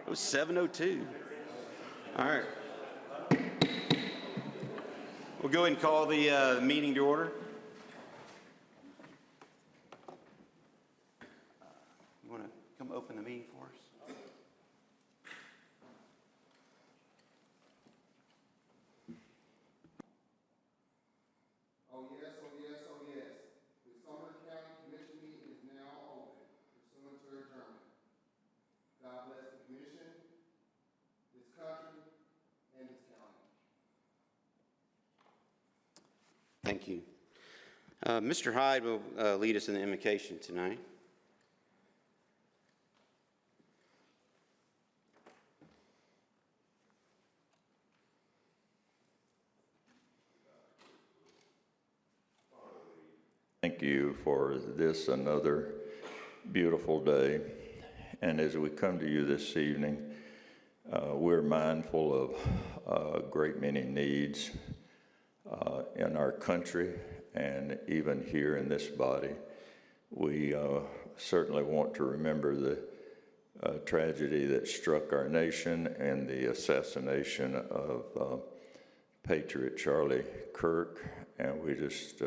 It was 7:02. All right. We'll go ahead and call the meeting to order. You want to come open the meeting for us? Oh yes, oh yes, oh yes. The Sumner County Commission meeting is now open, pursuant to adjournment. God bless the commission, this country, and this county. Thank you. Mr. Hyde will lead us in the invocation tonight. Thank you for this another beautiful day. And as we come to you this evening, we're mindful of a great many needs in our country and even here in this body. We certainly want to remember the tragedy that struck our nation and the assassination of Patriot Charlie Kirk. And we just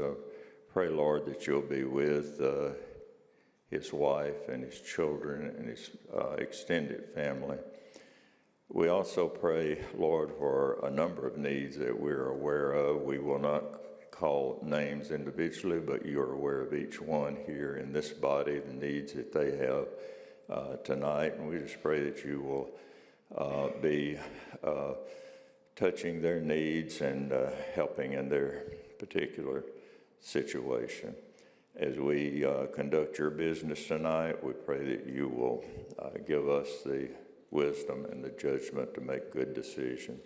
pray, Lord, that you'll be with his wife and his children and his extended family. We also pray, Lord, for a number of needs that we're aware of. We will not call names individually, but you are aware of each one here in this body, the needs that they have tonight. And we just pray that you will be touching their needs and helping in their particular situation. As we conduct your business tonight, we pray that you will give us the wisdom and the judgment to make good decisions.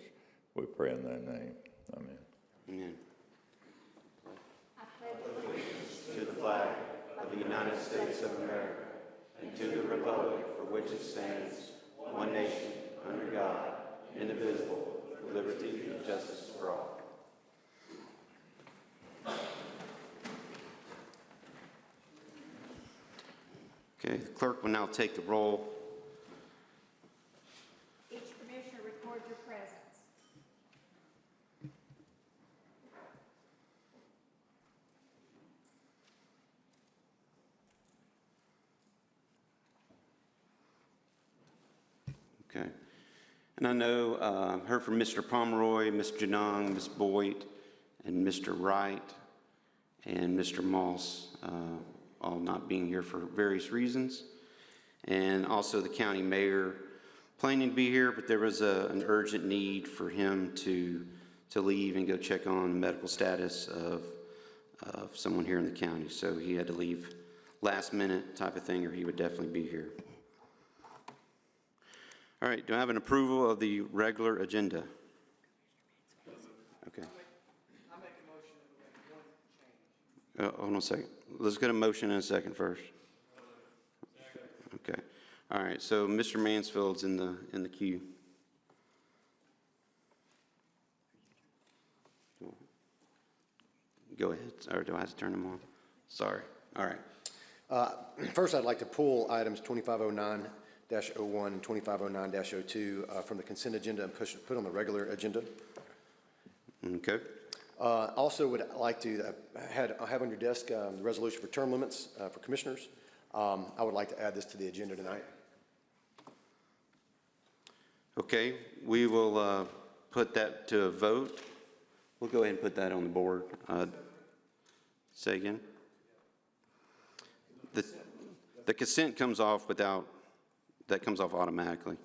We pray in thy name. Amen. Amen. I pledge allegiance to the flag of the United States of America and to the republic for which it stands, one nation, under God, indivisible, with liberty and justice for all. Okay, the clerk will now take the roll. Each commissioner record your presence. Okay. And I know, heard from Mr. Pomeroy, Ms. Janong, Ms. Boyd, and Mr. Wright, and Mr. Moss, all not being here for various reasons. And also the county mayor planning to be here, but there was an urgent need for him to leave and go check on the medical status of someone here in the county. So he had to leave last minute type of thing, or he would definitely be here. All right, do I have an approval of the regular agenda? Okay. I make a motion that we make one change. Hold on a second. Let's get a motion in a second first. Okay. All right. So Mr. Mansfield's in the queue. Go ahead. Or do I have to turn them on? Sorry. All right. First, I'd like to pull items 2509-01 and 2509-02 from the consent agenda and put on the regular agenda. Okay. Also would like to have on your desk the resolution for term limits for commissioners. I would like to add this to the agenda tonight. Okay, we will put that to a vote. We'll go ahead and put that on the board. Say again? The consent comes off without, that comes off automatically.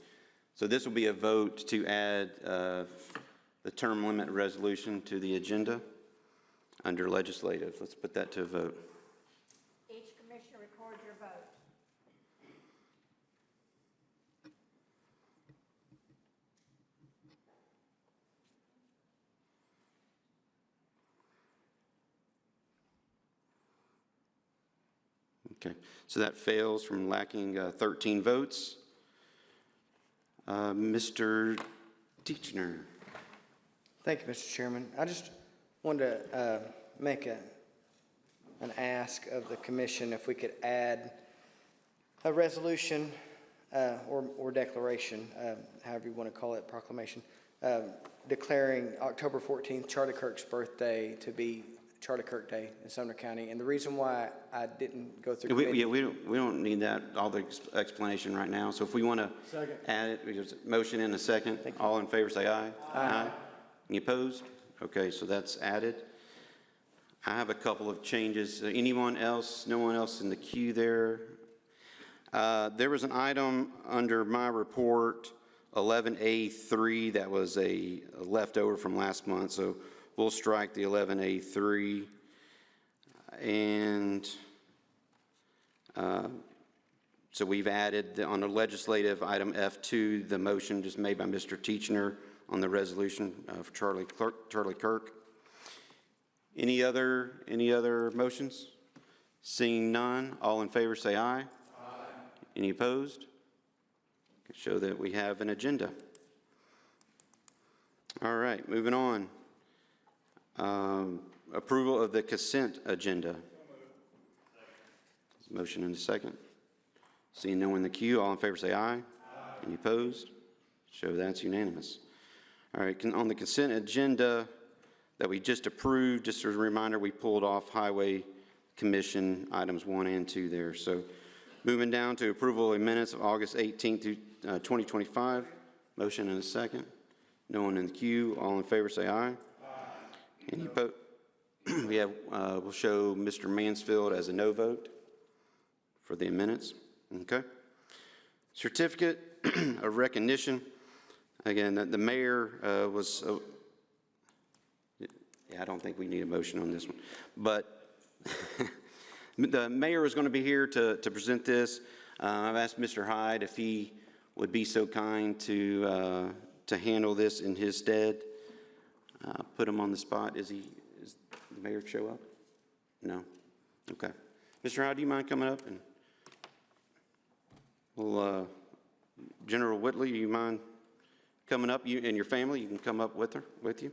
So this will be a vote to add the term limit resolution to the agenda under legislative. Let's put that to a vote. Each commissioner record your vote. Okay, so that fails from lacking 13 votes. Mr. Teachner. Thank you, Mr. Chairman. I just wanted to make an ask of the commission if we could add a resolution or declaration, however you want to call it, proclamation, declaring October 14th, Charlie Kirk's birthday, to be Charlie Kirk Day in Sumner County. And the reason why I didn't go through committee. We don't need that, all the explanation right now. So if we want to add it, there's a motion and a second. All in favor say aye. Aye. Any opposed? Okay, so that's added. I have a couple of changes. Anyone else? No one else in the queue there? There was an item under my report, 11A3, that was a leftover from last month, so we'll strike the 11A3. And so we've added on the legislative item F2, the motion just made by Mr. Teachner on the resolution for Charlie Kirk. Any other motions? Seeing none, all in favor say aye. Aye. Any opposed? Show that we have an agenda. All right, moving on. Approval of the consent agenda. Motion and a second. Seeing no one in the queue, all in favor say aye. Aye. Any opposed? Show that's unanimous. All right, on the consent agenda that we just approved, just as a reminder, we pulled off Highway Commission items 1 and 2 there. So moving down to approval of minutes of August 18th, 2025. Motion and a second. No one in the queue. All in favor say aye. Aye. Any opposed? We have, we'll show Mr. Mansfield as a no vote for the minutes. Okay. Certificate of recognition. Again, the mayor was, yeah, I don't think we need a motion on this one, but the mayor is going to be here to present this. I've asked Mr. Hyde if he would be so kind to handle this in his stead. Put him on the spot. Is the mayor show up? No. Okay. Mr. Hyde, do you mind coming up? And well, General Whitley, do you mind coming up? You and your family, you can come up with you.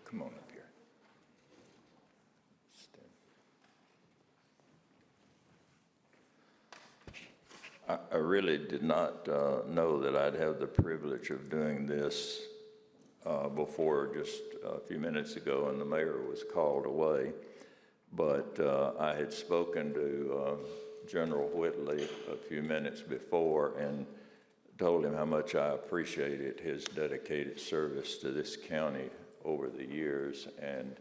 Come on up here. I really did not know that I'd have the privilege of doing this before just a few minutes ago, and the mayor was called away. But I had spoken to General Whitley a few minutes before and told him how much I appreciated his dedicated service to this county over the years, and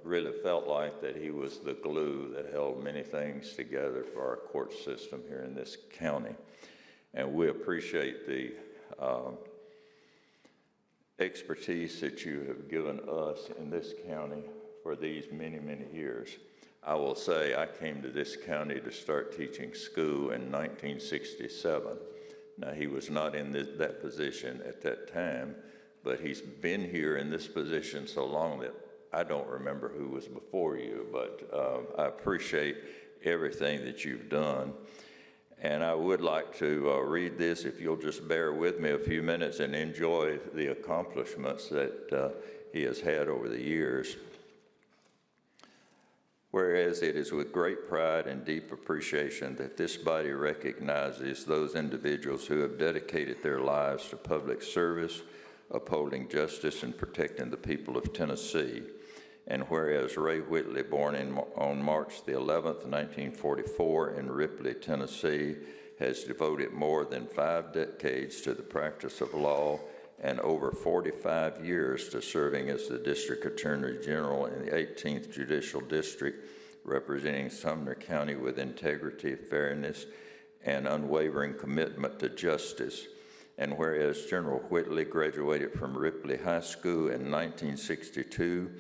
really felt like that he was the glue that held many things together for our court system here in this county. And we appreciate the expertise that you have given us in this county for these many, many years. I will say I came to this county to start teaching school in 1967. Now, he was not in that position at that time, but he's been here in this position so long that I don't remember who was before you, but I appreciate everything that you've done. And I would like to read this, if you'll just bear with me a few minutes and enjoy the accomplishments that he has had over the years. Whereas it is with great pride and deep appreciation that this body recognizes those individuals who have dedicated their lives to public service, upholding justice and protecting the people of Tennessee. And whereas Ray Whitley, born on March the 11th, 1944 in Ripley, Tennessee, has devoted more than 5 decades to the practice of law and over 45 years to serving as the District Attorney General in the 18th Judicial District, representing Sumner County with integrity, fairness, and unwavering commitment to justice. And whereas General Whitley graduated from Ripley High School in 1962,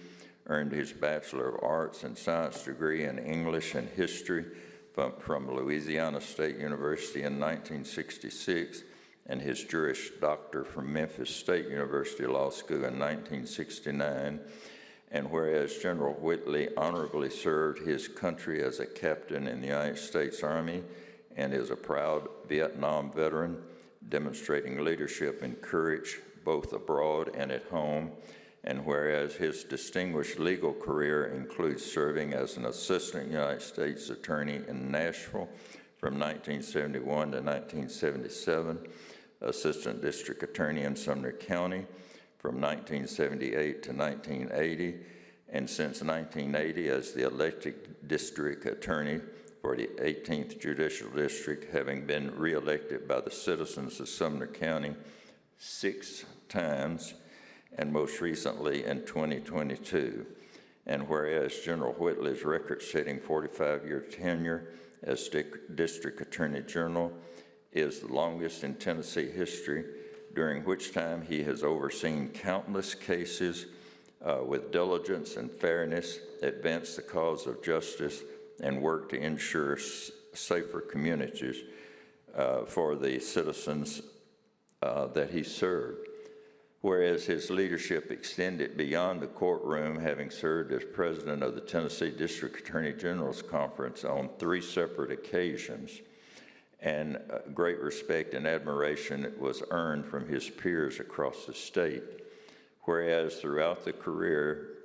earned his Bachelor of Arts and Science degree in English and History from Louisiana State University in 1966, and his Juris Doctor from Memphis State University Law School in 1969. And whereas General Whitley honorably served his country as a captain in the United States Army and is a proud Vietnam veteran, demonstrating leadership and courage, both abroad and at home, and whereas his distinguished legal career includes serving as an assistant United States attorney in Nashville from 1971 to 1977, assistant district attorney in Sumner County from 1978 to 1980, and since 1980 as the elected district attorney for the 18th Judicial District, having been reelected by the citizens of Sumner County 6 times, and most recently in 2022. And whereas General Whitley's record-setting 45-year tenure as District Attorney General is the longest in Tennessee history, during which time he has overseen countless cases with diligence and fairness, advanced the cause of justice, and worked to ensure safer communities for the citizens that he served. Whereas his leadership extended beyond the courtroom, having served as president of the Tennessee District Attorney General's Conference on 3 separate occasions, and great respect and admiration was earned from his peers across the state. Whereas throughout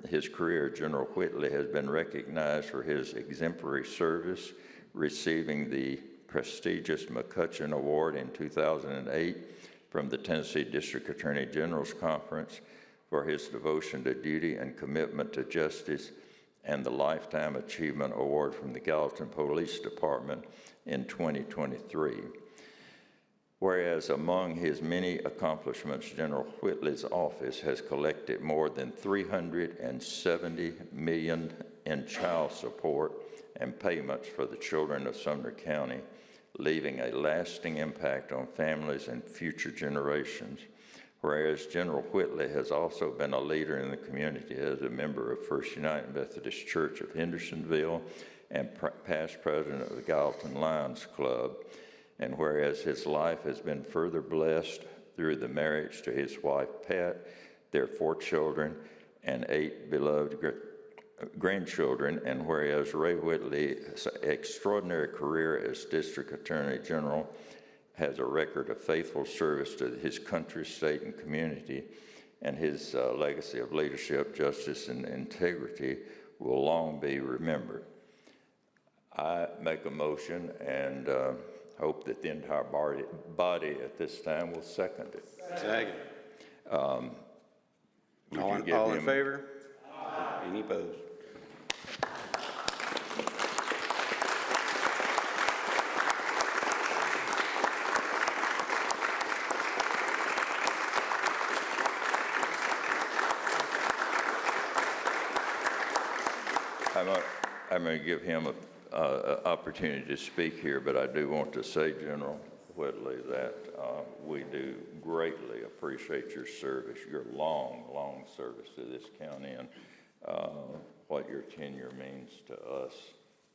his career, General Whitley has been recognized for his exemplary service, receiving the prestigious McCutcheon Award in 2008 from the Tennessee District Attorney General's Conference for his devotion to duty and commitment to justice, and the Lifetime Achievement Award from the Gallatin Police Department in 2023. Whereas among his many accomplishments, General Whitley's office has collected more than $370 million in child support and payments for the children of Sumner County, leaving a lasting impact on families and future generations. Whereas General Whitley has also been a leader in the community as a member of First United Methodist Church of Hendersonville and past president of the Gallatin Lions Club. And whereas his life has been further blessed through the marriage to his wife, Pat, their 4 children, and 8 beloved grandchildren, and whereas Ray Whitley's extraordinary career as District Attorney General has a record of faithful service to his country, state, and community, and his legacy of leadership, justice, and integrity will long be remembered. I make a motion and hope that the entire body at this time will second it. Second. Would All in favor? Aye. Any opposed? I'm going to give him an opportunity to speak here, but I do want to say, General Whitley, that we do greatly appreciate your service, your long service to this county, and what your tenure means to us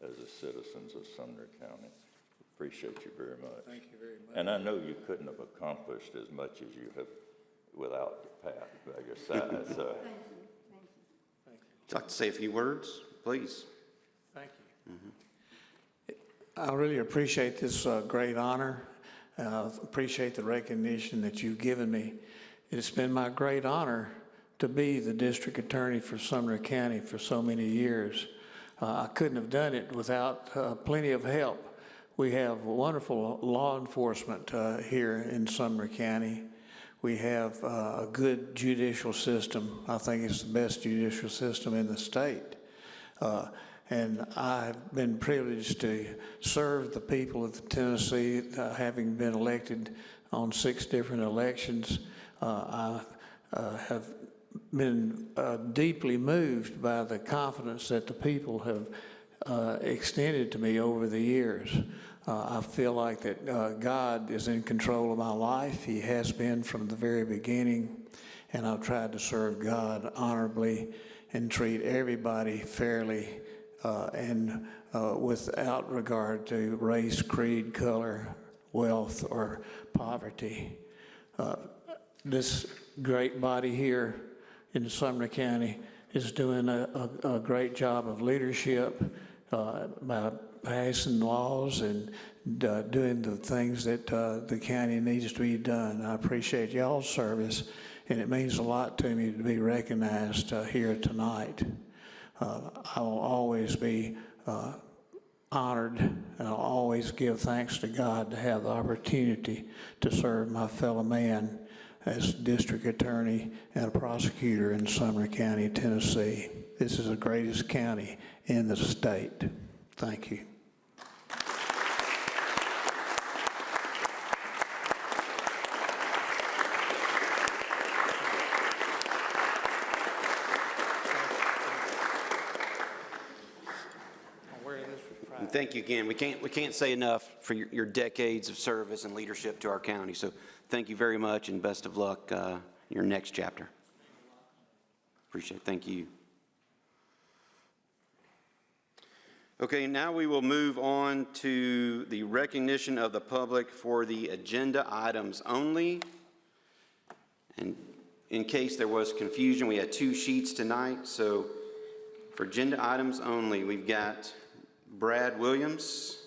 as the citizens of Sumner County. Appreciate you very much. Thank you very much. And I know you couldn't have accomplished as much as you have without Pat by your side. So. Thank you. Would you like to say a few words, please? Thank you. I really appreciate this great honor. Appreciate the recognition that you've given me. It's been my great honor to be the district attorney for Sumner County for so many years. I couldn't have done it without plenty of help. We have wonderful law enforcement here in Sumner County. We have a good judicial system. I think it's the best judicial system in the state. And I've been privileged to serve the people of Tennessee, having been elected on 6 different elections. I have been deeply moved by the confidence that the people have extended to me over the years. I feel like that God is in control of my life. He has been from the very beginning, and I've tried to serve God honorably and treat everybody fairly and without regard to race, creed, color, wealth, or poverty. This great body here in Sumner County is doing a great job of leadership by passing laws and doing the things that the county needs to be done. I appreciate y'all's service, and it means a lot to me to be recognized here tonight. I will always be honored, and I'll always give thanks to God to have the opportunity to serve my fellow man as district attorney and a prosecutor in Sumner County, Tennessee. This is the greatest county in the state. Thank you. And thank you again. We can't say enough for your decades of service and leadership to our county. So thank you very much, and best of luck in your next chapter. Appreciate it. Thank you. Okay, now we will move on to the recognition of the public for the agenda items only. And in case there was confusion, we had 2 sheets tonight. So for agenda items only, we've got Brad Williams.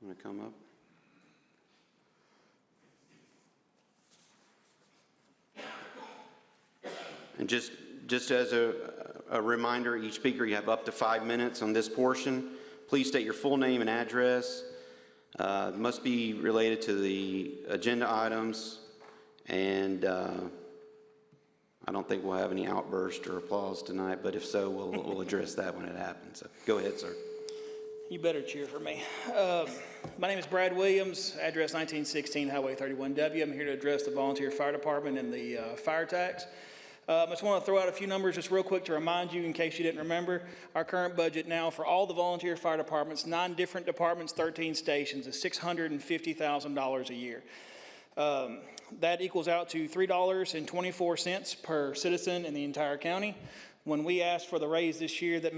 Want to come up? And just as a reminder, each speaker, you have up to 5 minutes on this portion. Please state your full name and address. Must be related to the agenda items. And I don't think we'll have any outburst or applause tonight, but if so, we'll address that when it happens. So go ahead, sir. You better cheer for me. My name is Brad Williams, address 1916 Highway 31W. I'm here to address the volunteer fire department and the fire tax. I just want to throw out a few numbers just real quick to remind you in case you didn't remember. Our current budget now for all the volunteer fire departments, 9 different departments, 13 stations, is $650,000 a year. That equals out to $3.24 per citizen in the entire county. When we asked for the raise this year that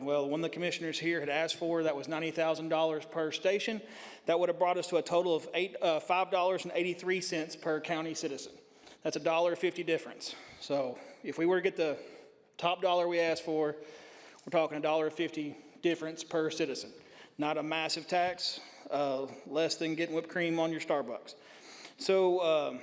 one of the commissioners here had asked for, that was $90,000 per station. That would have brought us to a total of $5.83 per county citizen. That's a $1.50 difference. So if we were to get the top dollar we asked for, we're talking a $1.50 difference per citizen. Not a massive tax, less than getting whipped cream on your Starbucks. So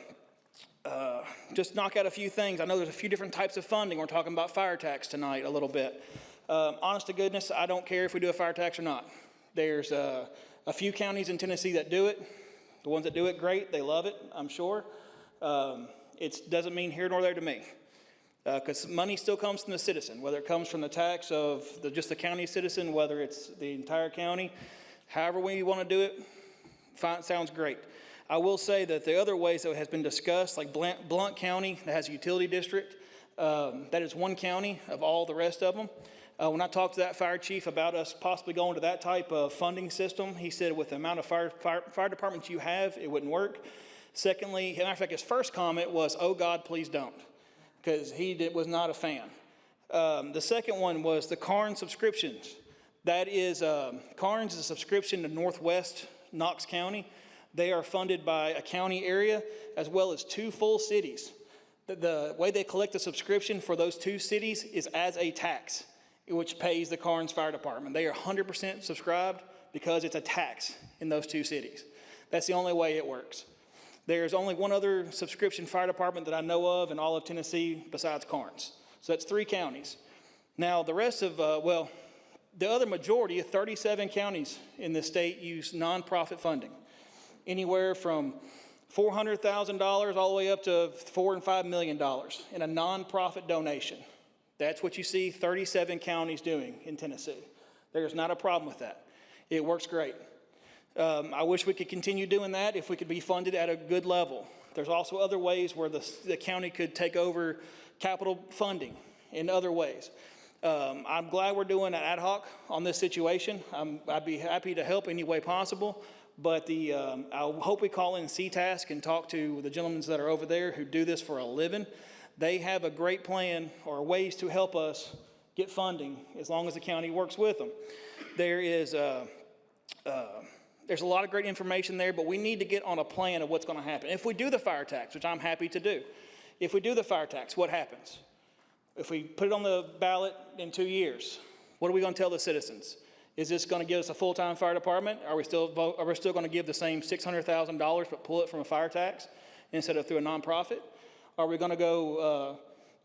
just knock out a few things. I know there's a few different types of funding. We're talking about fire tax tonight a little bit. Honest to goodness, I don't care if we do a fire tax or not. There's a few counties in Tennessee that do it. The ones that do it, great. They love it, I'm sure. It doesn't mean here nor there to me, because money still comes from the citizen, whether it comes from the tax of just the county citizen, whether it's the entire county. However we want to do it, fine, sounds great. I will say that the other ways that has been discussed, like Blount County, that has a utility district, that is one county of all the rest of them. When I talked to that fire chief about us possibly going to that type of funding system, he said with the amount of fire departments you have, it wouldn't work. Secondly, as a matter of fact, his first comment was, "Oh God, please don't," because he was not a fan. The second one was the Carnes subscriptions. That is, Carnes is a subscription to Northwest Knox County. They are funded by a county area as well as 2 full cities. The way they collect the subscription for those 2 cities is as a tax, which pays the Carnes Fire Department. They are 100% subscribed because it's a tax in those 2 cities. That's the only way it works. There's only one other subscription fire department that I know of in all of Tennessee besides Carnes. So that's 3 counties. Now, the rest of, the other majority of 37 counties in the state use nonprofit funding, anywhere from $400,000 all the way up to $4 and $5 million in a nonprofit donation. That's what you see 37 counties doing in Tennessee. There's not a problem with that. It works great. I wish we could continue doing that if we could be funded at a good level. There's also other ways where the county could take over capital funding in other ways. I'm glad we're doing an ad hoc on this situation. I'd be happy to help any way possible, but I hope we call in CTASC and talk to the gentlemen that are over there who do this for a living. They have a great plan or ways to help us get funding as long as the county works with them. There's a lot of great information there, but we need to get on a plan of what's going to happen. If we do the fire tax, which I'm happy to do, if we do the fire tax, what happens? If we put it on the ballot in 2 years, what are we going to tell the citizens? Is this going to give us a full-time fire department? Are we still going to give the same $600,000 but pull it from a fire tax instead of through a nonprofit? Are we going to go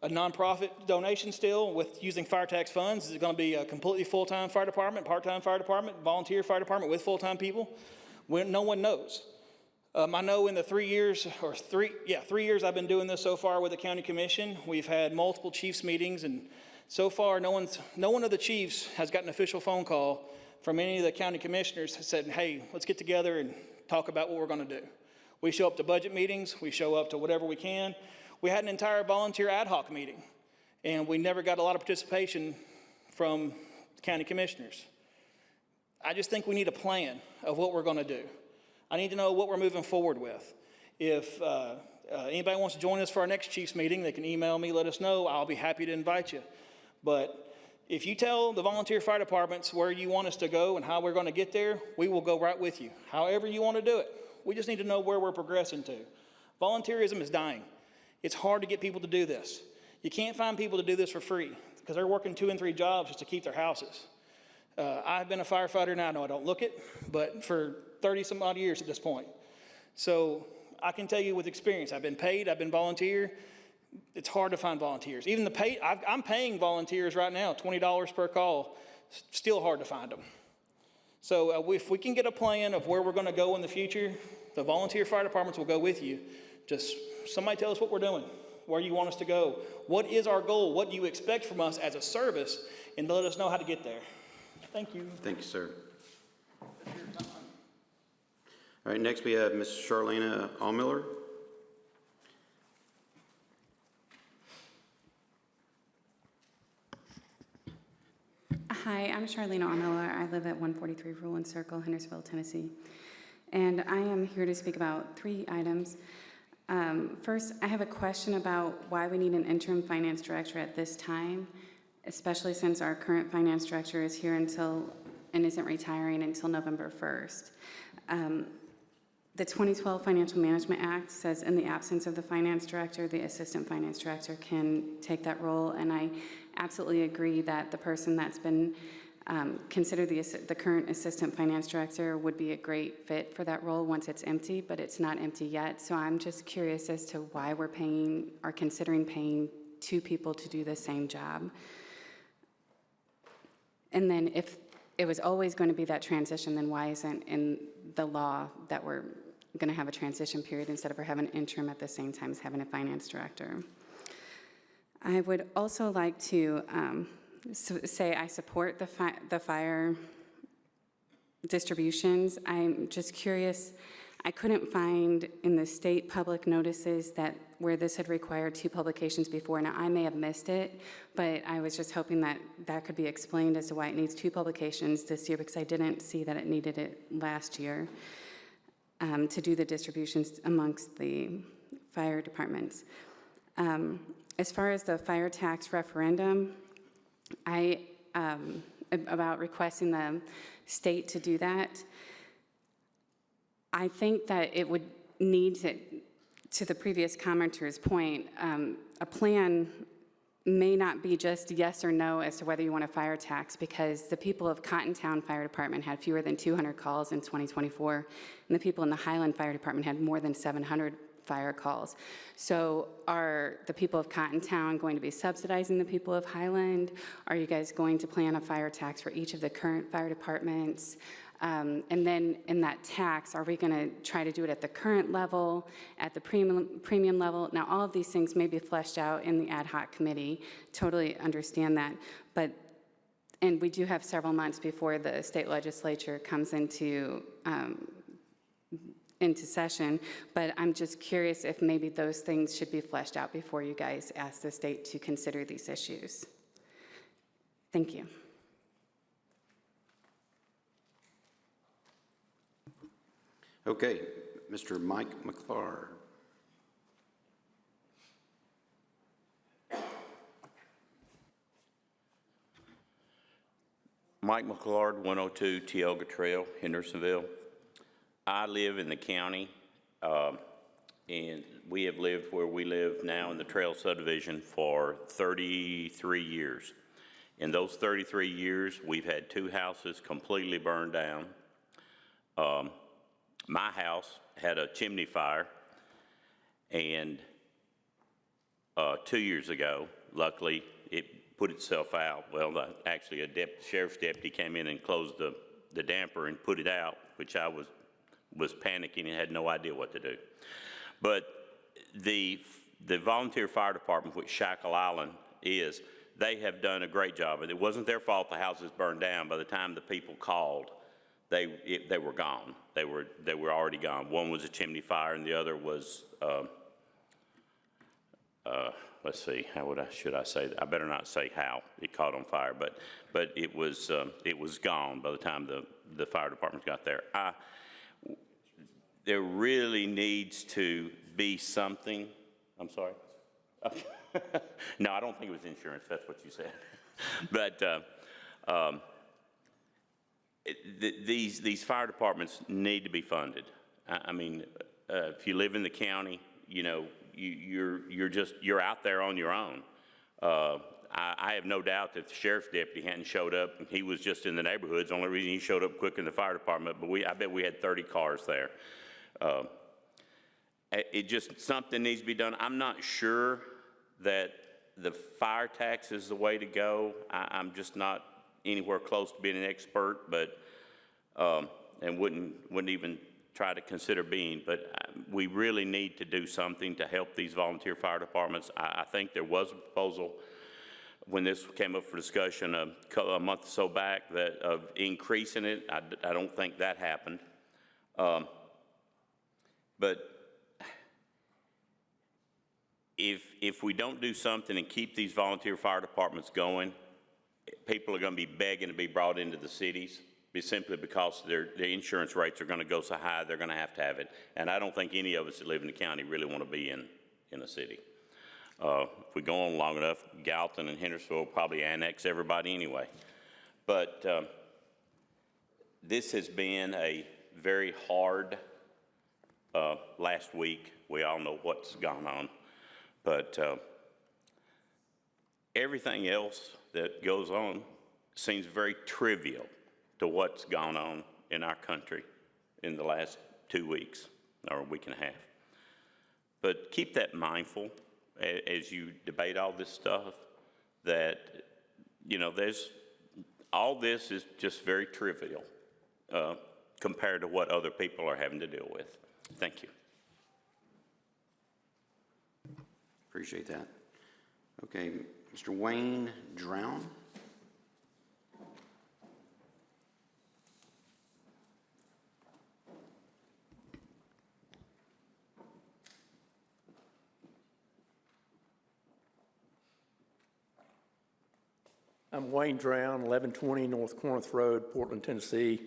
a nonprofit donation still with using fire tax funds? Is it going to be a completely full-time fire department, part-time fire department, volunteer fire department with full-time people? No one knows. I know in the 3 years, 3 years I've been doing this so far with the county commission, we've had multiple chiefs meetings, and so far no one of the chiefs has got an official phone call from any of the county commissioners that said, hey, let's get together and talk about what we're going to do. We show up to budget meetings, we show up to whatever we can. We had an entire volunteer ad hoc meeting, and we never got a lot of participation from the county commissioners. I just think we need a plan of what we're going to do. I need to know what we're moving forward with. If anybody wants to join us for our next chiefs meeting, they can email me, let us know. I'll be happy to invite you. But if you tell the volunteer fire departments where you want us to go and how we're going to get there, we will go right with you. However you want to do it. We just need to know where we're progressing to. Volunteerism is dying. It's hard to get people to do this. You can't find people to do this for free because they're working 2 and 3 jobs just to keep their houses. I've been a firefighter now. I know I don't look it, but for 30 some odd years at this point. So I can tell you with experience, I've been paid, I've been volunteer. It's hard to find volunteers. Even I'm paying volunteers right now, $20 per call. Still hard to find them. So if we can get a plan of where we're going to go in the future, the volunteer fire departments will go with you. Just somebody tell us what we're doing, where you want us to go. What is our goal? What do you expect from us as a service? And let us know how to get there. Thank you. Thank you, sir. All right, next we have Ms. Charlena Allmiller. Hi, I'm Charlene Allmiller. I live at 143 Ruland Circle, Hendersonville, Tennessee. And I am here to speak about 3 items. First, I have a question about why we need an interim finance director at this time, especially since our current finance director is here and isn't retiring until November 1st. The 2012 Financial Management Act says in the absence of the finance director, the assistant finance director can take that role, and I absolutely agree that the person that's been considered the current assistant finance director would be a great fit for that role once it's empty, but it's not empty yet. So I'm just curious as to why we're considering paying 2 people to do the same job. And then if it was always going to be that transition, then why isn't in the law that we're going to have a transition period instead of having an interim at the same time as having a finance director? I would also like to say I support the fire distributions. I'm just curious, I couldn't find in the state public notices that where this had required 2 publications before. Now, I may have missed it, but I was just hoping that that could be explained as to why it needs 2 publications this year, because I didn't see that it needed it last year to do the distributions amongst the fire departments. As far as the fire tax referendum, about requesting the state to do that, I think that it would need to the previous commenter's point, a plan may not be just yes or no as to whether you want a fire tax, because the people of Cottontown Fire Department had fewer than 200 calls in 2024, and the people in the Highland Fire Department had more than 700 fire calls. So are the people of Cottontown going to be subsidizing the people of Highland? Are you guys going to plan a fire tax for each of the current fire departments? And then in that tax, are we going to try to do it at the current level, at the premium level? Now, all of these things may be fleshed out in the ad hoc committee. Totally understand that. And we do have several months before the state legislature comes into session, but I'm just curious if maybe those things should be fleshed out before you guys ask the state to consider these issues. Thank you. Okay, Mr. Mike McClard. Mike McClard, 102 Tioga Trail, Hendersonville. I live in the county, and we have lived where we live now in the Trail subdivision for 33 years. In those 33 years, we've had 2 houses completely burned down. My house had a chimney fire, and 2 years ago, luckily, it put itself out. Well, actually, a sheriff's deputy came in and closed the damper and put it out, which I was panicking and had no idea what to do. But the volunteer fire department, which Shackle Island is, they have done a great job. And it wasn't their fault the houses burned down. By the time the people called, they were gone. They were already gone. One was a chimney fire, and the other was let's see, should I say that? I better not say how it caught on fire, but it was gone by the time the fire department got there. There really needs to be something. I'm sorry. No, I don't think it was insurance. That's what you said. But these fire departments need to be funded. I mean, if you live in the county, you know, you're out there on your own. I have no doubt that the sheriff's deputy hadn't showed up. He was just in the neighborhoods. The only reason he showed up quick in the fire department, but I bet we had 30 cars there. Something needs to be done. I'm not sure that the fire tax is the way to go. I'm just not anywhere close to being an expert, but and wouldn't even try to consider being, but we really need to do something to help these volunteer fire departments. I think there was a proposal when this came up for discussion a month or so back of increasing it. I don't think that happened. But if we don't do something and keep these volunteer fire departments going, people are going to be begging to be brought into the cities simply because their insurance rates are going to go so high, they're going to have it. And I don't think any of us that live in the county really want to be in a city. If we go on long enough, Gallatin and Hendersonville will probably annex everybody anyway. But this has been a very hard last week. We all know what's gone on. But everything else that goes on seems very trivial to what's gone on in our country in the last 2 weeks or a week and a half. But keep that mindful as you debate all this stuff, that, you know, all this is just very trivial compared to what other people are having to deal with. Thank you. Appreciate that. Okay, Mr. Wayne Drown. I'm Wayne Drown, 1120 North Corinth Road, Portland, Tennessee.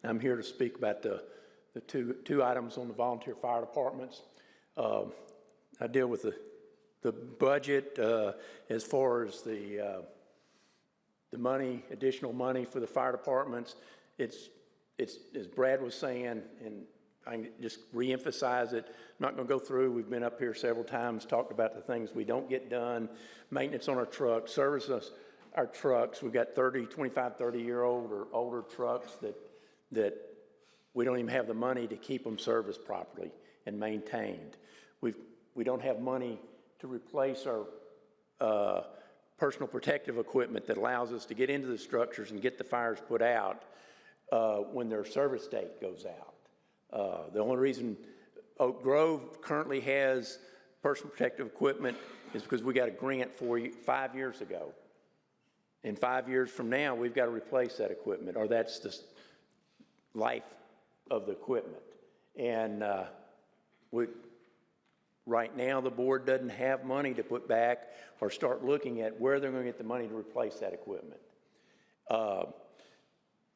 I'm here to speak about the two items on the volunteer fire departments. I deal with the budget as far as the money, additional money for the fire departments. It's as Brad was saying, and I can just reemphasize it. I'm not going to go through. We've been up here several times, talked about the things we don't get done, maintenance on our trucks, service our trucks. We've got 25, 30-year-old or older trucks that we don't even have the money to keep them serviced properly and maintained. We don't have money to replace our personal protective equipment that allows us to get into the structures and get the fires put out when their service date goes out. The only reason Oak Grove currently has personal protective equipment is because we got a grant for you 5 years ago. And 5 years from now, we've got to replace that equipment, or that's the life of the equipment. And right now, the board doesn't have money to put back or start looking at where they're going to get the money to replace that equipment.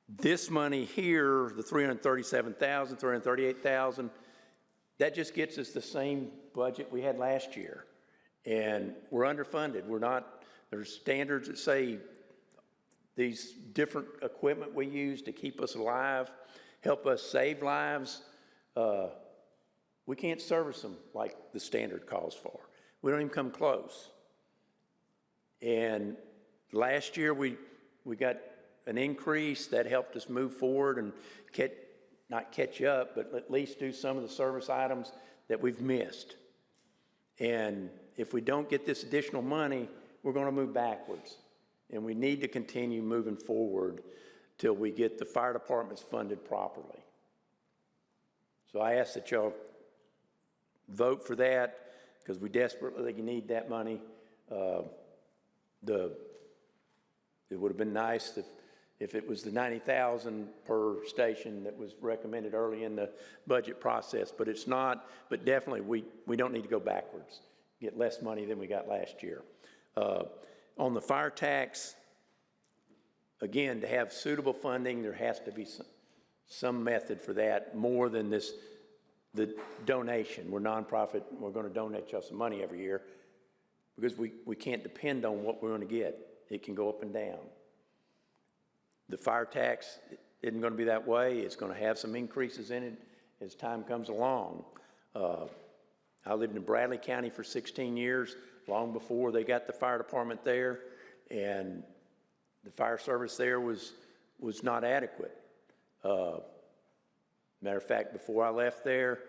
This money here, the $337,000, $338,000, that just gets us the same budget we had last year. And we're underfunded. There's standards that say these different equipment we use to keep us alive, help us save lives. We can't service them like the standard calls for. We don't even come close. And last year, we got an increase that helped us move forward and not catch up, but at least do some of the service items that we've missed. And if we don't get this additional money, we're going to move backwards. And we need to continue moving forward till we get the fire departments funded properly. So I ask that y'all vote for that, because we desperately need that money. It would have been nice if it was the $90,000 per station that was recommended early in the budget process, but it's not. But definitely, we don't need to go backwards, get less money than we got last year. On the fire tax, again, to have suitable funding, there has to be some method for that, more than the donation. We're nonprofit, we're going to donate y'all some money every year, because we can't depend on what we're going to get. It can go up and down. The fire tax isn't going to be that way. It's going to have some increases in it as time comes along. I lived in Bradley County for 16 years, long before they got the fire department there, and the fire service there was not adequate. Matter of fact, before I left there,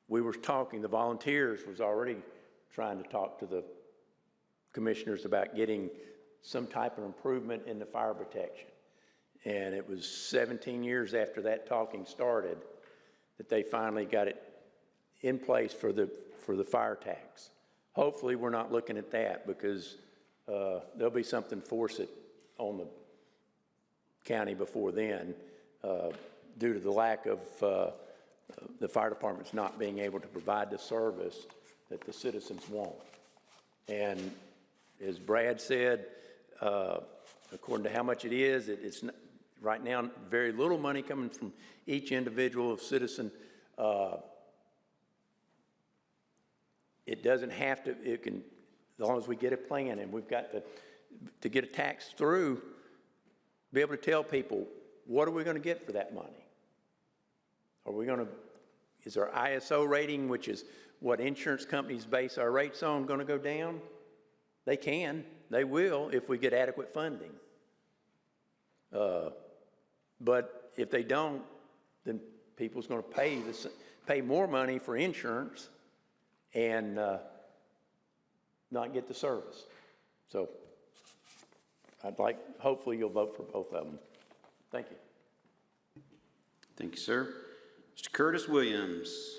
we were talking, the volunteers was already trying to talk to the commissioners about getting some type of improvement in the fire protection. And it was 17 years after that talking started that they finally got it in place for the fire tax. Hopefully we're not looking at that, because there'll be something force it on the county before then, due to the lack of the fire departments not being able to provide the service that the citizens want. And as Brad said, according to how much it is, it's right now very little money coming from each individual citizen. It doesn't have to, it can, as long as we get a plan, and we've got to get a tax through, be able to tell people, what are we going to get for that money? Are we going to, is our ISO rating, which is what insurance companies base our rates on, going to go down? They can, they will, if we get adequate funding. But if they don't, then people's going to pay more money for insurance and not get the service. So hopefully you'll vote for both of them. Thank you. Thank you, sir. Mr. Curtis Williams.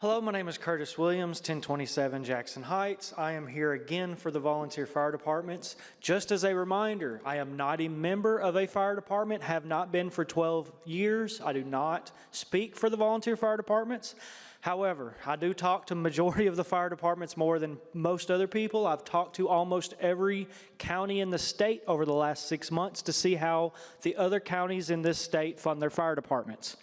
Hello, my name is Curtis Williams, 1027 Jackson Heights. I am here again for the volunteer fire departments. Just as a reminder, I am not a member of a fire department, have not been for 12 years. I do not speak for the volunteer fire departments. However, I do talk to majority of the fire departments more than most other people. I've talked to almost every county in the state over the last 6 months to see how the other counties in this state fund their fire departments.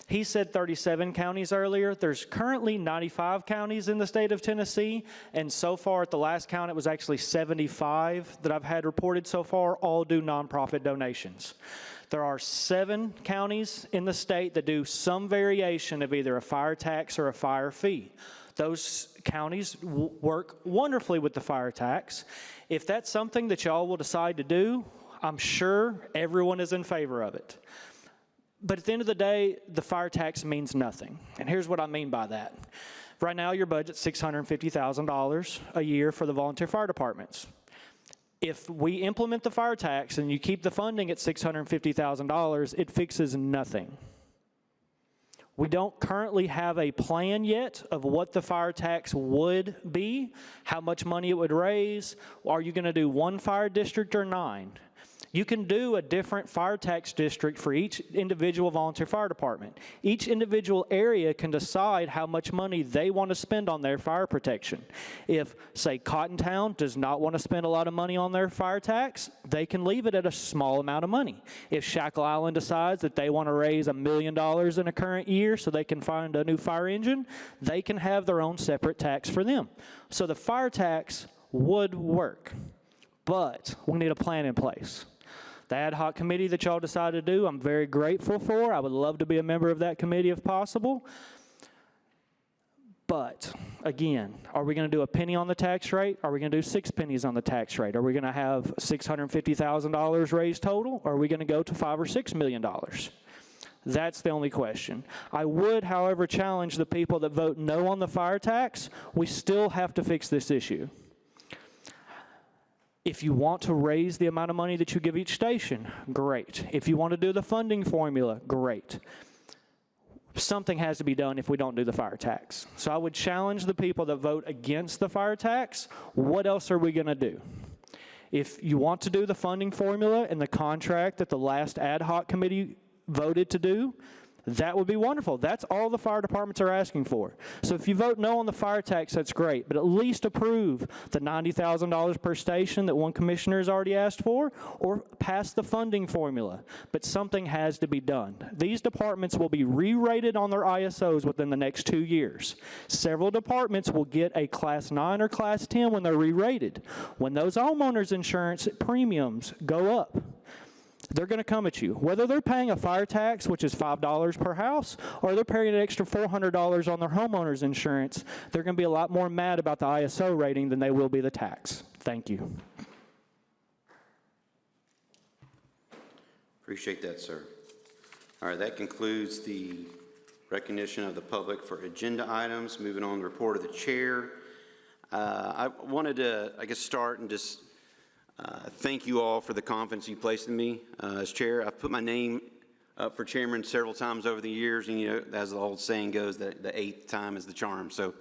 He said 37 counties earlier. There's currently 95 counties in the state of Tennessee, and so far at the last count, it was actually 75 that I've had reported so far, all do nonprofit donations. There are 7 counties in the state that do some variation of either a fire tax or a fire fee. Those counties work wonderfully with the fire tax. If that's something that y'all will decide to do, I'm sure everyone is in favor of it. But at the end of the day, the fire tax means nothing. And here's what I mean by that. Right now, your budget's $650,000 a year for the volunteer fire departments. If we implement the fire tax and you keep the funding at $650,000, it fixes nothing. We don't currently have a plan yet of what the fire tax would be, how much money it would raise. Are you going to do 1 fire district or 9? You can do a different fire tax district for each individual volunteer fire department. Each individual area can decide how much money they want to spend on their fire protection. If, say, Cottontown does not want to spend a lot of money on their fire tax, they can leave it at a small amount of money. If Shackle Island decides that they want to raise $1 million in a current year so they can find a new fire engine, they can have their own separate tax for them. So the fire tax would work, but we need a plan in place. The ad hoc committee that y'all decided to do, I'm very grateful for. I would love to be a member of that committee if possible. But, again, are we going to do a penny on the tax rate? Are we going to do 6 pennies on the tax rate? Are we going to have $650,000 raised total? Or are we going to go to $5 or $6 million? That's the only question. I would, however, challenge the people that vote no on the fire tax. We still have to fix this issue. If you want to raise the amount of money that you give each station, great. If you want to do the funding formula, great. Something has to be done if we don't do the fire tax. So I would challenge the people that vote against the fire tax, what else are we going to do? If you want to do the funding formula and the contract that the last ad hoc committee voted to do, that would be wonderful. That's all the fire departments are asking for. So if you vote no on the fire tax, that's great, but at least approve the $90,000 per station that one commissioner has already asked for, or pass the funding formula. But something has to be done. These departments will be re-rated on their ISOs within the next 2 years. Several departments will get a Class 9 or Class 10 when they're re-rated. When those homeowners insurance premiums go up, they're going to come at you. Whether they're paying a fire tax, which is $5 per house, or they're paying an extra $400 on their homeowner's insurance, they're going to be a lot more mad about the ISO rating than they will be the tax. Thank you. Appreciate that, sir. All right, that concludes the recognition of the public for agenda items. Moving on to the report of the chair. I wanted to, start and just thank you all for the confidence you placed in me as chair. I've put my name up for chairman several times over the years, and as the old saying goes, the 8th time is the charm. So,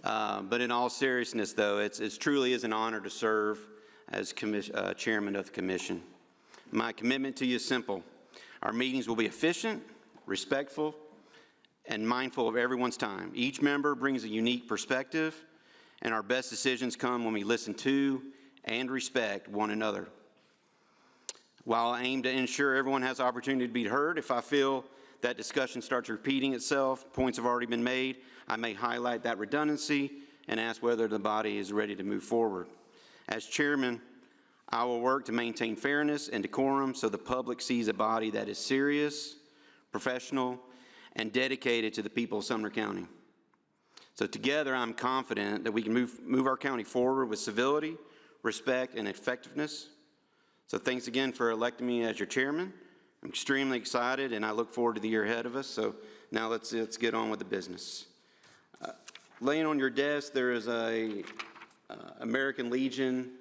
but in all seriousness, though, it truly is an honor to serve as chairman of the commission. My commitment to you is simple. Our meetings will be efficient, respectful, and mindful of everyone's time. Each member brings a unique perspective, and our best decisions come when we listen to and respect one another. While I aim to ensure everyone has the opportunity to be heard, if I feel that discussion starts repeating itself, points have already been made, I may highlight that redundancy and ask whether the body is ready to move forward. As chairman, I will work to maintain fairness and decorum so the public sees a body that is serious, professional, and dedicated to the people of Sumner County. So together, I'm confident that we can move our county forward with civility, respect, and effectiveness. So thanks again for electing me as your chairman. I'm extremely excited, and I look forward to the year ahead of us. So now let's get on with the business. Laying on your desk, there is a American Legion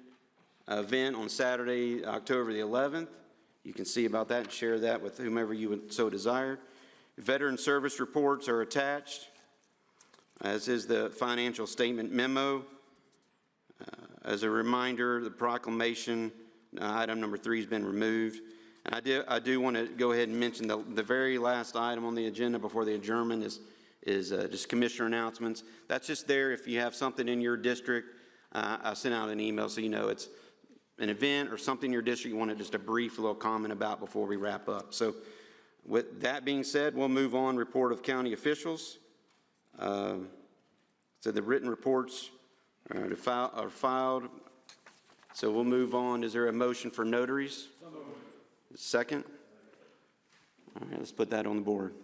event on Saturday, October the 11th. You can see about that and share that with whomever you would so desire. Veteran service reports are attached, as is the financial statement memo. As a reminder, the proclamation, item number 3 has been removed. And I do want to go ahead and mention the very last item on the agenda before the adjournment is just commissioner announcements. That's just there if you have something in your district. I sent out an email so you know it's an event or something in your district you want just a brief little comment about before we wrap up. So with that being said, we'll move on. Report of county officials. So the written reports are filed. So we'll move on. Is there a motion for notaries? Second? All right, let's put that on the board.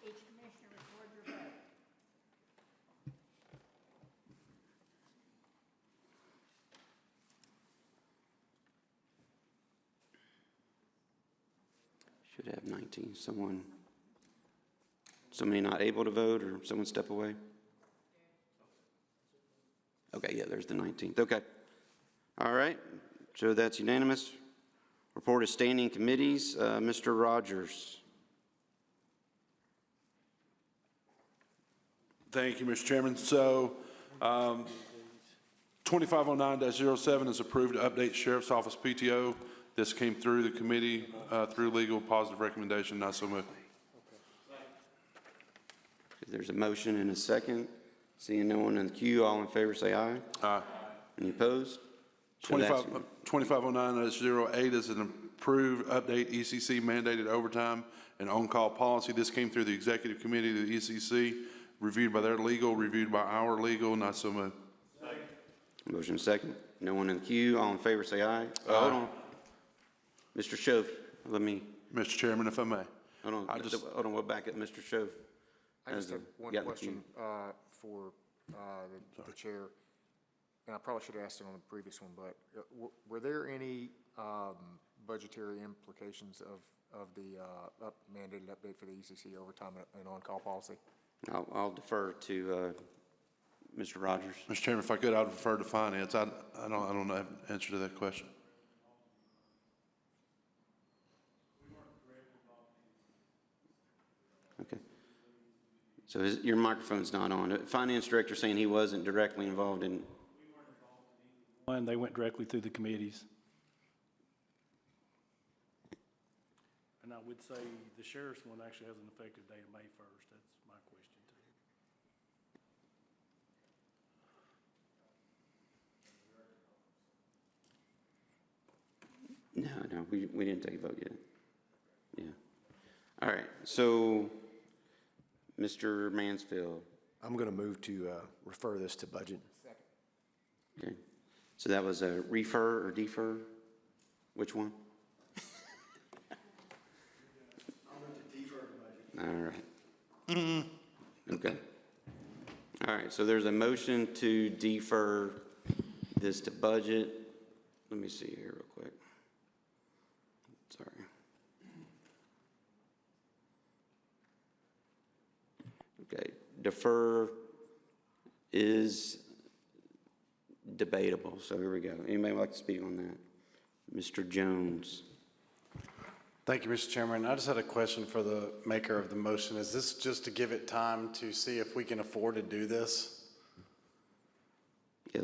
Each commissioner record your vote. Should have 19. Somebody not able to vote, or someone step away? Okay, yeah, there's the 19th. Okay. All right, so that's unanimous. Report of standing committees, Mr. Rogers. Thank you, Mr. Chairman. So 2509-07 is approved to update Sheriff's Office PTO. This came through the committee, through legal, positive recommendation, I so move. There's a motion and a second. Seeing no one in the queue, all in favor say aye. Aye. Any opposed? So that's 2509-08 is an approved update ECC mandated overtime and on-call policy. This came through the executive committee of the ECC, reviewed by their legal, reviewed by our legal, and I so move. Motion second. No one in the queue. All in favor say aye. Hold on. Mr. Schoaf, let me, Mr. Chairman, if I may. hold on, hold on, we'll back up Mr. Schoaf. I just have one question for the chair, and I probably should have asked it on the previous one, but were there any budgetary implications of the mandated update for the ECC overtime and on-call policy? I'll defer to Mr. Rogers. Mr. Chairman, if I could, I'd refer to finance. I don't know the answer to that question. Okay. So your microphone's not on. Finance director saying he wasn't directly involved in. And they went directly through the committees. And I would say the sheriff's one actually has an effective date of May 1st. That's my question too. No, we didn't take a vote yet. Yeah. All right, so Mr. Mansfield. I'm going to move to refer this to budget. Okay. So that was a refer or defer? Which one? I'm going to defer the budget. All right. Okay. All right, so there's a motion to defer this to budget. Let me see here real quick. Sorry. Okay, defer is debatable, so here we go. Anybody like to speak on that? Mr. Jones. Thank you, Mr. Chairman. I just had a question for the maker of the motion. Is this just to give it time to see if we can afford to do this? Yeah,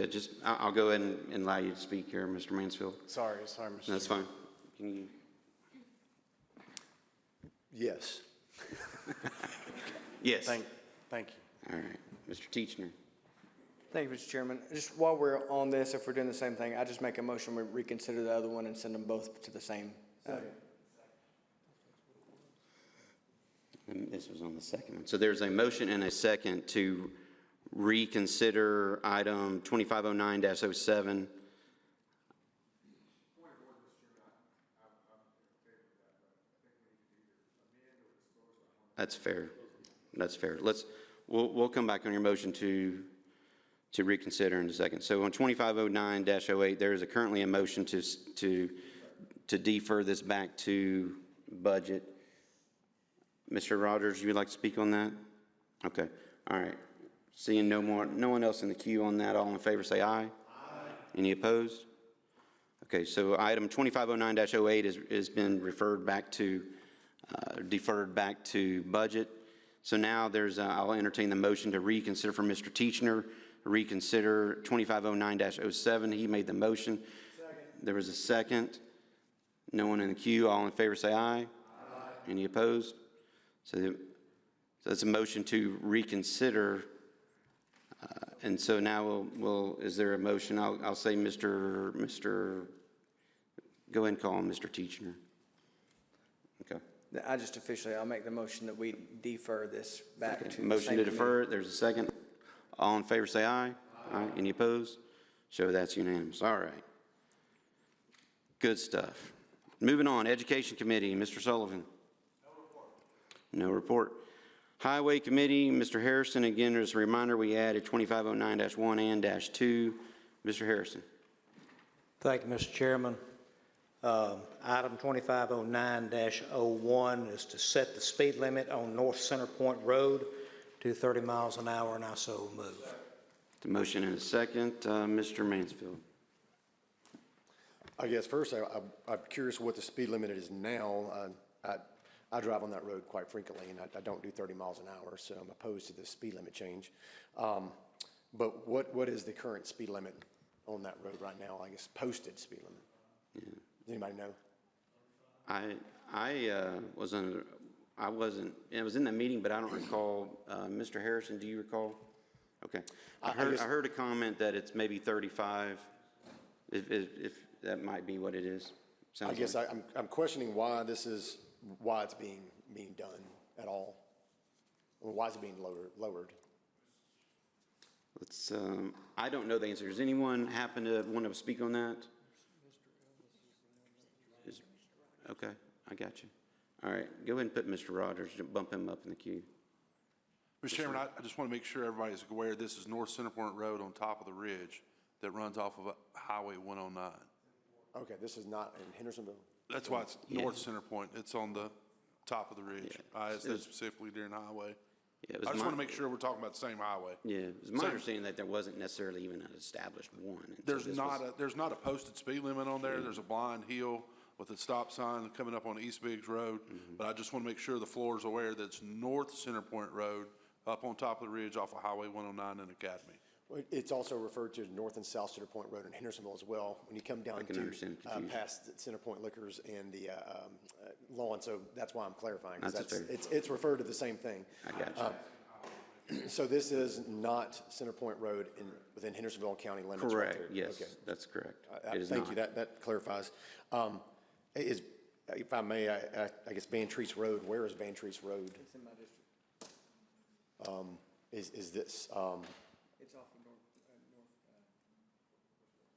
just I'll go ahead and allow you to speak here, Mr. Mansfield. Sorry, Mr. That's fine. Can you? Yes. Yes. Thank you. All right, Mr. Teachner. Thank you, Mr. Chairman. Just while we're on this, if we're doing the same thing, I just make a motion we reconsider the other one and send them both to the same. And this was on the second one. So there's a motion and a second to reconsider item 2509-07. That's fair. That's fair. We'll come back on your motion to reconsider in a second. So on 2509-08, there is currently a motion to defer this back to budget. Mr. Rogers, you would like to speak on that? Okay. All right. Seeing no one else in the queue on that, all in favor say aye. Aye. Any opposed? Okay, so item 2509-08 has been referred back to, deferred back to budget. So now I'll entertain the motion to reconsider from Mr. Teachner, reconsider 2509-07. He made the motion. Second. There was a second. No one in the queue. All in favor say aye. Aye. Any opposed? So that's a motion to reconsider. And so now is there a motion? I'll say go ahead and call him Mr. Teachner. Okay. I'll make the motion that we defer this back to the motion same to defer it. committee. There's a second. All in favor say aye. Aye. Any opposed? Show that's unanimous. All right. Good stuff. Moving on, Education Committee, Mr. Sullivan. No report. Highway Committee, Mr. Harrison. Again, as a reminder, we added 2509-1 and -2. Mr. Harrison. Thank you, Mr. Chairman. Item 2509-01 is to set the speed limit on North Center Point Road to 30 miles an hour, and I so move. The motion and a second. Mr. Mansfield. I guess first, I'm curious what the speed limit is now. I drive on that road quite frequently, and I don't do 30 miles an hour, so I'm opposed to the speed limit change. But what is the current speed limit on that road right now? I guess posted speed limit. anybody know? I wasn't, I was in that meeting, but I don't recall. Mr. Harrison, do you recall? Okay. I heard a comment that it's maybe 35, if that might be what it is. I guess I'm questioning why it's being done at all. Or why is it being lowered? Let's, I don't know the answer. Does anyone happen to want to speak on that? Okay, I got you. All right, go ahead and put Mr. Rogers, bump him up in the queue. Mr. Chairman, I just want to make sure everybody's aware this is North Centerpoint Road on top of the ridge that runs off of Highway 109. Okay, this is not in Hendersonville? That's why it's North Centerpoint. It's on the top of the ridge. I said specifically during the highway. Yeah, I just want to make sure we're talking about the same highway. Yeah, it's my understanding that there wasn't necessarily even an established one. There's not a posted speed limit on there. There's a blind hill with a stop sign coming up on East Biggs Road. But I just want to make sure the floor is aware that it's North Centerpoint Road up on top of the ridge off of Highway 109 in Academy. Well, it's also referred to North and South Centerpoint Road in Hendersonville as well. When you come down to past Centerpoint Liquors and the lawn, so that's why I'm clarifying. It's referred to the same thing. I got you. So this is not Centerpoint Road within Hendersonville County limits? Correct, right there. yes, Okay. that's correct. Thank you, that clarifies. If I may, I guess Van Treese Road, where is Van Treese Road? It's in my district. Is this, It's off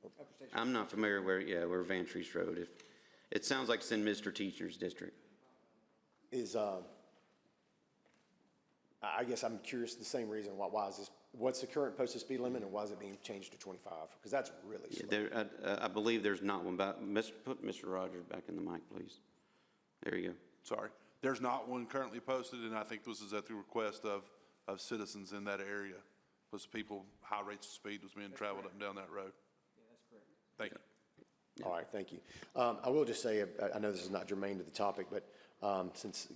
of Upper Station. I'm not familiar where Van Treese Road. It sounds like it's in Mr. Teacher's district. I guess I'm curious, the same reason, why is this, what's the current posted speed limit and why is it being changed to 25? Because that's really slow. I believe there's not one, but put Mr. Rogers back in the mic, please. There you go. Sorry. There's not one currently posted, and I think this is at the request of citizens in that area. Was people, high rates of speed was being traveled up and down that road. Yeah, that's correct. Thank you. All right, thank you. I will just say, I know this is not germane to the topic, but since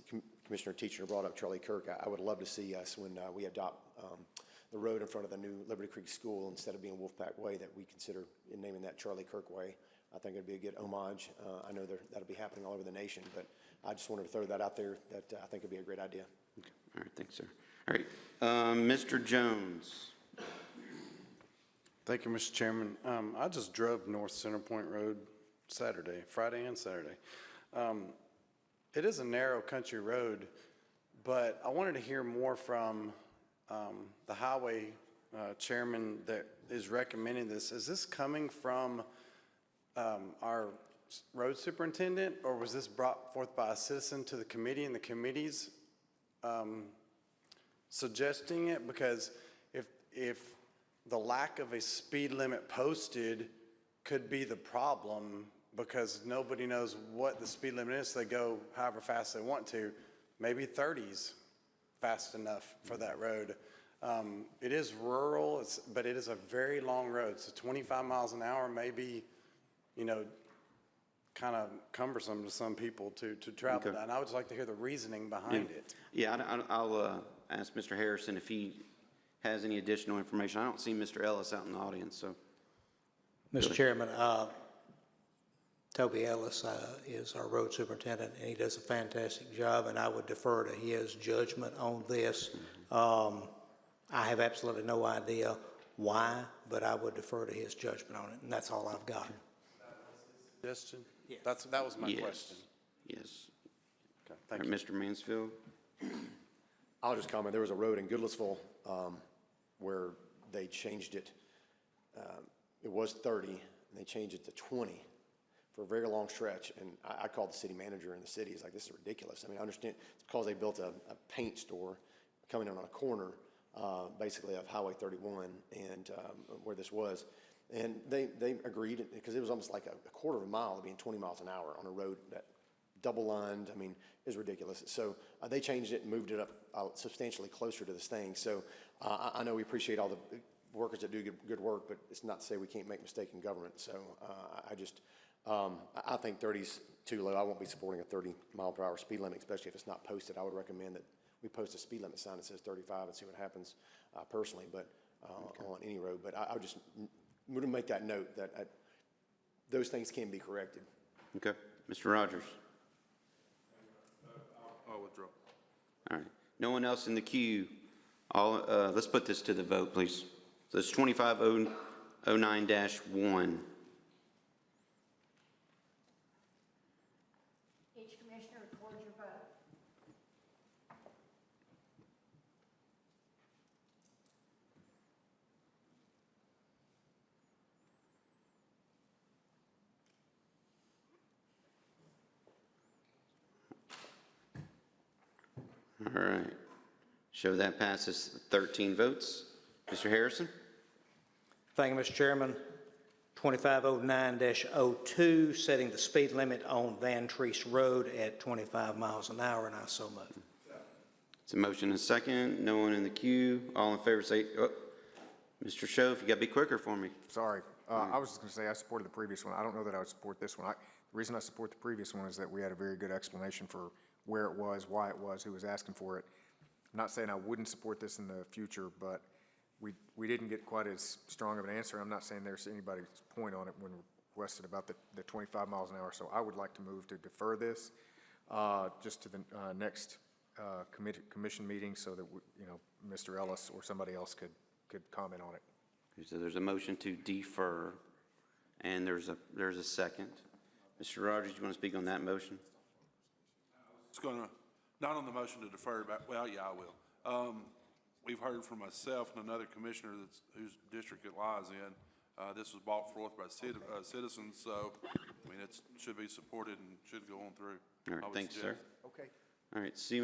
Commissioner Teacher brought up Charlie Kirk, I would love to see us, when we adopt the road in front of the new Liberty Creek School, instead of being Wolfpack Way, that we consider naming that Charlie Kirk Way. I think it'd be a good homage. I know that'll be happening all over the nation, but I just wanted to throw that out there, that I think it'd be a great idea. Okay. All right, thanks, sir. All right, Mr. Jones. Thank you, Mr. Chairman. I just drove North Centerpoint Road Friday and Saturday. It is a narrow country road, but I wanted to hear more from the highway chairman that is recommending this. Is this coming from our road superintendent, or was this brought forth by a citizen to the committee, and the committee's suggesting it? Because if the lack of a speed limit posted could be the problem, because nobody knows what the speed limit is, so they go however fast they want to. Maybe 30's fast enough for that road. It is rural, but it is a very long road, so 25 miles an hour may be, kind of cumbersome to some people to travel down. I would just like to hear the reasoning behind it. Yeah, I'll ask Mr. Harrison if he has any additional information. I don't see Mr. Ellis out in the audience, so. Mr. Chairman, Toby Ellis is our road superintendent, and he does a fantastic job, and I would defer to his judgment on this. I have absolutely no idea why, but I would defer to his judgment on it, and that's all I've got. Suggestion? Yes. That was my question. Yes. Okay, thank you. Mr. Mansfield? I'll just comment, there was a road in Goodlettsville where they changed it. It was 30, and they changed it to 20 for a very long stretch. And I called the city manager in the city. He's like, this is ridiculous. I mean, I understand it's because they built a paint store coming in on a corner, basically of Highway 31 and where this was. And they agreed, because it was almost like a quarter of a mile being 20 miles an hour on a road that double lined. I mean, it was ridiculous. So they changed it and moved it up substantially closer to this thing. So I know we appreciate all the workers that do good work, but it's not to say we can't make mistakes in government. So I think 30's too low. I won't be supporting a 30-mile-per-hour speed limit, especially if it's not posted. I would recommend that we post a speed limit sign that says 35 and see what happens personally, but on any road. But I would just want to make that note that those things can be corrected. Okay. Mr. Rogers? I'll withdraw. All right. No one else in the queue? Let's put this to the vote, please. So it's 2509-1. Each commissioner record your vote. All right. Show that passes 13 votes. Mr. Harrison? Thank you, Mr. Chairman. 2509-02, setting the speed limit on Van Treese Road at 25 miles an hour, and I so move. It's a motion and a second. No one in the queue. All in favor say, oh, Mr. Schoaf, you got to be quicker for me. Sorry. I was just going to say I supported the previous one. I don't know that I would support this one. The reason I support the previous one is that we had a very good explanation for where it was, why it was, who was asking for it. I'm not saying I wouldn't support this in the future, but we didn't get quite as strong of an answer. I'm not saying there's anybody's point on it when requested about the 25 miles an hour. So I would like to move to defer this just to the next commission meeting so that, Mr. Ellis or somebody else could comment on it. So there's a motion to defer, and there's a second. Mr. Rogers, you want to speak on that motion? It's going to, not on the motion to defer, but, well, yeah, I will. We've heard from myself and another commissioner whose district it lies in. This was brought forth by citizens, so, I mean, it should be supported and should go on through. All right, thanks, sir. Okay. All right, seeing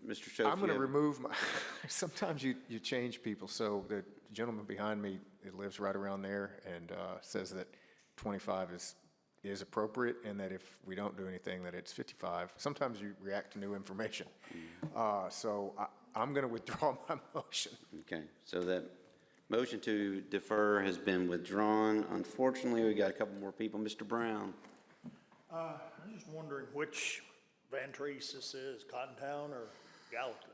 Mr. Schoaf. I'm going to remove my, sometimes you change people. So the gentleman behind me, it lives right around there and says that 25 is appropriate and that if we don't do anything that it's 55. Sometimes you react to new information. So I'm going to withdraw my motion. Okay, so that motion to defer has been withdrawn. Unfortunately, we got a couple more people. Mr. Brown. I'm just wondering which Van Treese this is, Cottontown or Gallatin?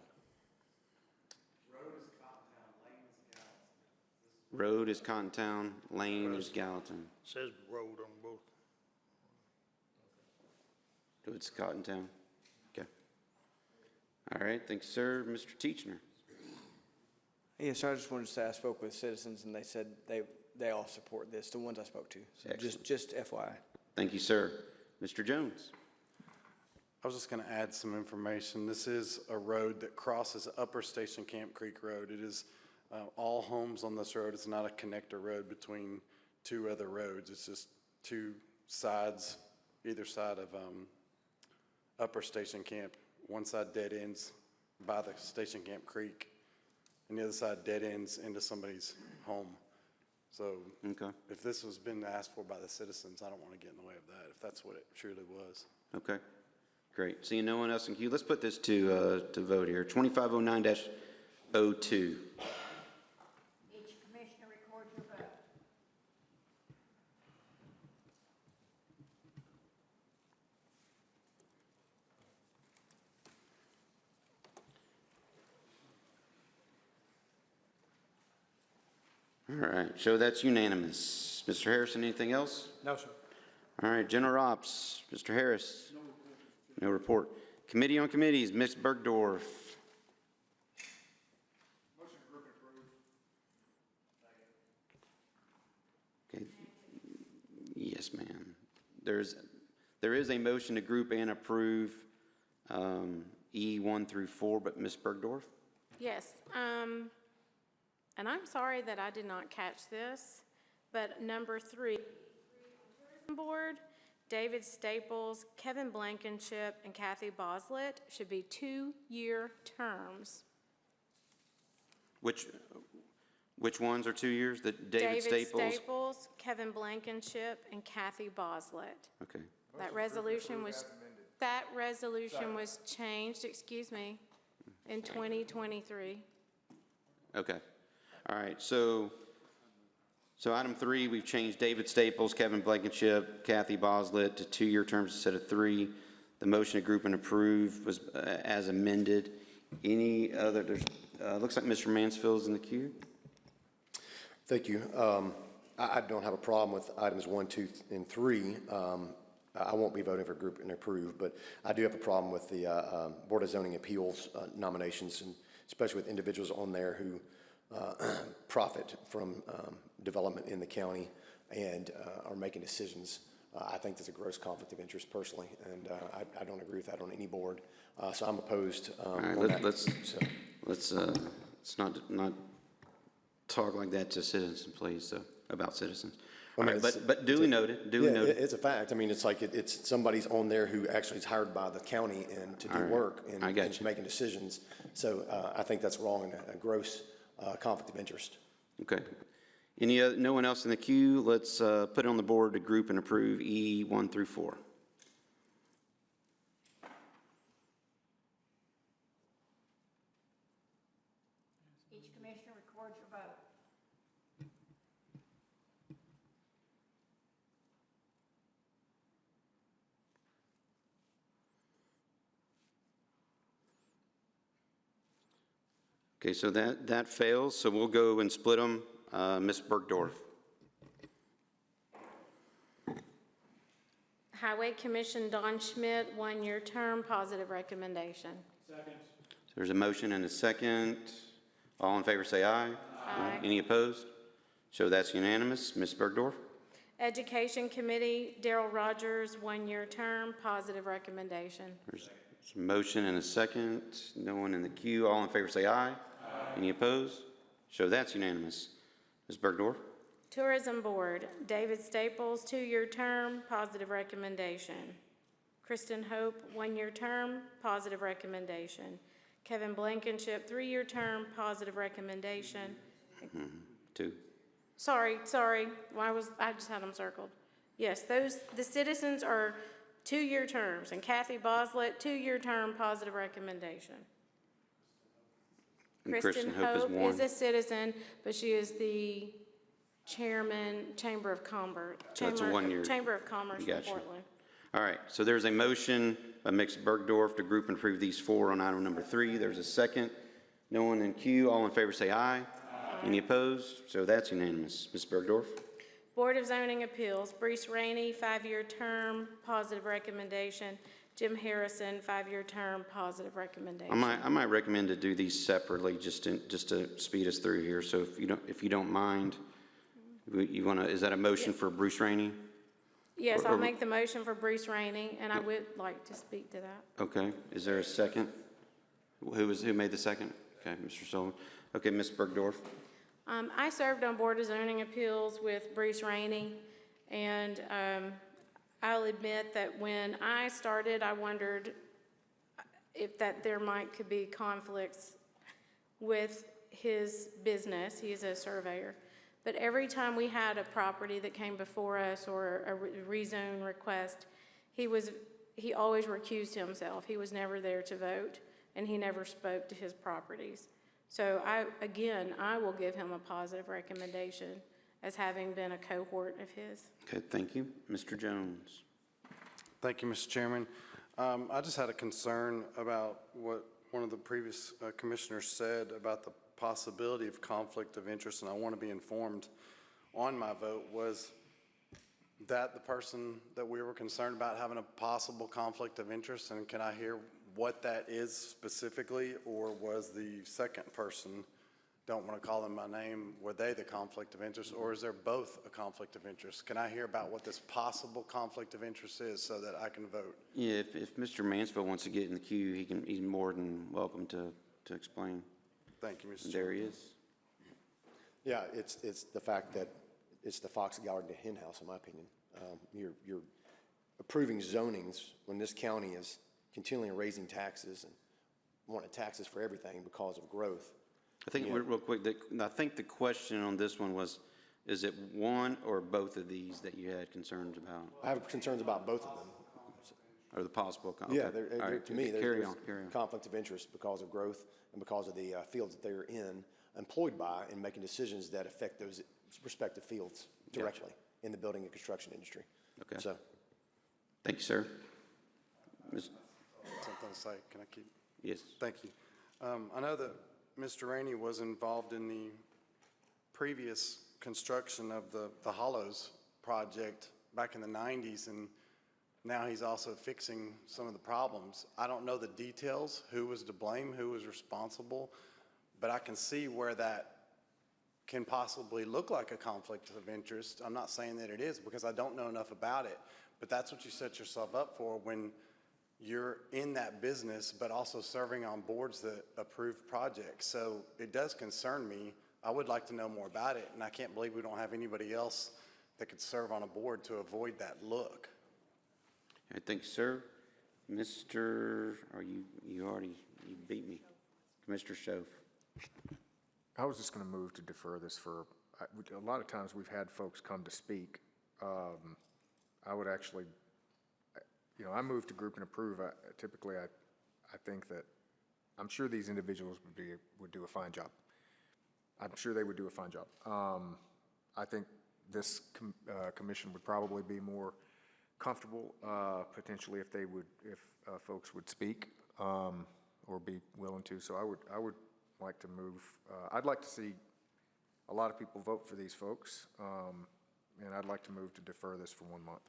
Road is Cottontown, Lane is Gallatin. Says road on both. So it's Cottontown. Okay. All right, thanks, sir. Mr. Teachner. Yes, sir, I just wanted to say I spoke with citizens and they said they all support this, the ones I spoke to. So just FYI. Thank you, sir. Mr. Jones. I was just going to add some information. This is a road that crosses Upper Station Camp Creek Road. It is all homes on this road. It's not a connector road between two other roads. It's just two sides, either side of Upper Station Camp. One side dead ends by the Station Camp Creek, and the other side dead ends into somebody's home. So if this has been asked for by the citizens, I don't want to get in the way of that, if that's what it truly was. Okay, great. Seeing no one else in queue, let's put this to vote here. 2509-02. Each commissioner record your vote. All right, so that's unanimous. Mr. Harrison, anything else? No, sir. All right, General Ops, Mr. Harris. No report. Committee on Committees, Ms. Bergdorf. Okay. Yes, ma'am. There is a motion to group and approve E1 through 4, but Ms. Bergdorf? Yes, and I'm sorry that I did not catch this, but number 3, Tourism Board, David Staples, Kevin Blankenship, and Kathy Boslett should be 2-year terms. Which ones are 2 years? The David Staples, Kevin Blankenship, and Kathy Boslett. Okay. That resolution was changed, excuse me, in 2023. Okay. All right. So item 3, we've changed David Staples, Kevin Blankenship, Kathy Boslett to 2-year terms instead of 3. The motion to group and approve was as amended. Any other? Looks like Mr. Mansfield's in the queue. Thank you. I don't have a problem with items 1, 2, and 3. I won't be voting for group and approve, but I do have a problem with the Board of Zoning Appeals nominations, and especially with individuals on there who profit from development in the county and are making decisions. I think there's a gross conflict of interest personally, and I don't agree with that on any board. So I'm opposed. All right, let's not talk like that to citizens, please, about citizens. All right, but duly noted, duly noted. It's a fact. I mean, it's like it's somebody's on there who actually is hired by the county and to do work and making decisions. So I think that's wrong and a gross conflict of interest. Okay. No one else in the queue? Let's put it on the board to group and approve E 1 through 4. Each commissioner records your vote. Okay, so that fails, so we'll go and split them. Ms. Bergdorf. Highway Commission, Don Schmidt, 1-year term, positive recommendation. Second. So there's a motion and a second. All in favor say aye. Aye. Any opposed? So that's unanimous. Ms. Bergdorf. Education Committee, Darrell Rogers, 1-year term, positive recommendation. There's a motion and a second. No one in the queue. All in favor say aye. Any opposed? So that's unanimous. Ms. Bergdorf. Tourism Board, David Staples, 2-year term, positive recommendation. Kristen Hope, 1-year term, positive recommendation. Kevin Blankenship, 3-year term, positive recommendation. 2. Sorry, I just had them circled. Yes, the citizens are 2-year terms, and Kathy Boslett, 2-year term, positive recommendation. And Kristen Hope is a citizen, but she is the chairman, Chamber of Commerce. So that's a 1-year. Chamber of Commerce from Portland. All right, so there's a motion by Ms. Bergdorf to group and approve these 4 on item number 3. There's a second. No one in queue. All in favor say aye. Any opposed? So that's unanimous. Ms. Bergdorf. Board of Zoning Appeals, Brees Rainey, 5-year term, positive recommendation. Jim Harrison, 5-year term, positive recommendation. I might recommend to do these separately just to speed us through here. So if you don't mind, you want to, is that a motion for Bruce Rainey? Yes, I'll make the motion for Brees Rainey, and I would like to speak to that. Okay, is there a second? Who made the second? Okay, Mr. Sullivan. Okay, Ms. Bergdorf. I served on Board of Zoning Appeals with Brees Rainey, and I'll admit that when I started, I wondered if there could be conflicts with his business. He is a surveyor. But every time we had a property that came before us or a rezone request, he always recused himself. He was never there to vote, and he never spoke to his properties. So I will give him a positive recommendation as having been a cohort of his. Okay, thank you. Mr. Jones. Thank you, Mr. Chairman. I just had a concern about what one of the previous commissioners said about the possibility of conflict of interest, and I want to be informed on my vote. Was that the person that we were concerned about having a possible conflict of interest, and can I hear what that is specifically, or was the second person, don't want to call them by name, were they the conflict of interest, or is there both a conflict of interest? Can I hear about what this possible conflict of interest is so that I can vote? Yeah, if Mr. Mansfield wants to get in the queue, he's more than welcome to explain. Thank you, Mr. There he is. Yeah, it's the fact that it's the fox guarding the hen house, in my opinion. You're approving zonings when this county is continually raising taxes and wanting taxes for everything because of growth. I think, real quick, I think the question on this one was, is it one or both of these that you had concerns about? I have concerns about both of them. Or the possible conflict? Yeah, right, to me, carry there's on. conflict of interest because of growth and because of the fields that they're employed by, and making decisions that affect those respective fields directly in the building and construction industry. Okay. So, thank you, sir. Something to say, can I keep? Yes. Thank you. I know that Mr. Rainey was involved in the previous construction of the Hollows project back in the 90s, and now he's also fixing some of the problems. I don't know the details, who was to blame, who was responsible, but I can see where that can possibly look like a conflict of interest. I'm not saying that it is because I don't know enough about it, but that's what you set yourself up for when you're in that business, but also serving on boards that approve projects. So it does concern me. I would like to know more about it, and I can't believe we don't have anybody else that could serve on a board to avoid that look. I think, sir, Mr., you beat me. Commissioner Schoaf. I was just going to move to defer this for, a lot of times we've had folks come to speak. I would actually, I move to group and approve. Typically, I think that, I'm sure these individuals would do a fine job. I'm sure they would do a fine job. I think this commission would probably be more comfortable, potentially, if folks would speak or be willing to. So I would like to move. I'd like to see a lot of people vote for these folks, and I'd like to move to defer this for 1 month.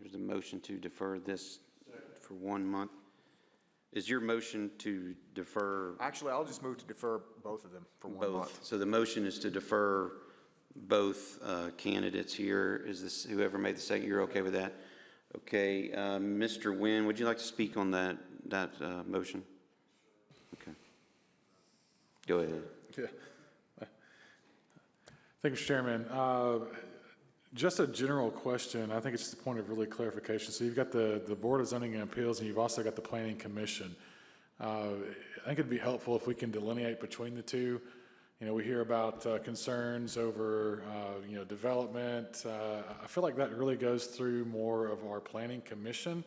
There's a motion to defer this for 1 month. Is your motion to defer? Actually, I'll just move to defer both of them for 1 month. So the motion is to defer both candidates here. Is this, whoever made the second, you're okay with that? Okay, Mr. Nguyen, would you like to speak on that motion? Okay. Go ahead. Yeah. Thank you, Mr. Chairman. Just a general question. I think it's just a point of really clarification. So you've got the Board of Zoning and Appeals, and you've also got the Planning Commission. I think it'd be helpful if we can delineate between the two. We hear about concerns over, development. I feel like that really goes through more of our Planning Commission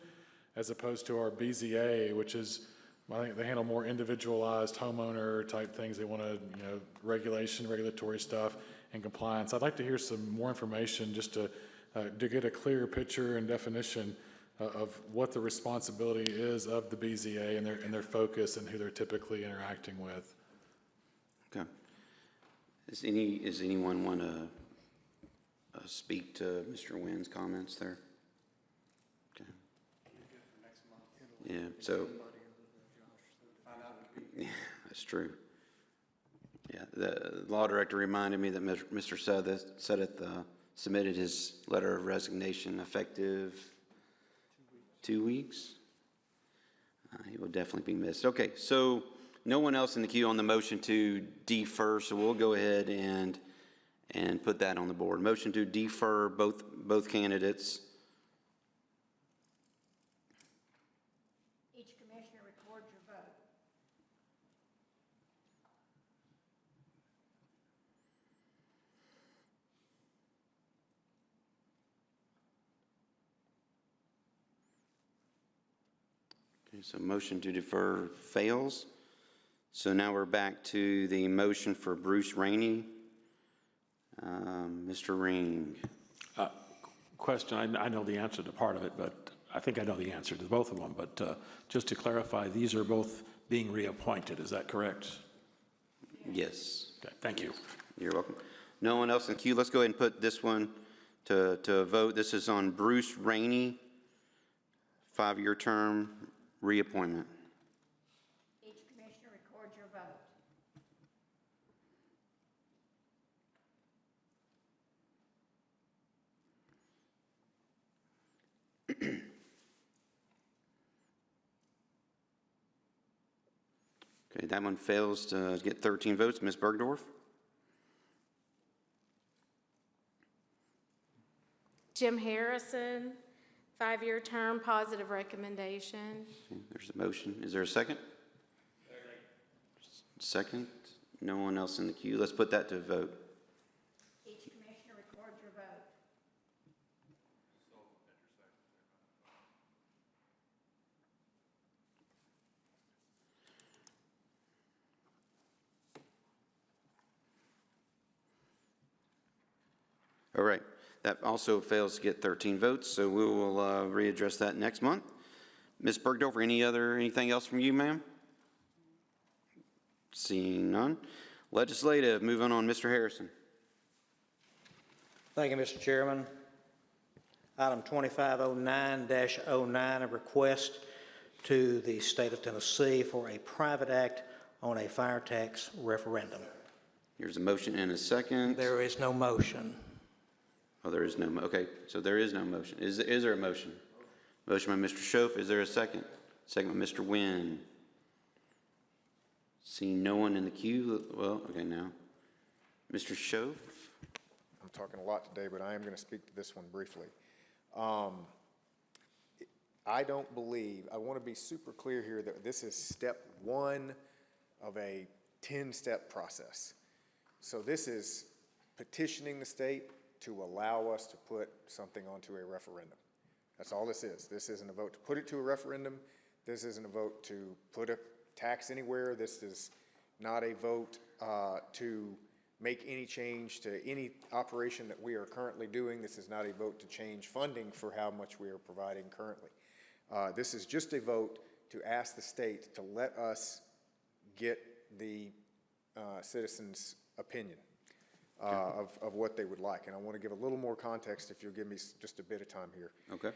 as opposed to our BZA, which is, I think they handle more individualized homeowner type things. They want to, regulatory stuff and compliance. I'd like to hear some more information just to get a clearer picture and definition of what the responsibility is of the BZA and their focus and who they're typically interacting with. Okay. Does anyone want to speak to Mr. Nguyen's comments there? Okay. Yeah, so, yeah, that's true. Yeah, the law director reminded me that Mr. Sudeth submitted his letter of resignation effective 2 weeks. He will definitely be missed. Okay, so no one else in the queue on the motion to defer, so we'll go ahead and put that on the board. Motion to defer both candidates. Each commissioner records your vote. Okay, so motion to defer fails. So now we're back to the motion for Bruce Rainey. Mr. Ring. Question, I know the answer to part of it, but I think I know the answer to both of them. But just to clarify, these are both being reappointed, is that correct? Yes. Okay, thank you. You're welcome. No one else in the queue. Let's go ahead and put this one to vote. This is on Bruce Rainey, 5-year term reappointment. Each commissioner records your vote. Okay, that one fails to get 13 votes. Ms. Bergdorf? Jim Harrison, 5-year term, positive recommendation. Okay, there's a motion. Is there a second? Second. No one else in the queue. Let's put that to vote. Each commissioner records your vote. All right. That also fails to get 13 votes, so we will readdress that next month. Ms. Bergdorf, anything else from you, ma'am? Seeing none. Legislative, moving on, Mr. Harrison. Thank you, Mr. Chairman. Item 2509-09, a request to the state of Tennessee for a private act on a fire tax referendum. Here's a motion and a second. There is no motion. Oh, there is no, okay, so there is no motion. Is there a motion? Motion by Mr. Schoaf, is there a second? Second by Mr. Nguyen. Seeing no one in the queue, well, okay, now. Mr. Schoaf? I'm talking a lot today, but I am going to speak to this one briefly. I don't believe, I want to be super clear here that this is step one of a 10-step process. So this is petitioning the state to allow us to put something onto a referendum. That's all this is. This isn't a vote to put it to a referendum. This isn't a vote to put a tax anywhere. This is not a vote to make any change to any operation that we are currently doing. This is not a vote to change funding for how much we are providing currently. This is just a vote to ask the state to let us get the citizens' opinion of what they would like. And I want to give a little more context if you'll give me just a bit of time here. Okay.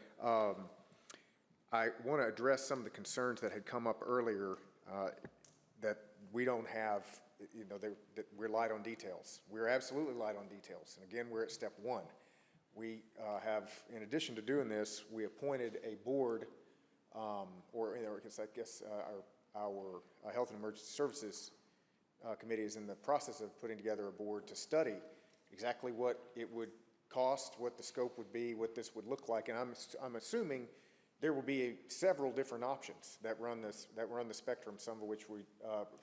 I want to address some of the concerns that had come up earlier that we don't have, that we're light on details. We're absolutely light on details. And again, we're at step one. We have, in addition to doing this, we appointed a board, or I guess our Health and Emergency Services Committee is in the process of putting together a board to study exactly what it would cost, what the scope would be, what this would look like. And I'm assuming there will be several different options that run the spectrum, some of which we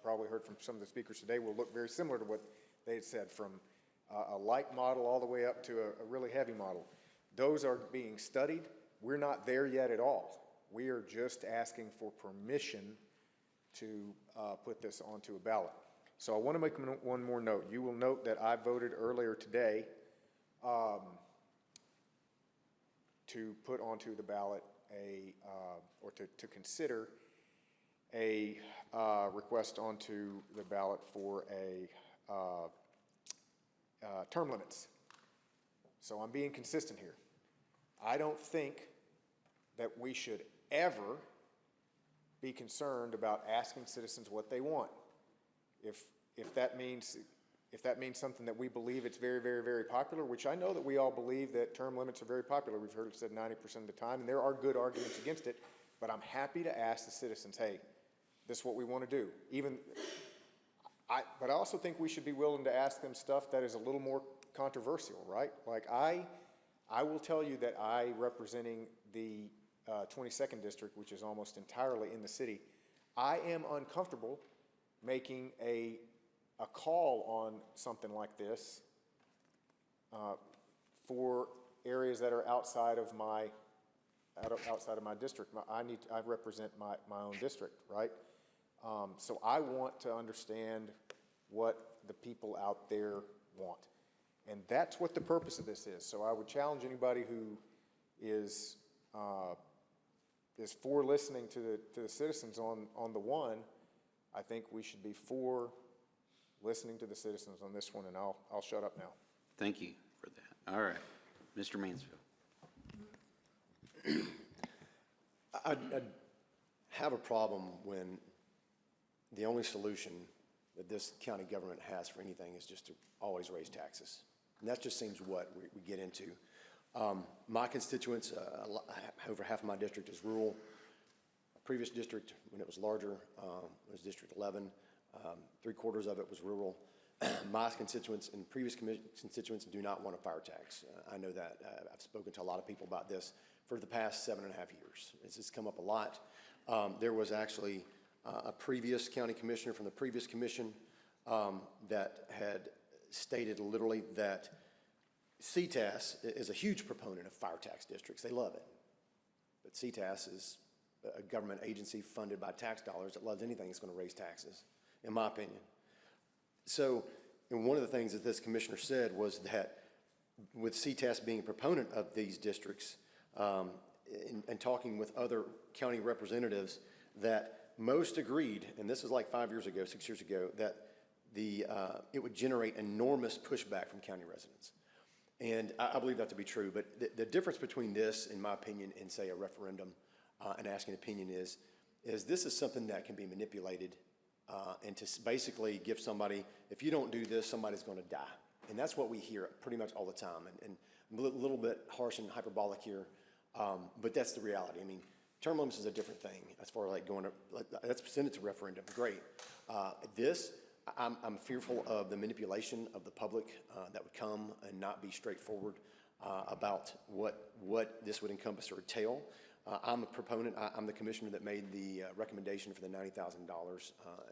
probably heard from some of the speakers today will look very similar to what they had said, from a light model all the way up to a really heavy model. Those are being studied. We're not there yet at all. We are just asking for permission to put this onto a ballot. So I want to make one more note. You will note that I voted earlier today to put onto the ballot or to consider a request onto the ballot for term limits. So I'm being consistent here. I don't think that we should ever be concerned about asking citizens what they want. If that means something that we believe it's very, very, very popular, which I know that we all believe that term limits are very popular. We've heard it said 90% of the time, and there are good arguments against it, but I'm happy to ask the citizens, hey, this is what we want to do. But I also think we should be willing to ask them stuff that is a little more controversial, right? Like I will tell you that representing the 22nd district, which is almost entirely in the city, I am uncomfortable making a call on something like this for areas that are outside of my district. I represent my own district, right? So I want to understand what the people out there want. And that's what the purpose of this is. So I would challenge anybody who is for listening to the citizens on the one. I think we should be for listening to the citizens on this one, and I'll shut up now. Thank you for that. All right. Mr. Mansfield. I have a problem when the only solution that this county government has for anything is just to always raise taxes. And that just seems what we get into. My constituents, over half of my district is rural. Previous district, when it was larger, was District 11. 3/4 of it was rural. My constituents and previous constituents do not want a fire tax. I know that. I've spoken to a lot of people about this for the past 7.5 years. It's come up a lot. There was actually a previous county commissioner from the previous commission that had stated literally that CTAS is a huge proponent of fire tax districts. They love it. But CTAS is a government agency funded by tax dollars that loves anything that's going to raise taxes, in my opinion. So, and one of the things that this commissioner said was that with CTAS being a proponent of these districts and talking with other county representatives, that most agreed, and this is like 5 years ago, 6 years ago, that it would generate enormous pushback from county residents. And I believe that to be true, but the difference between this, in my opinion, and say a referendum and asking opinion is this is something that can be manipulated and to basically give somebody, if you don't do this, somebody's going to die. And that's what we hear pretty much all the time. And I'm a little bit harsh and hyperbolic here, but that's the reality. I mean, term limits is a different thing as far as like going to, let's send it to referendum, great. I'm fearful of the manipulation of the public that would come and not be straightforward about what this would encompass or entail. I'm a proponent. I'm the commissioner that made the recommendation for the $90,000,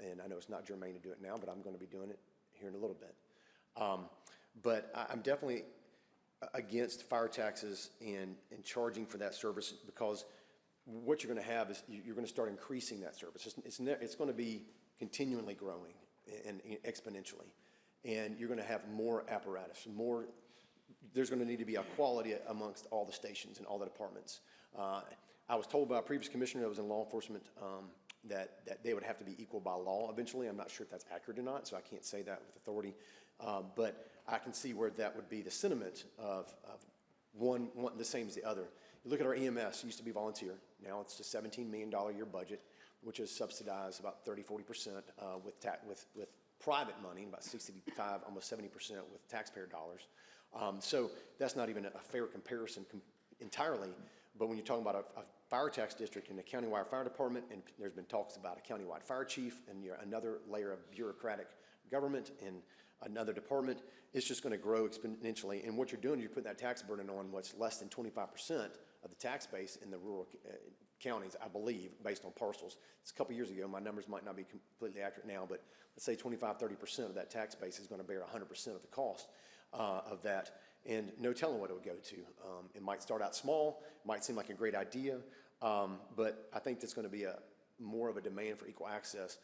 and I know it's not germane to do it now, but I'm going to be doing it here in a little bit. But I'm definitely against fire taxes and charging for that service, because what you're going to have is you're going to start increasing that service. It's going to be continually growing and exponentially, and you're going to have more apparatus, there's going to need to be a quality amongst all the stations and all the departments. I was told by a previous commissioner that was in law enforcement that they would have to be equal by law eventually. I'm not sure if that's accurate or not, so I can't say that with authority. But I can see where that would be the sentiment of one the same as the other. You look at our EMS, it used to be volunteer. Now it's a $17 million a year budget, which is subsidized about 30–40% with private money, about 65, almost 70% with taxpayer dollars. So that's not even a fair comparison entirely. But when you're talking about a fire tax district and a countywide fire department, and there's been talks about a countywide fire chief and another layer of bureaucratic government and another department, it's just going to grow exponentially. And what you're doing, you're putting that tax burden on what's less than 25% of the tax base in the rural counties, I believe, based on parcels. It's a couple years ago. My numbers might not be completely accurate now, but let's say 25–30% of that tax base is going to bear 100% of the cost of that. And no telling what it would go to. It might start out small, it might seem like a great idea, but I think there's going to be more of a demand for equal access.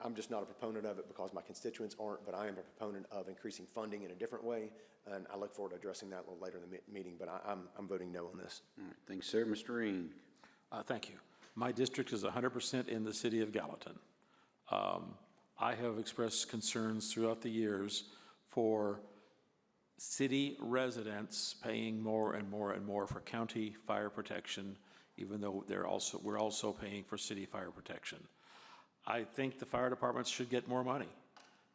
I'm just not a proponent of it because my constituents aren't, but I am a proponent of increasing funding in a different way, and I look forward to addressing that a little later in the meeting, but I'm voting no on this. All right, thanks, sir. Mr. Ring. Thank you. My district is 100% in the city of Gallatin. I have expressed concerns throughout the years for city residents paying more and more and more for county fire protection, even though we're also paying for city fire protection. I think the fire departments should get more money.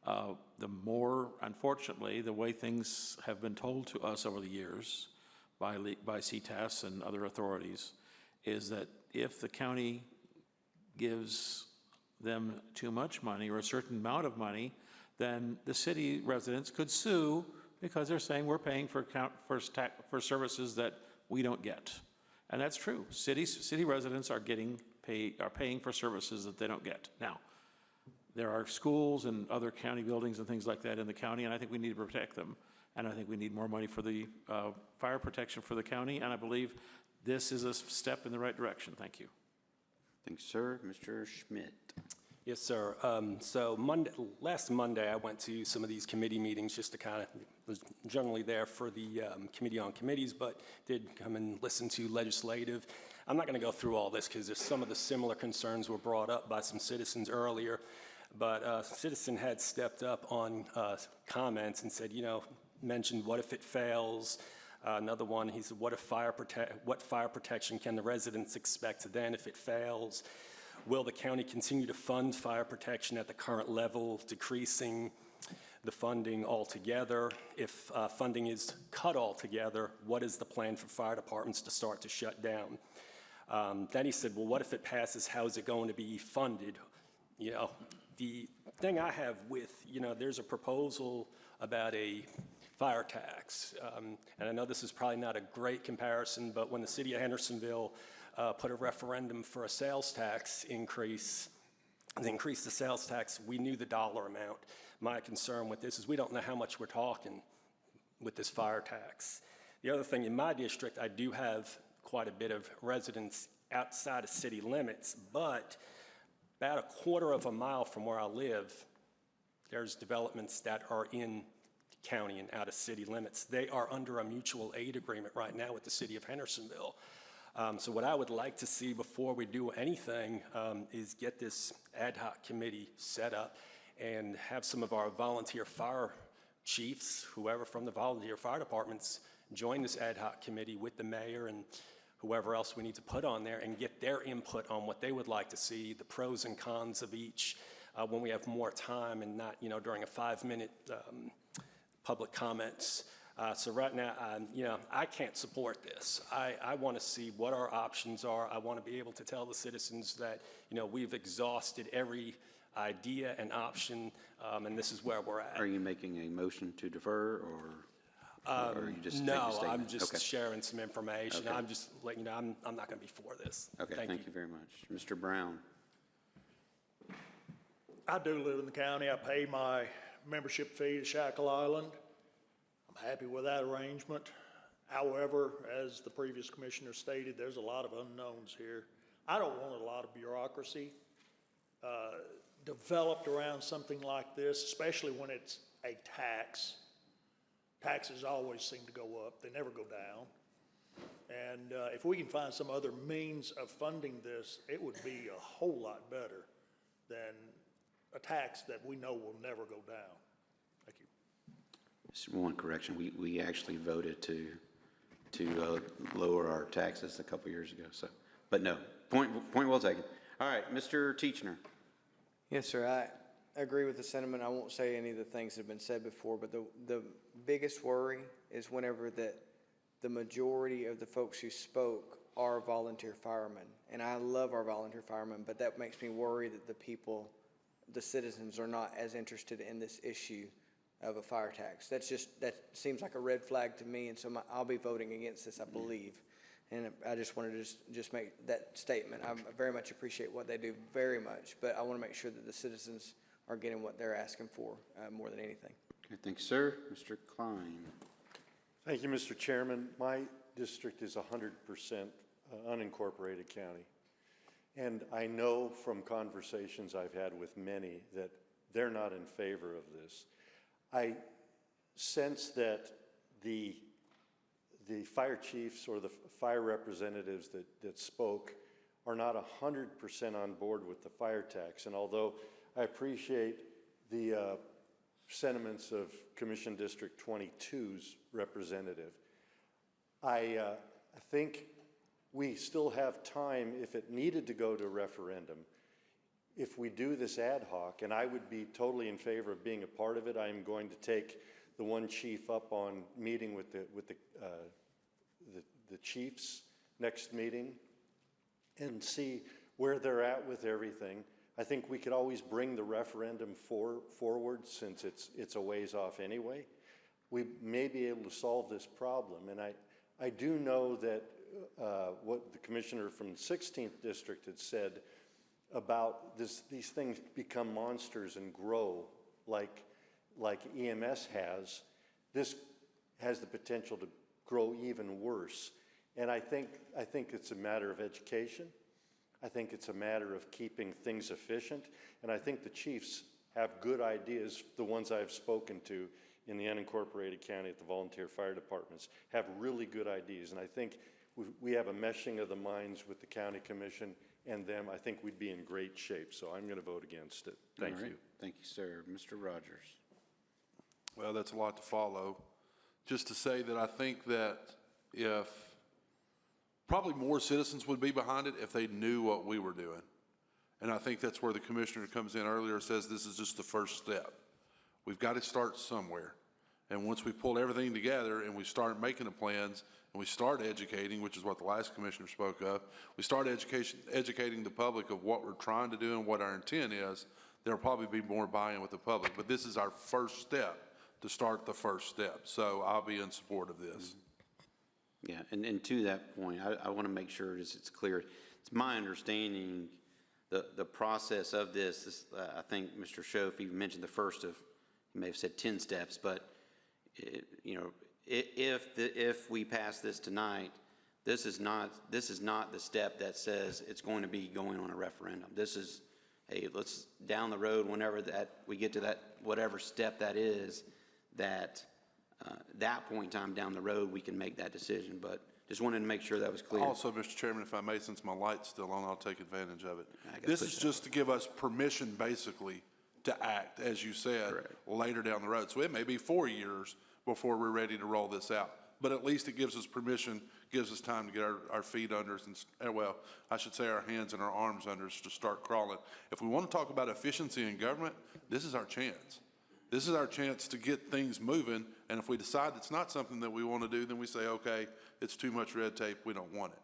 Unfortunately, the way things have been told to us over the years by CTAS and other authorities is that if the county gives them too much money or a certain amount of money, then the city residents could sue because they're saying we're paying for services that we don't get. And that's true. City residents are paying for services that they don't get. Now, there are schools and other county buildings and things like that in the county, and I think we need to protect them. And I think we need more money for the fire protection for the county, and I believe this is a step in the right direction. Thank you. Thanks, sir. Mr. Schmidt. Yes, sir. So last Monday, I went to some of these committee meetings just to was generally there for the Committee on Committees, but did come and listen to legislative. I'm not going to go through all this because some of the similar concerns were brought up by some citizens earlier, but a citizen had stepped up on comments and said, mentioned what if it fails? Another one, he said, what fire protection can the residents expect then if it fails? Will the county continue to fund fire protection at the current level, decreasing the funding altogether? If funding is cut altogether, what is the plan for fire departments to start to shut down? Then he said, well, what if it passes? How is it going to be funded? The thing I have with, there's a proposal about a fire tax. And I know this is probably not a great comparison, but when the city of Hendersonville put a referendum for a sales tax increase, and increase the sales tax, we knew the dollar amount. My concern with this is we don't know how much we're talking with this fire tax. The other thing, in my district, I do have quite a bit of residents outside of city limits, but about a quarter of a mile from where I live, there's developments that are in the county and out of city limits. They are under a mutual aid agreement right now with the city of Hendersonville. So what I would like to see before we do anything is get this ad hoc committee set up and have some of our volunteer fire chiefs, whoever from the volunteer fire departments, join this ad hoc committee with the mayor and whoever else we need to put on there and get their input on what they would like to see, the pros and cons of each, when we have more time and not, during a 5-minute public comments. So right now, I can't support this. I want to see what our options are. I want to be able to tell the citizens that, we've exhausted every idea and option, and this is where we're at. Are you making a motion to defer, or are you just making a No, statement? I'm just Okay. sharing some information. Okay. I'm just letting you know, I'm not going to be for this. Okay, thank you very much. Mr. Brown? I do live in the county. I pay my membership fee to Shackle Island. I'm happy with that arrangement. However, as the previous commissioner stated, there's a lot of unknowns here. I don't want a lot of bureaucracy developed around something like this, especially when it's a tax. Taxes always seem to go up. They never go down. And if we can find some other means of funding this, it would be a whole lot better than a tax that we know will never go down. Thank you. Just one correction, we actually voted to lower our taxes a couple years ago, so, but no, point well taken. All right, Mr. Teachner. Yes, sir. I agree with the sentiment. I won't say any of the things that have been said before, but the biggest worry is whenever the majority of the folks who spoke are volunteer firemen. And I love our volunteer firemen, but that makes me worry that the citizens are not as interested in this issue of a fire tax. That seems like a red flag to me, and so I'll be voting against this, I believe. And I just wanted to just make that statement. I very much appreciate what they do, very much, but I want to make sure that the citizens are getting what they're asking for more than anything. Okay, thanks, sir. Mr. Klein. Thank you, Mr. Chairman. My district is 100% unincorporated county. And I know from conversations I've had with many that they're not in favor of this. I sense that the fire chiefs or the fire representatives that spoke are not 100% on board with the fire tax. And although I appreciate the sentiments of Commission District 22's representative, I think we still have time, if it needed to go to referendum, if we do this ad hoc, and I would be totally in favor of being a part of it. I am going to take the one chief up on meeting with the chiefs next meeting and see where they're at with everything. I think we could always bring the referendum forward since it's a ways off anyway. We may be able to solve this problem, and I do know that what the commissioner from the 16th district had said about these things become monsters and grow like EMS has. This has the potential to grow even worse. And I think it's a matter of education. I think it's a matter of keeping things efficient. And I think the chiefs have good ideas. The ones I've spoken to in the unincorporated county at the volunteer fire departments have really good ideas. And I think we have a meshing of the minds with the county commission and them. I think we'd be in great shape. So I'm going to vote against it. Thank you. Thank you, sir. Mr. Rogers. Well, that's a lot to follow. Just to say that I think that if probably more citizens would be behind it if they knew what we were doing. And I think that's where the commissioner comes in earlier and says this is just the first step. We've got to start somewhere. And once we pull everything together and we start making the plans and we start educating, which is what the last commissioner spoke of, we start educating the public of what we're trying to do and what our intent is, there'll probably be more buy-in with the public. But this is our first step to start the first step. So I'll be in support of this. Yeah, and to that point, I want to make sure it's clear. It's my understanding the process of this, I think Mr. Schoaf even mentioned the first of, he may have said 10 steps, but if we pass this tonight, this is not the step that says it's going to be going on a referendum. This is, hey, let's down the road, whenever that we get to that, whatever step that is, that point in time down the road, we can make that decision. But just wanted to make sure that was clear. Also, Mr. Chairman, if I may, since my light's still on, I'll take advantage of it. This is just to give us permission, basically, to act, as you said, later down the road. So it may be 4 years before we're ready to roll this out. But at least it gives us permission, gives us time to get our feet under us, and, well, I should say our hands and our arms under us to start crawling. If we want to talk about efficiency in government, this is our chance. This is our chance to get things moving, and if we decide it's not something that we want to do, then we say, okay, it's too much red tape, we don't want it.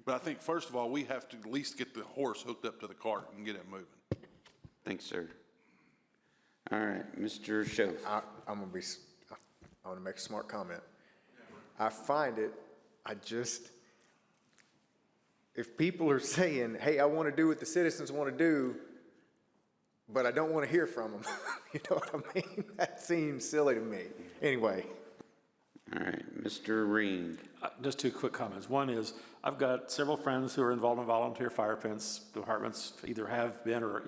But I think, first of all, we have to at least get the horse hooked up to the cart and get it moving. Thanks, sir. All right, Mr. Schoaf. I want to make a smart comment. I find it, if people are saying, hey, I want to do what the citizens want to do, but I don't want to hear from them, you know what I mean? That seems silly to me. Anyway. All right, Mr. Ring. Just two quick comments. One is, I've got several friends who are involved in volunteer fire departments, either have been or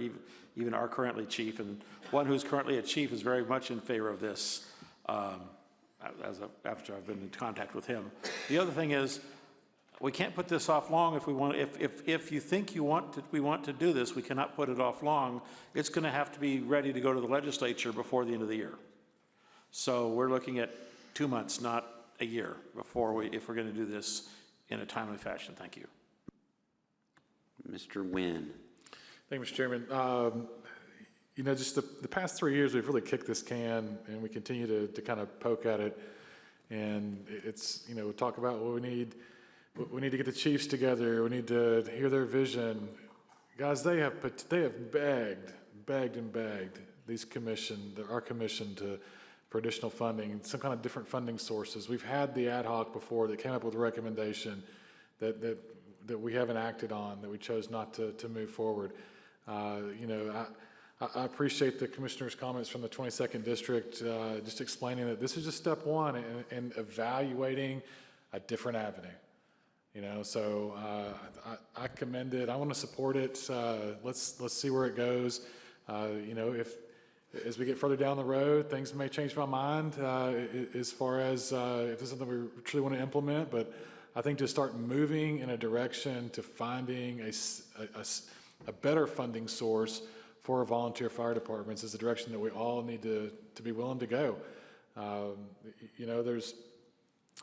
even are currently chief, and one who's currently a chief is very much in favor of this after I've been in contact with him. The other thing is, we can't put this off long if we want. If you think we want to do this, we cannot put it off long. It's going to have to be ready to go to the legislature before the end of the year. So we're looking at 2 months, not a year, if we're going to do this in a timely fashion. Thank you. Mr. Nguyen. Thank you, Mr. Chairman. You know, just the past 3 years, we've really kicked this can, and we continue to kind of poke at it. And it's, you know, we talk about what we need. We need to get the chiefs together. We need to hear their vision. Guys, they have begged our commission for additional funding, some kind of different funding sources. We've had the ad hoc before that came up with a recommendation that we haven't acted on, that we chose not to move forward. You know, I appreciate the commissioner's comments from the 22nd District, just explaining that this is just step one in evaluating a different avenue. You know, so I commend it. I want to support it. Let's see where it goes. You know, as we get further down the road, things may change my mind as far as if this is something we truly want to implement. But I think to start moving in a direction to finding a better funding source for our volunteer fire departments is the direction that we all need to be willing to go. You know, there's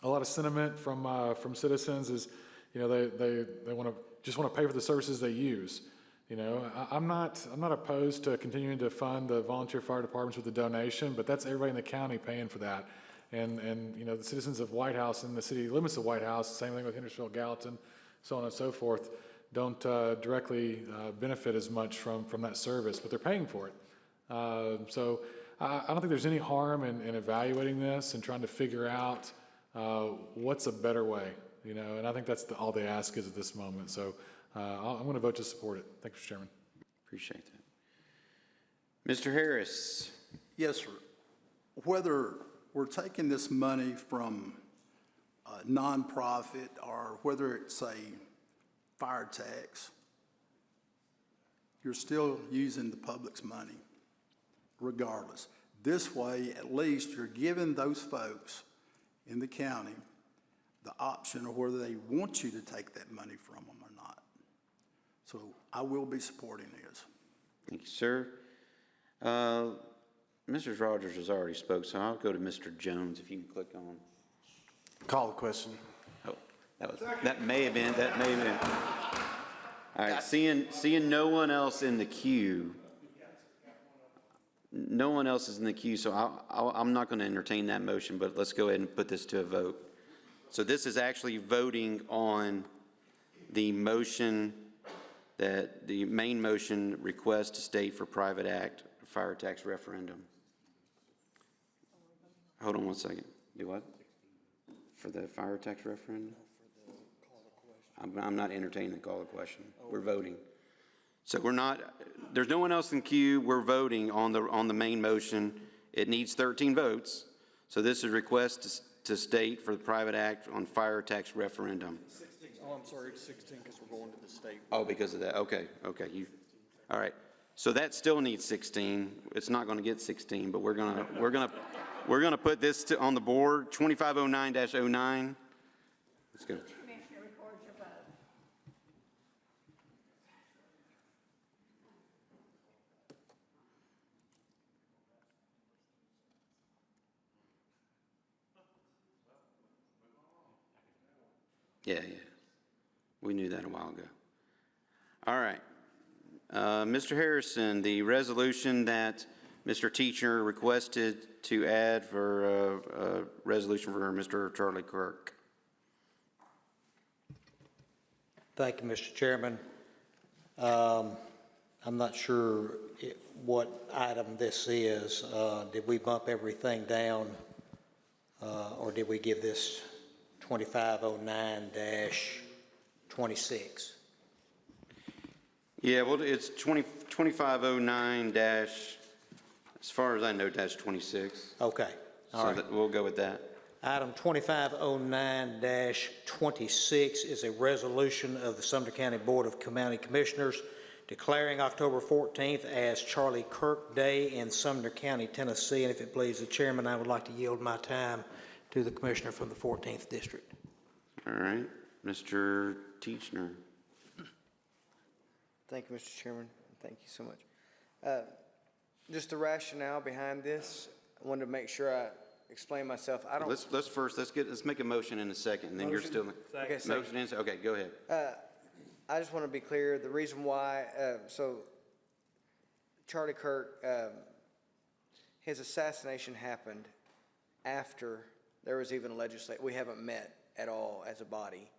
a lot of sentiment from citizens is, you know, they just want to pay for the services they use. You know, I'm not opposed to continuing to fund the volunteer fire departments with a donation, but that's everybody in the county paying for that. And you know, the citizens of White House and the city limits of White House, same thing with Hendersonville, Gallatin, so on and so forth, don't directly benefit as much from that service, but they're paying for it. So I don't think there's any harm in evaluating this and trying to figure out what's a better way, you know, and I think that's all the ask is at this moment. So I'm going to vote to support it. Thank you, Mr. Chairman. Appreciate that. Mr. Harris. Yes, sir. Whether we're taking this money from a nonprofit or whether it's a fire tax, you're still using the public's money regardless. This way, at least you're giving those folks in the county the option of whether they want you to take that money from them or not. So I will be supporting this. Thank you, sir. Mrs. Rogers has already spoke, so I'll go to Mr. Jones if you can click on. Call the question. Oh, that may have been. All right, seeing no one else in the queue. No one else is in the queue, so I'm not going to entertain that motion, but let's go ahead and put this to a vote. So this is actually voting on the motion that the main motion request to state for private act fire tax referendum. Hold on one second. Do what? For the fire tax referendum? I'm not entertaining the call to question. We're voting. So we're not, there's no one else in queue. We're voting on the main motion. It needs 13 votes. So this is a request to state for the private act on fire tax referendum. 16. Oh, I'm sorry, it's 16 because we're going to the state. Oh, because of that. Okay. All right. So that still needs 16. It's not going to get 16, but we're gonna put this on the board. 2509-09. Let's go. Commissioner, record your vote. Yeah. We knew that a while ago. All right. Mr. Harrison, the resolution that Mr. Teacher requested to add for a resolution for Mr. Charlie Kirk. Thank you, Mr. Chairman. I'm not sure what item this is. Did we bump everything down, or did we give this 2509-26? Yeah, well, it's 2509 dash, as far as I know, dash 26. Okay, all right. So we'll go with that. Item 2509-26 is a resolution of the Sumner County Board of County Commissioners declaring October 14th as Charlie Kirk Day in Sumner County, Tennessee. And if it pleases the chairman, I would like to yield my time to the commissioner from the 14th District. All right, Mr. Teachner. Thank you, Mr. Chairman. Thank you so much. Just the rationale behind this, I wanted to make sure I explain myself. I don't. Let's make a motion in a second, and then you're still. Okay, motion in, okay, go ahead. I just want to be clear, the reason why, so Charlie Kirk, his assassination happened after there was even legislation. We haven't met at all as a body,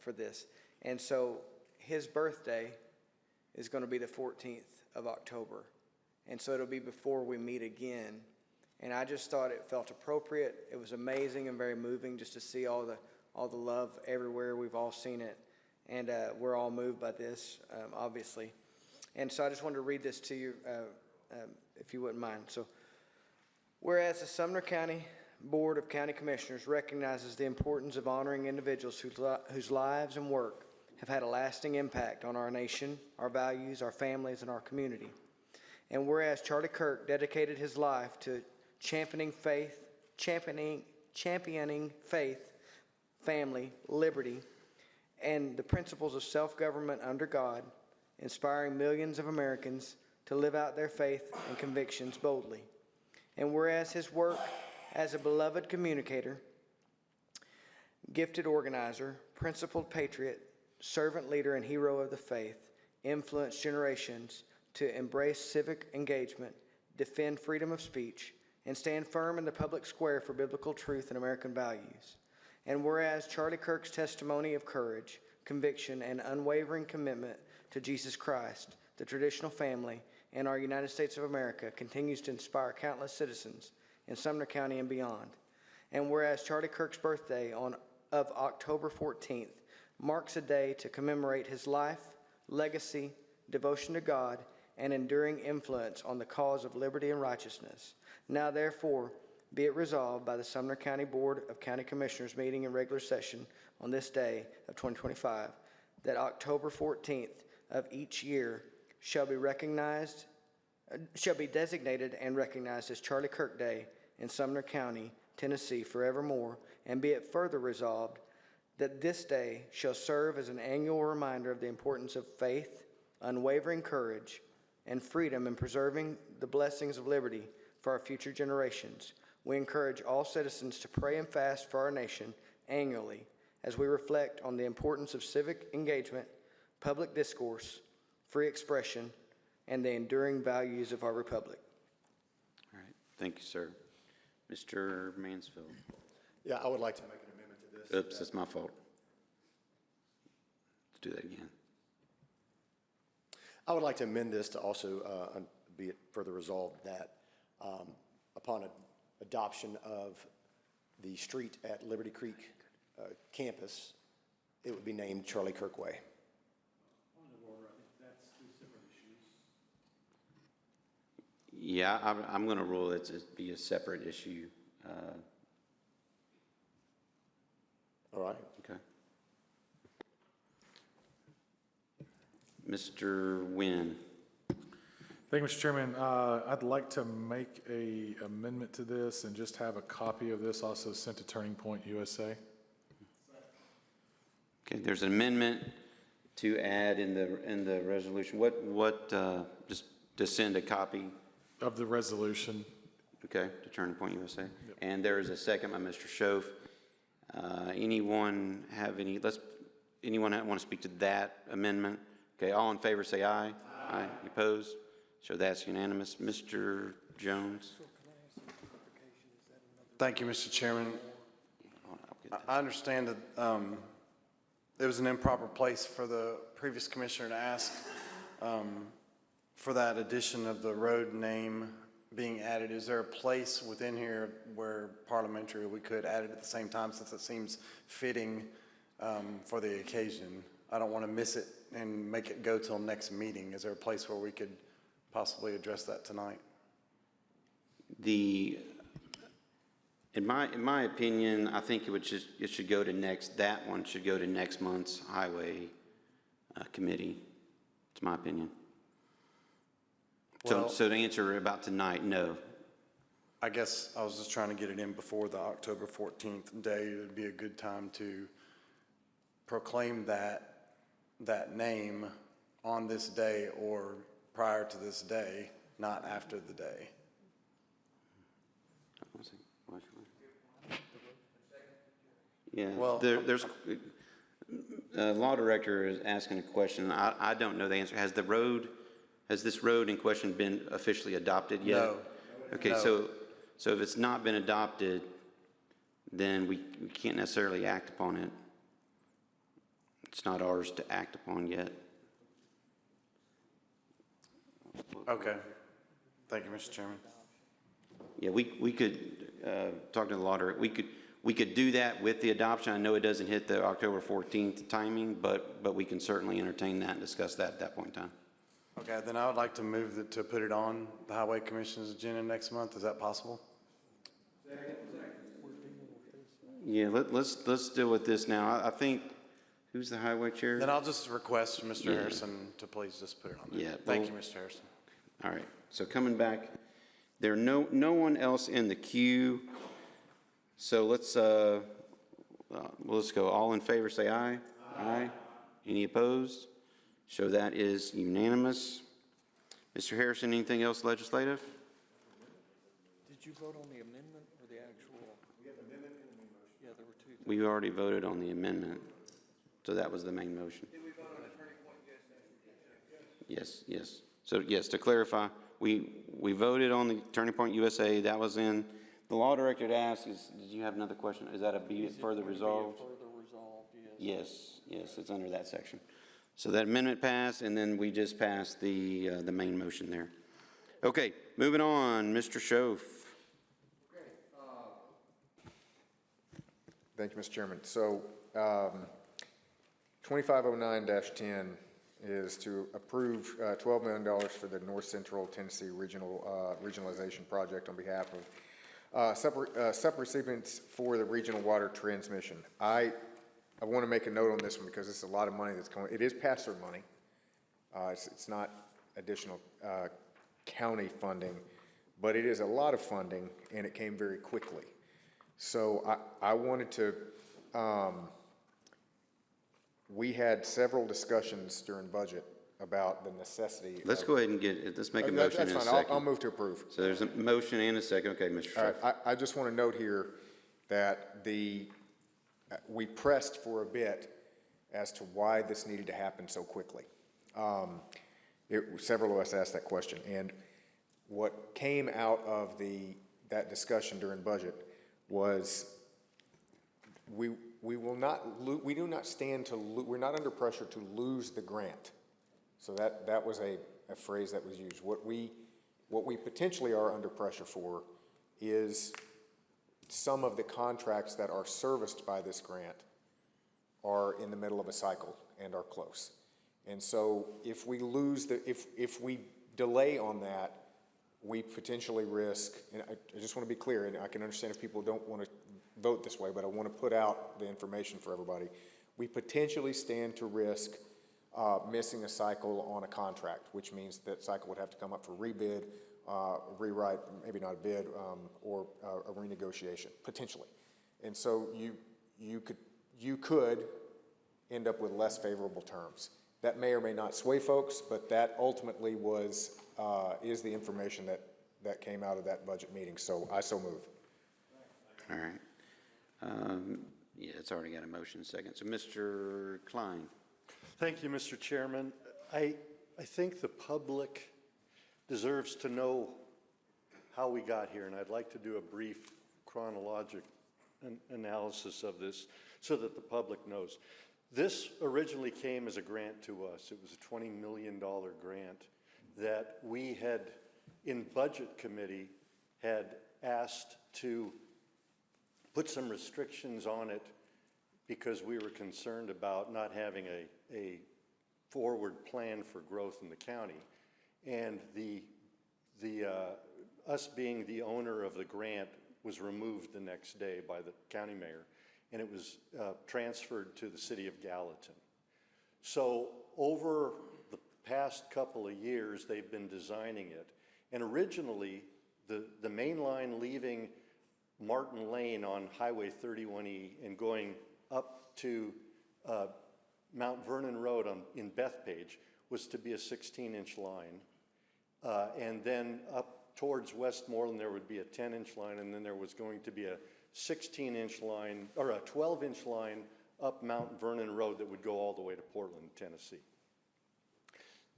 for this. And so his birthday is going to be the 14th of October. And so it'll be before we meet again. And I just thought it felt appropriate. It was amazing and very moving just to see all the love everywhere. We've all seen it. And we're all moved by this, obviously. And so I just wanted to read this to you, if you wouldn't mind. So, whereas the Sumner County Board of County Commissioners recognizes the importance of honoring individuals whose lives and work have had a lasting impact on our nation, our values, our families, and our community. And whereas Charlie Kirk dedicated his life to championing faith, family, liberty, and the principles of self-government under God, inspiring millions of Americans to live out their faith and convictions boldly. And whereas his work as a beloved communicator, gifted organizer, principled patriot, servant leader, and hero of the faith influenced generations to embrace civic engagement, defend freedom of speech, and stand firm in the public square for biblical truth and American values. And whereas Charlie Kirk's testimony of courage, conviction, and unwavering commitment to Jesus Christ, the traditional family, and our United States of America continues to inspire countless citizens in Sumner County and beyond. And whereas Charlie Kirk's birthday of October 14th marks a day to commemorate his life, legacy, devotion to God, and enduring influence on the cause of liberty and righteousness. Now, therefore, be it resolved by the Sumner County Board of County Commissioners meeting in regular session on this day of 2025 that October 14th of each year shall be designated and recognized as Charlie Kirk Day in Sumner County, Tennessee forevermore, and be it further resolved that this day shall serve as an annual reminder of the importance of faith, unwavering courage, and freedom in preserving the blessings of liberty for our future generations. We encourage all citizens to pray and fast for our nation annually as we reflect on the importance of civic engagement, public discourse, free expression, and the enduring values of our republic. All right, thank you, sir. Mr. Mansfield. Yeah, I would like to make an amendment to this. Oops, that's my fault. Let's do that again. I would like to amend this to also be it further resolved that upon adoption of the street at Liberty Creek campus, it would be named Charlie Kirk Way. Yeah, I'm going to rule it to be a separate issue. All right. Okay. Mr. Nguyen. Thank you, Mr. Chairman. I'd like to make an amendment to this and just have a copy of this also sent to Turning Point USA. Okay, there's an amendment to add in the resolution. Just to send a copy of the resolution. Okay, to Turning Point USA. Yep. And there is a second by Mr. Schoaf. Anyone have any, anyone want to speak to that amendment? Okay, all in favor say aye. Aye. Opposed? So that's unanimous. Mr. Jones? Thank you, Mr. Chairman. I understand that it was an improper place for the previous commissioner to ask for that addition of the road name being added. Is there a place within here where parliamentary we could add it at the same time, since it seems fitting for the occasion? I don't want to miss it and make it go till next meeting. Is there a place where we could possibly address that tonight? In my opinion, I think it should go to that one should go to next month's highway committee. It's my opinion. Well, So to answer about tonight, no. I guess I was just trying to get it in before the October 14th day. It would be a good time to proclaim that name on this day or prior to this day, not after the day. Yeah, Well, there's, law director is asking a question. I don't know the answer. Has this road in question been officially adopted yet? No. Okay, No. so if it's not been adopted, then we can't necessarily act upon it. It's not ours to act upon yet. Okay. Thank you, Mr. Chairman. Yeah, we could, talk to the law director, we could do that with the adoption. I know it doesn't hit the October 14th timing, but we can certainly entertain that and discuss that at that point in time. Okay, then I would like to move to put it on the Highway Commission's agenda next month. Is that possible? Yeah, let's deal with this now. I think, who's the highway chair? Then I'll just request Mr. Harrison to please just put it on there. Yeah, Thank you, Mr. Harrison. All right, so coming back, there are no one else in the queue. So let's go. All in favor, say aye. Aye. Any opposed? So that is unanimous. Mr. Harrison, anything else legislative? Did you vote on the amendment or the actual? We have amendment and the main motion. Yeah, there were two. We already voted on the amendment, so that was the main motion. Did we vote on the Turning Point USA? Yes, yes. So yes, to clarify, we voted on the Turning Point USA. That was in. The law director had asked, did you have another question? Is that be further resolved? Further resolved, yes. Yes, it's under that section. So that amendment passed, and then we just passed the main motion there. Okay, moving on, Mr. Schoaf. Thank you, Mr. Chairman. So 2509-10 is to approve $12 million for the North Central Tennessee Regionalization Project on behalf of sub-recipients for the regional water transmission. I want to make a note on this one because it's a lot of money that's going. It is pass-through money. It's not additional county funding, but it is a lot of funding, and it came very quickly. So I wanted to. We had several discussions during budget about the necessity. Let's go ahead and let's make a motion in a that's second. fine. I'll move to approve. So there's a motion and a second. Okay, Mr. Schoaf. All right, I just want to note here that we pressed for a bit as to why this needed to happen so quickly. Several of us asked that question, and what came out of that discussion during budget was we do not stand to we're not under pressure to lose the grant. So that was a phrase that was used. What we potentially are under pressure for is some of the contracts that are serviced by this grant are in the middle of a cycle and are close. And so if we lose if we delay on that, we potentially risk, and I just want to be clear, and I can understand if people don't want to vote this way, but I want to put out the information for everybody. We potentially stand to risk missing a cycle on a contract, which means that cycle would have to come up for rebid, rewrite, maybe not a bid, or a renegotiation, potentially. And so you could end up with less favorable terms. That may or may not sway folks, but that ultimately is the information that came out of that budget meeting. So I so move. All right. Yeah, it's already got a motion second. So Mr. Klein. Thank you, Mr. Chairman. I think the public deserves to know how we got here, and I'd like to do a brief chronologic analysis of this so that the public knows. This originally came as a grant to us. It was a $20 million grant that we had, in Budget Committee, had asked to put some restrictions on it because we were concerned about not having a forward plan for growth in the county. And us being the owner of the grant was removed the next day by the county mayor, and it was transferred to the city of Gallatin. So over the past couple of years, they've been designing it. And originally, the main line leaving Martin Lane on Highway 31E and going up to Mount Vernon Road in Bethpage was to be a 16-inch line. And then up towards Westmoreland, there would be a 10-inch line, and then there was going to be a 16-inch line, or a 12-inch line up Mount Vernon Road that would go all the way to Portland, Tennessee.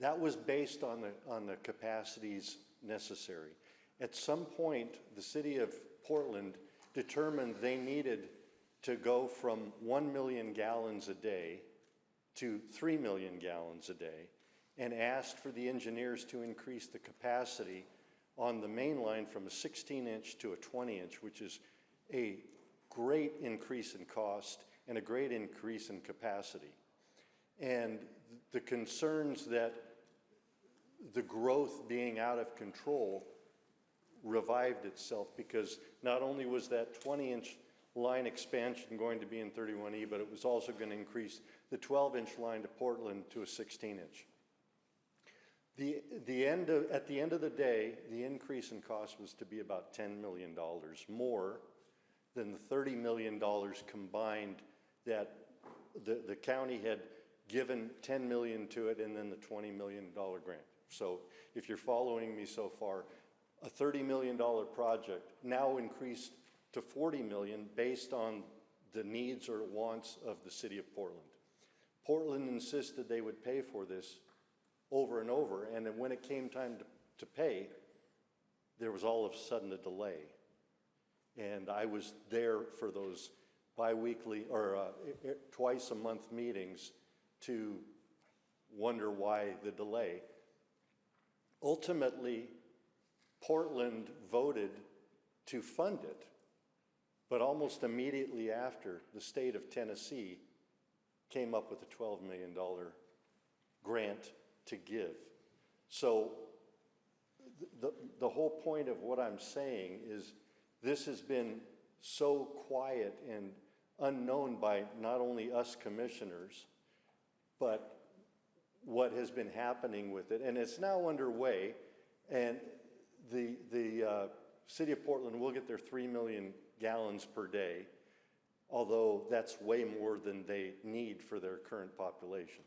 That was based on the capacities necessary. At some point, the city of Portland determined they needed to go from 1 million gallons a day to 3 million gallons a day, and asked for the engineers to increase the capacity on the main line from a 16-inch to a 20-inch, which is a great increase in cost and a great increase in capacity. And the concerns that the growth being out of control revived itself, because not only was that 20-inch line expansion going to be in 31E, but it was also going to increase the 12-inch line to Portland to a 16-inch. At the end of the day, the increase in cost was to be about $10 million more than the $30 million combined that the county had given $10 million to it, and then the $20 million grant. So if you're following me so far, a $30 million project now increased to $40 million based on the needs or wants of the city of Portland. Portland insisted they would pay for this over and over, and then when it came time to pay, there was all of a sudden a delay. And I was there for those bi-weekly or twice a month meetings to wonder why the delay. Ultimately, Portland voted to fund it, but almost immediately after, the state of Tennessee came up with a $12 million grant to give. So the whole point of what I'm saying is this has been so quiet and unknown by not only us commissioners, but what has been happening with it. And it's now underway, and the city of Portland will get their 3 million gallons per day, although that's way more than they need for their current population,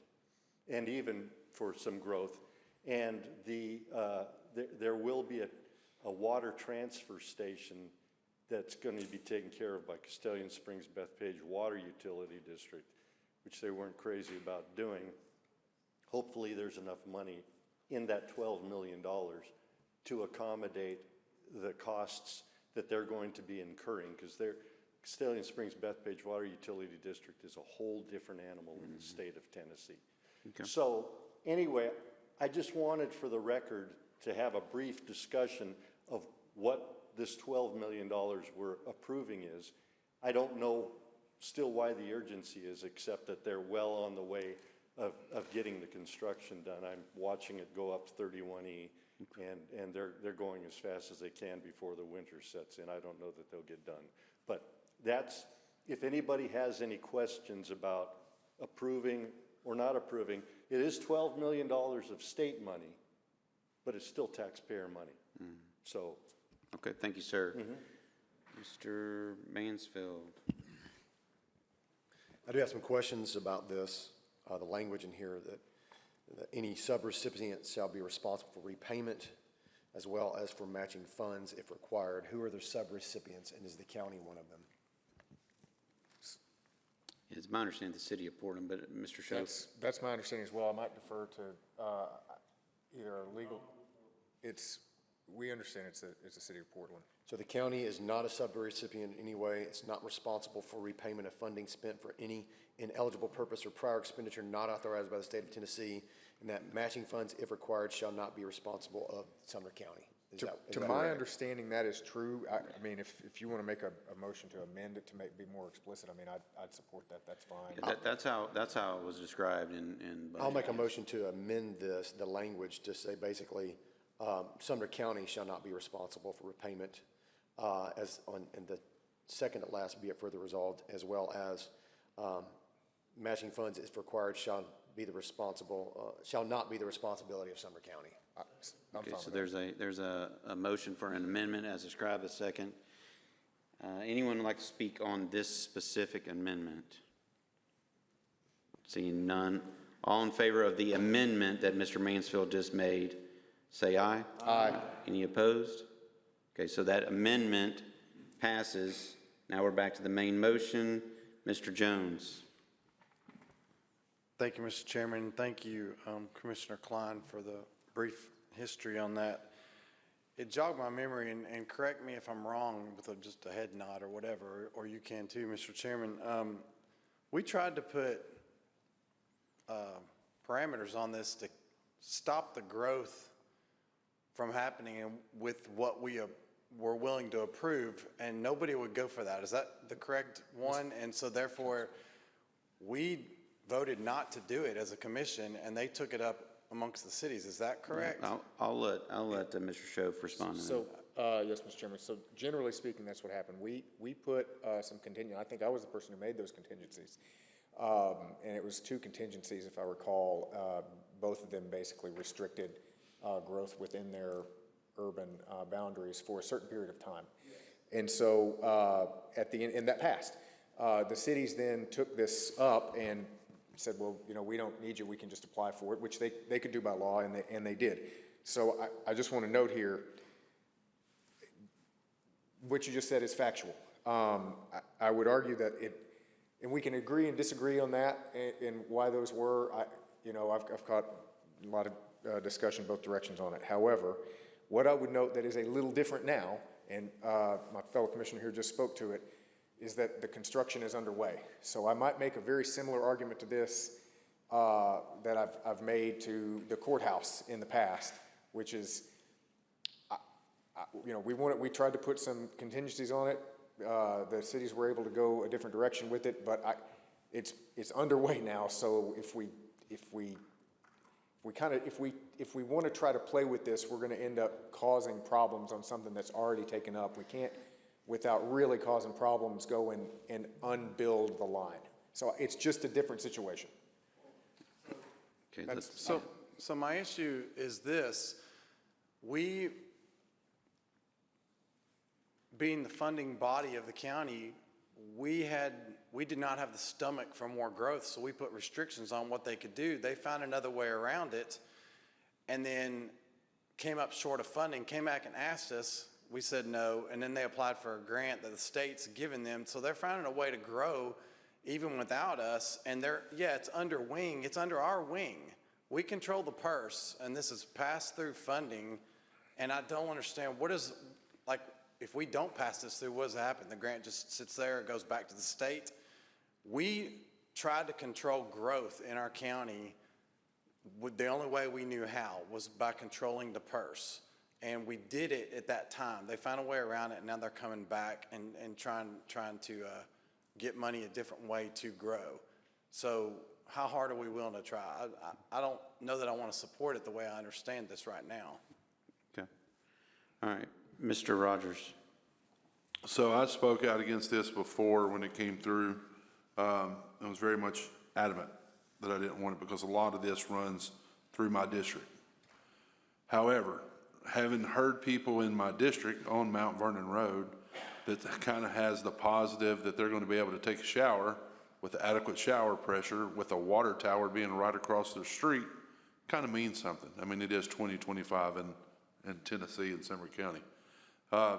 and even for some growth. And there will be a water transfer station that's going to be taken care of by Castellian Springs Bethpage Water Utility District, which they weren't crazy about doing. Hopefully there's enough money in that $12 million to accommodate the costs that they're going to be incurring, because Castellian Springs Bethpage Water Utility District is a whole different animal in the state of Tennessee. Okay. So anyway, I just wanted for the record to have a brief discussion of what this $12 million we're approving is. I don't know still why the urgency is, except that they're well on the way of getting the construction done. I'm watching it go up 31E, and they're going as fast as they can before the winter sets in. I don't know that they'll get done. But that's, if anybody has any questions about approving or not approving, it is $12 million of state money, but it's still taxpayer money. So. Okay, thank you, sir. Mr. Mansfield. I do have some questions about this, the language in here that any subrecipient shall be responsible for repayment as well as for matching funds if required. Who are the subrecipients, and is the county one of them? It's my understanding the city of Portland, but Mr. Schoaf? That's my understanding as well. I might defer to either our legal, we understand it's a city of Portland. So the county is not a subrecipient in any way. It's not responsible for repayment of funding spent for any ineligible purpose or prior expenditure not authorized by the state of Tennessee, and that matching funds, if required, shall not be responsible of Sumner County. To my understanding, that is true. I mean, if you want to make a motion to amend it to be more explicit, I mean, I'd support that. That's fine. Yeah, that's how it was described in. I'll make a motion to amend the language to say basically, Sumner County shall not be responsible for repayment, and the second at last, be it further resolved, as well as matching funds, if required, shall not be the responsibility of Sumner County. Okay, so there's a motion for an amendment as described, a second. Anyone would like to speak on this specific amendment? Seeing none. All in favor of the amendment that Mr. Mansfield just made, say aye. Aye. Any opposed? Okay, so that amendment passes. Now we're back to the main motion. Mr. Jones. Thank you, Mr. Chairman. Thank you, Commissioner Klein, for the brief history on that. It jogged my memory, and correct me if I'm wrong with just a head nod or whatever, or you can too, Mr. Chairman. We tried to put parameters on this to stop the growth from happening and with what we were willing to approve, and nobody would go for that. Is that the correct one? And so therefore, we voted not to do it as a commission, and they took it up amongst the cities. Is that correct? I'll let Mr. Schoaf respond to that. So, yes, Mr. Chairman. So generally speaking, that's what happened. We put some I think I was the person who made those contingencies. And it was 2 contingencies, if I recall. Both of them basically restricted growth within their urban boundaries for a certain period of time. And so at the end, and that passed. The cities then took this up and said, well, we don't need you, we can just apply for it, which they could do by law, and they did. So I just want to note here, what you just said is factual. I would argue that and we can agree and disagree on that and why those were. I've caught a lot of discussion both directions on it. However, what I would note that is a little different now, and my fellow commissioner here just spoke to it, is that the construction is underway. So I might make a very similar argument to this that I've made to the courthouse in the past, which is, we tried to put some contingencies on it. The cities were able to go a different direction with it, but it's underway now. So if we want to try to play with this, we're going to end up causing problems on something that's already taken up. We can't, without really causing problems, go and unbuild the line. So it's just a different situation. Okay, so my issue is this. We, being the funding body of the county, we did not have the stomach for more growth, so we put restrictions on what they could do. They found another way around it, and then came up short of funding, came back and asked us. We said no, and then they applied for a grant that the state's given them, so they're finding a way to grow even without us, and it's under our wing. We control the purse, and this is pass-through funding, and I don't understand if we don't pass this through, what does happen? The grant just sits there, it goes back to the state. We tried to control growth in our county the only way we knew how was by controlling the purse. And we did it at that time. They found a way around it, and now they're coming back and trying to get money a different way to grow. So how hard are we willing to try? I don't know that I want to support it the way I understand this right now. Okay. All right. Mr. Rogers. So I spoke out against this before when it came through. I was very much adamant that I didn't want it because a lot of this runs through my district. However, having heard people in my district on Mount Vernon Road that kind of has the positive that they're going to be able to take a shower with adequate shower pressure with a water tower being right across the street kind of means something. I mean, it is 2025 in Tennessee and Sumner County.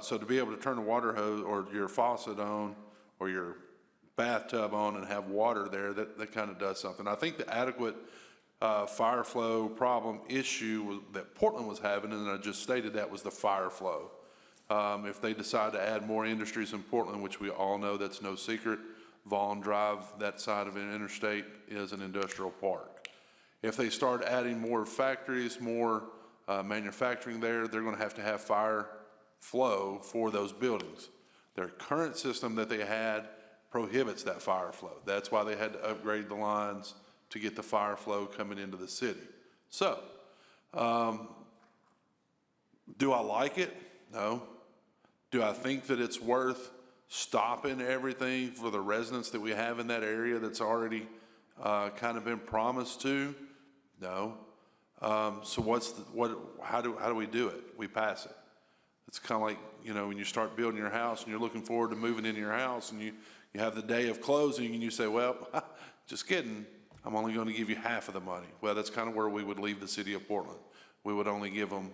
So to be able to turn a water hose or your faucet on or your bathtub on and have water there, that kind of does something. I think the adequate fire flow problem issue that Portland was having, and I just stated that, was the fire flow. If they decide to add more industries in Portland, which we all know that's no secret, Vaughn Drive, that side of an interstate, is an industrial park. If they start adding more factories, more manufacturing there, they're going to have fire flow for those buildings. Their current system that they had prohibits that fire flow. That's why they had to upgrade the lines to get the fire flow coming into the city. So, do I like it? No. Do I think that it's worth stopping everything for the residents that we have in that area that's already kind of been promised to? No. So how do we do it? We pass it. It's kind of like, you know, when you start building your house and you're looking forward to moving into your house and you have the day of closing and you say, well, just kidding, I'm only going to give you half of the money. Well, that's kind of where we would leave the city of Portland. We would only give them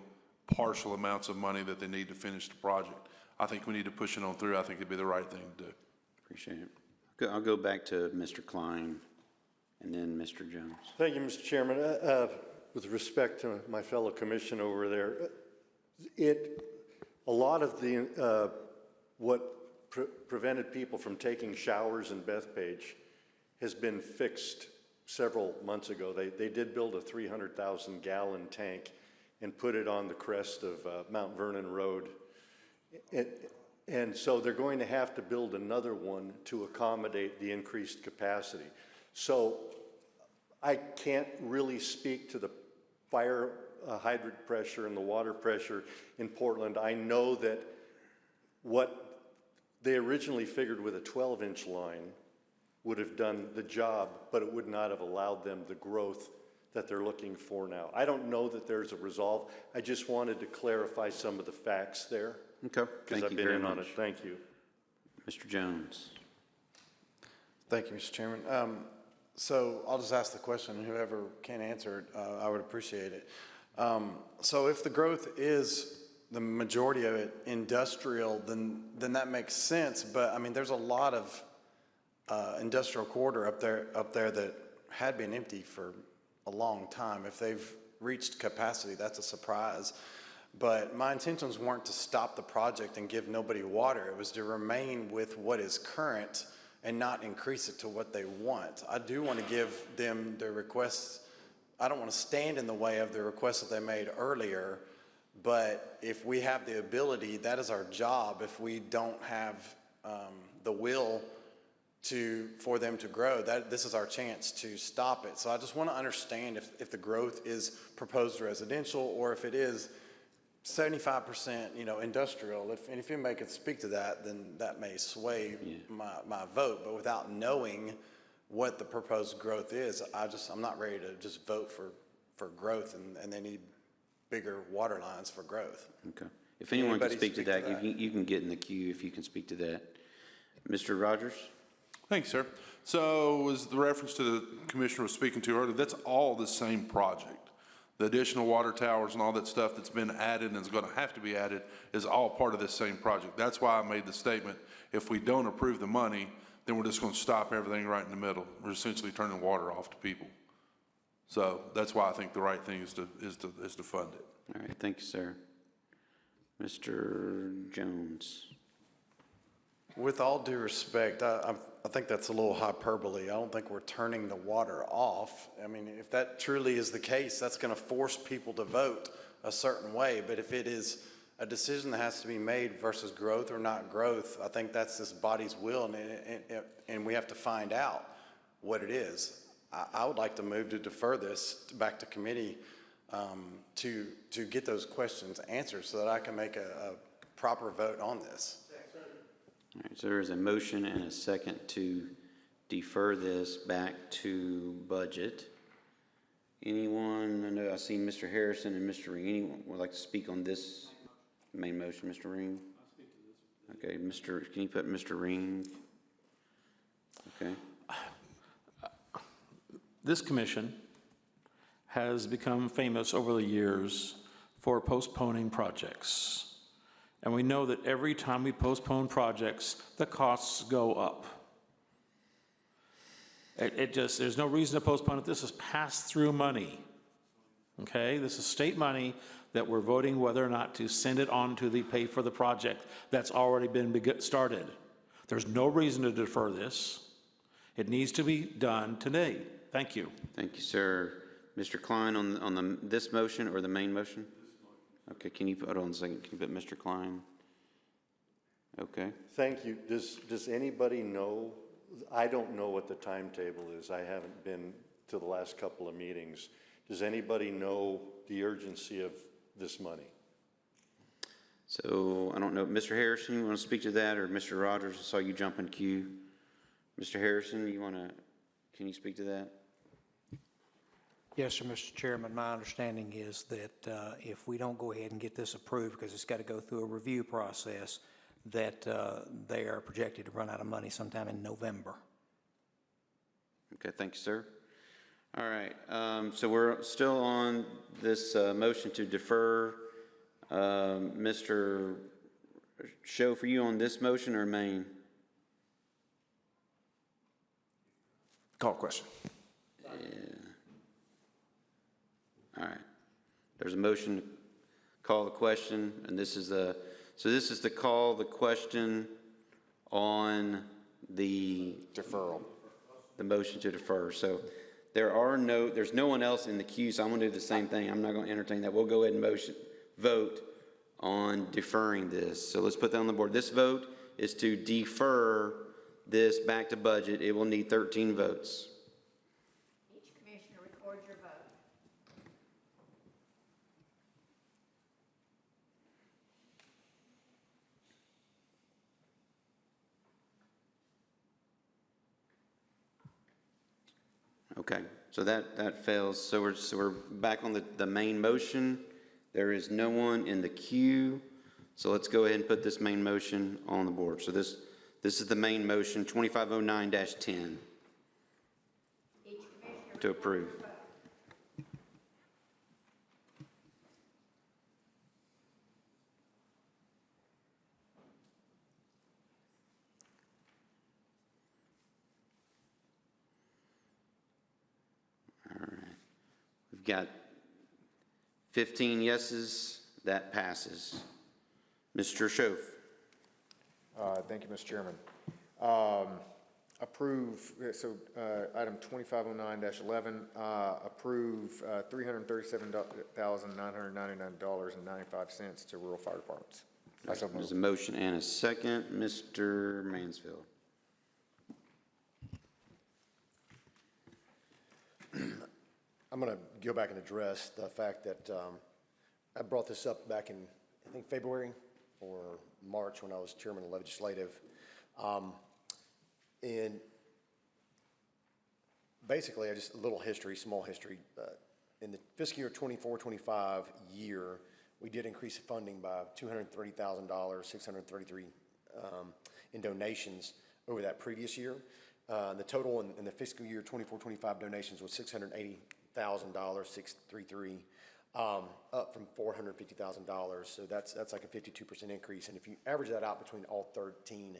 partial amounts of money that they need to finish the project. I think we need to push it on through. I think it'd be the right thing to do. Appreciate it. I'll go back to Mr. Klein and then Mr. Jones. Thank you, Mr. Chairman. With respect to my fellow commission over there, a lot of the what prevented people from taking showers in Bethpage has been fixed several months ago. They did build a 300,000 gallon tank and put it on the crest of Mount Vernon Road. And so they're going to have to build another one to accommodate the increased capacity. So I can't really speak to the fire hydrant pressure and the water pressure in Portland. I know that what they originally figured with a 12-inch line would have done the job, but it would not have allowed them the growth that they're looking for now. I don't know that there's a resolve. I just wanted to clarify some of the facts there. Okay, because I've been in on it. Thank you. Mr. Jones. Thank you, Mr. Chairman. So I'll just ask the question, and whoever can answer it, I would appreciate it. So if the growth is the majority of it industrial, then that makes sense. But I mean, there's a lot of industrial corridor up there that had been empty for a long time. If they've reached capacity, that's a surprise. But my intentions weren't to stop the project and give nobody water. It was to remain with what is current and not increase it to what they want. I do want to give them the requests. I don't want to stand in the way of the requests that they made earlier, but if we have the ability, that is our job. If we don't have the will for them to grow, this is our chance to stop it. So I just want to understand if the growth is proposed residential or if it is 75%, industrial. If you could speak to that, then that may sway my vote. But without knowing what the proposed growth is, I'm not ready to just vote for growth, and they need bigger water lines for growth. Okay. If anyone can speak to that, you can get in the queue if you can speak to that. Mr. Rogers? Thanks, sir. So as the reference to the commissioner was speaking to earlier, that's all the same project. The additional water towers and all that stuff that's been added and is going to have to be added is all part of this same project. That's why I made the statement, if we don't approve the money, then we're just going to stop everything right in the middle. We're essentially turning water off to people. So that's why I think the right thing is to fund it. All right, thank you, sir. Mr. Jones. With all due respect, I think that's a little hyperbole. I don't think we're turning the water off. I mean, if that truly is the case, that's going to force people to vote a certain way. But if it is a decision that has to be made versus growth or not growth, I think that's this body's will, and we have to find out what it is. I would like to move to defer this back to committee to get those questions answered so that I can make a proper vote on this. All right, so there is a motion and a second to defer this back to budget. Anyone, I know I see Mr. Harrison and Mr. Ring. Anyone would like to speak on this main motion, Mr. Ring? Okay, can you put Mr. Ring? Okay. This commission has become famous over the years for postponing projects. And we know that every time we postpone projects, the costs go up. There's no reason to postpone it. This is pass-through money. Okay, this is state money that we're voting whether or not to send it on to the pay for the project that's already been started. There's no reason to defer this. It needs to be done today. Thank you. Thank you, sir. Mr. Klein, on this motion or the main motion? Okay, can you hold on a second? Can you put Mr. Klein? Okay. Thank you. Does anybody know? I don't know what the timetable is. I haven't been to the last couple of meetings. Does anybody know the urgency of this money? So I don't know, Mr. Harrison, you want to speak to that, or Mr. Rogers? I saw you jump in queue. Mr. Harrison, can you speak to that? Yes, sir, Mr. Chairman. My understanding is that if we don't go ahead and get this approved, because it's got to go through a review process, that they are projected to run out of money sometime in November. Okay, thank you, sir. All right, so we're still on this motion to defer. Mr. Show, for you on this motion or main? Call question. Yeah. All right. There's a motion to call the question, and this is to call the question on the deferral. The motion to defer. So there's no one else in the queue, so I'm going to do the same thing. I'm not going to entertain that. We'll go ahead and vote on deferring this. So let's put that on the board. This vote is to defer this back to budget. It will need 13 votes. Each commissioner records your vote. Okay, so that fails. So we're back on the main motion. There is no one in the queue. So let's go ahead and put this main motion on the board. So this is the main motion, 2509-10, to approve. Got 15 yeses, that passes. Mr. Schoaf. Thank you, Mr. Chairman. Approve, item 2509-11, approve $337,999.95 to rural fire departments. There's a motion and a second. Mr. Mansfield. I'm going to go back and address the fact that I brought this up back in, I think, February or March when I was chairman of the legislative. And basically, just a little history, small history. In the fiscal year 24-25 year, we did increase funding by $230,000, $633 in donations over that previous year. The total in the fiscal year 24-25 donations was $680,000, up from $450,000. So that's like a 52% increase. And if you average that out between all 13,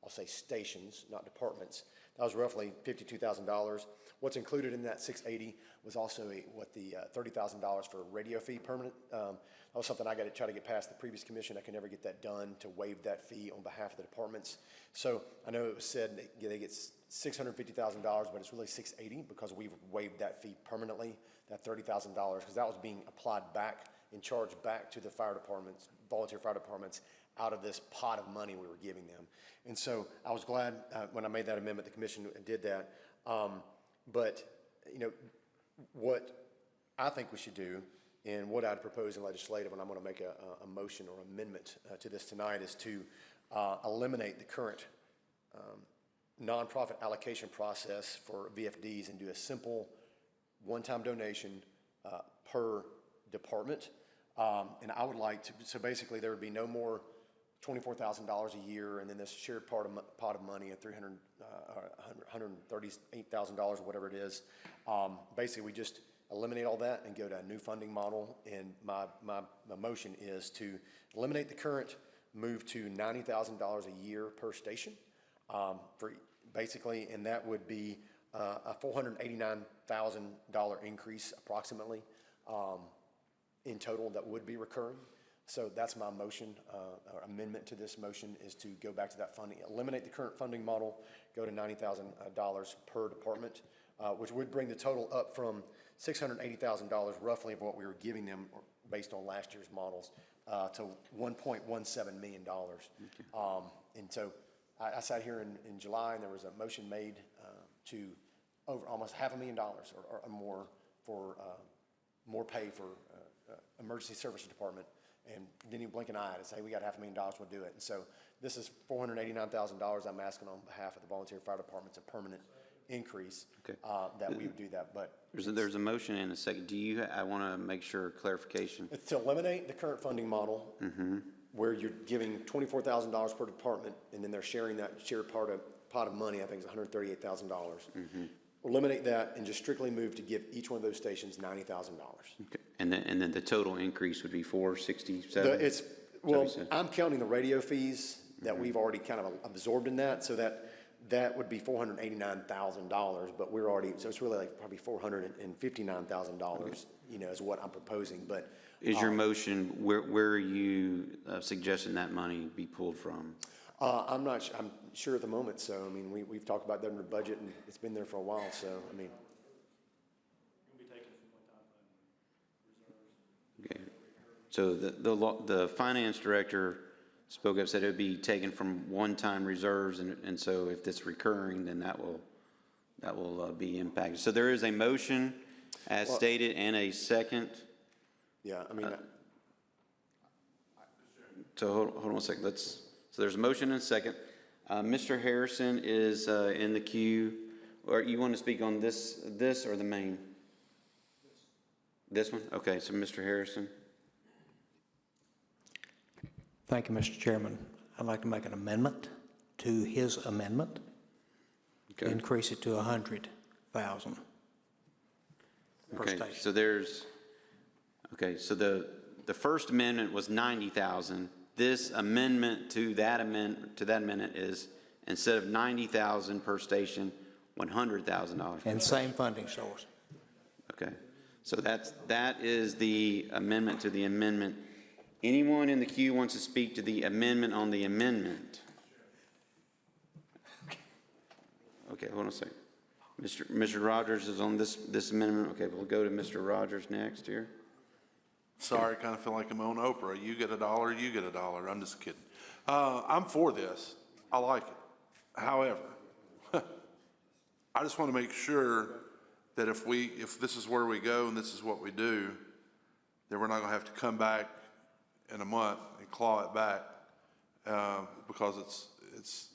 I'll say stations, not departments, that was roughly $52,000. What's included in that 680 was also $30,000 for radio fee permanent. That was something I got to try to get past the previous commission. I could never get that done, to waive that fee on behalf of the departments. So I know it was said they get $650,000, but it's really $680 because we've waived that fee permanently, that $30,000, because that was being applied back and charged back to the fire departments, volunteer fire departments, out of this pot of money we were giving them. And so I was glad when I made that amendment, the commission did that. But, you know, what I think we should do, and what I'd propose in legislative, and I'm going to make a motion or amendment to this tonight, is to eliminate the current nonprofit allocation process for VFDs and do a simple one-time donation per department. And I would like to, so basically there would be no more $24,000 a year, and then this shared pot of money of $138,000 or whatever it is. Basically, we just eliminate all that and go to a new funding model. And my motion is to eliminate the current, move to $90,000 a year per station, for basically, and that would be a $489,000 increase approximately in total that would be recurring. So that's my motion, or amendment to this motion, is to go back to that funding, eliminate the current funding model, go to $90,000 per department, which would bring the total up from $680,000 roughly of what we were giving them based on last year's models to $1.17 million. And so I sat here in July, and there was a motion made to over almost $500,000 or more for more pay for emergency services department. And didn't even blink an eye to say, we got $500,000, we'll do it. And so this is $489,000 I'm asking on behalf of the volunteer fire department's a permanent increase that we would do that. But there's a motion and a second. I want to make sure clarification. It's to eliminate the current funding model where you're giving $24,000 per department, and then they're sharing that shared pot of money. I think it's $138,000. Eliminate that and just strictly move to give each one of those stations $90,000. Okay. And then the total increase would be $467? Well, I'm counting the radio fees that we've already kind of absorbed in that, so that would be $489,000, but we're already, so it's really like probably $459,000, you know, is what I'm proposing. But is your motion, where are you suggesting that money be pulled from? I'm sure at the moment, so, I mean, we've talked about that in the budget, and it's been there for a while, so, I mean. Okay. So the finance director spoke up, said it would be taken from one-time reserves, and so if it's recurring, then that will be impacted. So there is a motion as stated and a second. Yeah, I mean. So hold on a second. So there's a motion and a second. Mr. Harrison is in the queue. Or you want to speak on this or the main? This one? Okay, so Mr. Harrison. Thank you, Mr. Chairman. I'd like to make an amendment to his amendment. Okay. Increase it to $100,000 per Okay, station. so the first amendment was $90,000. This amendment to that amendment is, instead of $90,000 per station, $100,000. And same funding source. Okay, so that is the amendment to the amendment. Anyone in the queue wants to speak to the amendment on the amendment? Okay, hold on a second. Mr. Rogers is on this amendment. Okay, we'll go to Mr. Rogers next here. Sorry, I kind of feel like I'm on Oprah. You get $1, you get $1. I'm just kidding. I'm for this. I like it. However, I just want to make sure that if this is where we go and this is what we do, then we're not going to have to come back in a month and claw it back because it's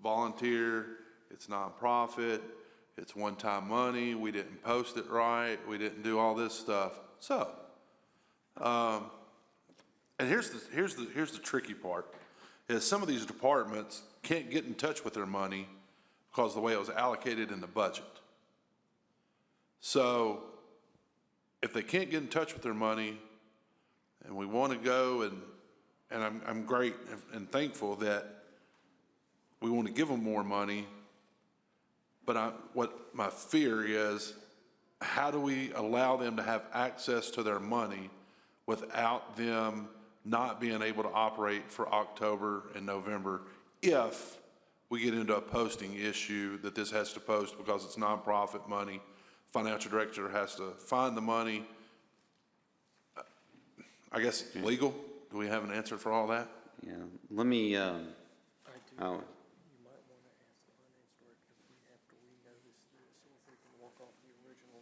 volunteer, it's nonprofit, it's one-time money. We didn't post it right. We didn't do all this stuff. So. And here's the tricky part, is some of these departments can't get in touch with their money because of the way it was allocated in the budget. So if they can't get in touch with their money, and we want to go, and I'm great and thankful that we want to give them more money, but what my fear is, how do we allow them to have access to their money without them not being able to operate for October and November if we get into a posting issue that this has to post because it's nonprofit money? Financial director has to find the money. I guess legal? Do we have an answer for all that? Yeah, let me,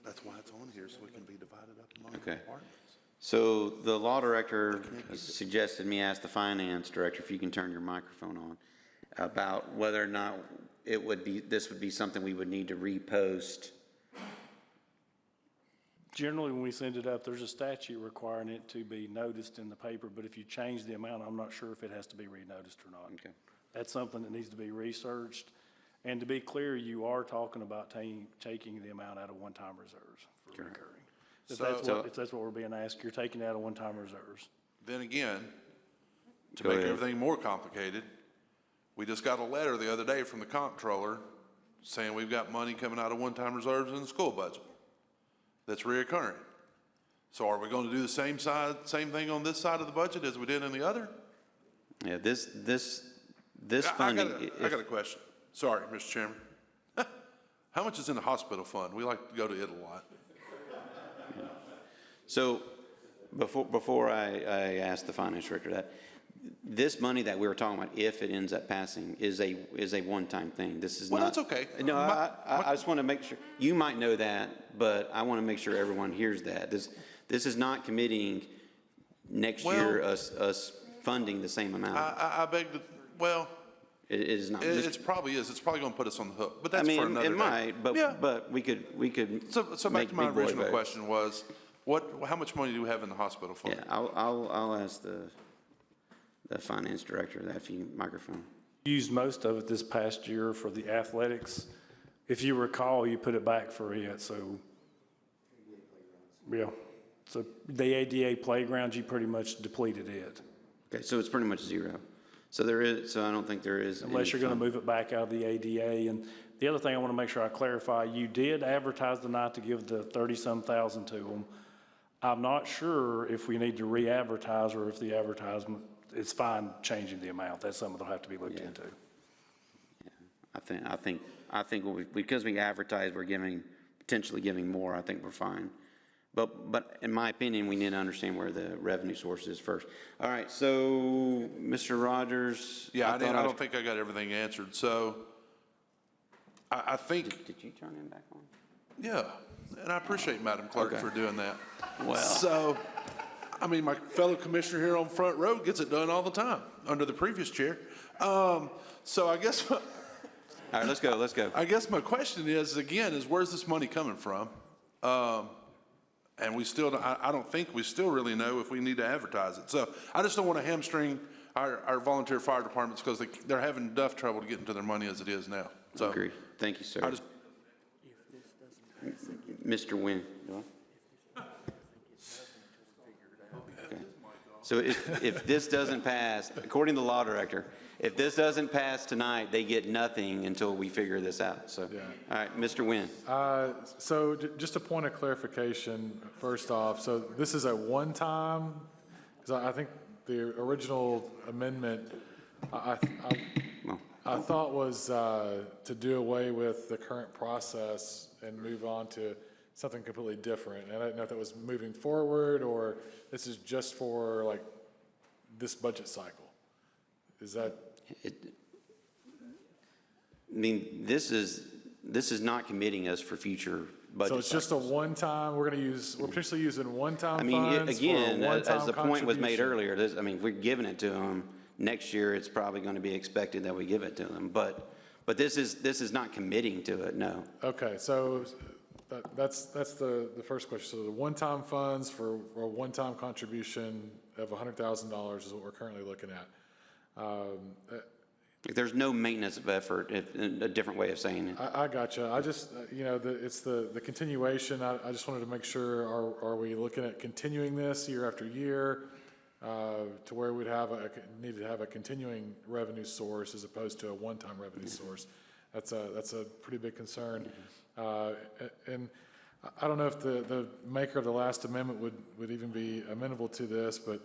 That's why it's on here, so it can be divided up among Okay. departments. So the law director suggested me ask the finance director, if you can turn your microphone on, about whether or not this would be something we would need to repost. Generally, when we send it up, there's a statute requiring it to be noticed in the paper, but if you change the amount, I'm not sure if it has to be renoticed or not. Okay. That's something that needs to be researched. And to be clear, you are talking about taking the amount out of one-time reserves for recurring. If that's what we're being asked, you're taking out of one-time reserves. Then again, to make everything more complicated, we just got a letter the other day from the comptroller saying we've got money coming out of one-time reserves in the school budget that's reoccurring. So are we going to do the same thing on this side of the budget as we did in the other? Yeah, this funding. I got a question. Sorry, Mr. Chairman. How much is in the hospital fund? We like to go to it a lot. So before I ask the finance director that, this money that we were talking about, if it ends up passing, is a one-time thing. This is Well, not. that's okay. No, I just want to make sure, you might know that, but I want to make sure everyone hears that. This is not committing next year us funding the same amount. I beg to, well. It is not. It probably is. It's probably going to put us on the hook, but that's I mean, for another it day. might, but, Yeah. but we could. So back make to my big boy original votes. question was, how much money do we have in the hospital fund? Yeah, I'll ask the finance director that microphone. Used most of it this past year for the athletics. If you recall, you put it back for it, so. Yeah, so the ADA playgrounds, you pretty much depleted it. Okay, so it's pretty much zero. So I don't think there is. Unless you're going to move it back out of the ADA. And the other thing I want to make sure I clarify, you did advertise tonight to give the 30-some thousand to them. I'm not sure if we need to re-advertise or if the advertisement, it's fine changing the amount. That's something that'll have to be looked into. Yeah, I think because we advertise, we're potentially giving more. I think we're fine. But in my opinion, we need to understand where the revenue source is first. All right, so Mr. Rogers. Yeah, I don't think I got everything answered. So I think. Did you turn him back on? Yeah, and I appreciate Madam Clerk for doing that. Well. So, I mean, my fellow commissioner here on front row gets it done all the time under the previous chair. So I guess. All right, let's go. I guess my question is where's this money coming from? And I don't think we still really know if we need to advertise it. So I just don't want to hamstring our volunteer fire departments because they're having enough trouble to get into their money as it is now. So Agree. Thank you, sir. Mr. Nguyen. Okay. So if this doesn't pass, according to the law director, if this doesn't pass tonight, they get nothing until we figure this out. So, all right, Mr. Nguyen. So just a point of clarification, first off, so this is a one-time, because I think the original amendment, I thought was to do away with the current process and move on to something completely different. And I didn't know if that was moving forward or this is just for like this budget cycle. Is that? I mean, this is not committing us for future budget. So it's just a one-time, we're potentially using one-time I mean, funds again, for a as the point was made contribution. earlier, if we're giving it to them, next year it's probably going to be expected that we give it to them. But this is not committing to it, no. Okay, so that's the first question. So the one-time funds for a one-time contribution of $100,000 is what we're currently looking at. There's no maintenance of effort, a different way of saying it. I gotcha. I just, it's the continuation. I just wanted to make sure, are we looking at continuing this year after year to where we'd need to have a continuing revenue source as opposed to a one-time revenue source? That's a pretty big concern. And I don't know if the maker of the last amendment would even be amenable to this, but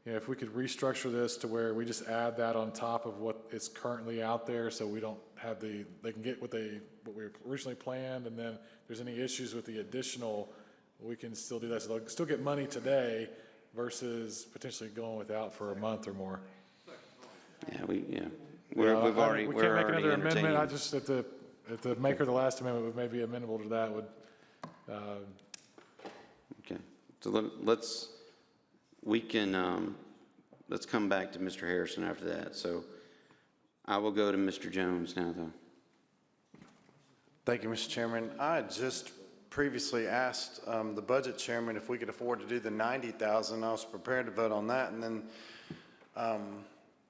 if we could restructure this to where we just add that on top of what is currently out there, so we don't have they can get what we originally planned, and then if there's any issues with the additional, we can still do that. So they'll still get money today versus potentially going without for a month or more. Yeah, we're we already can't make another amendment. entertaining. I just if the maker of the last amendment would maybe amenable to that would. Okay, so let's come back to Mr. Harrison after that. So I will go to Mr. Jones now, though. Thank you, Mr. Chairman. I just previously asked the budget chairman if we could afford to do the $90,000. I was prepared to vote on that, and then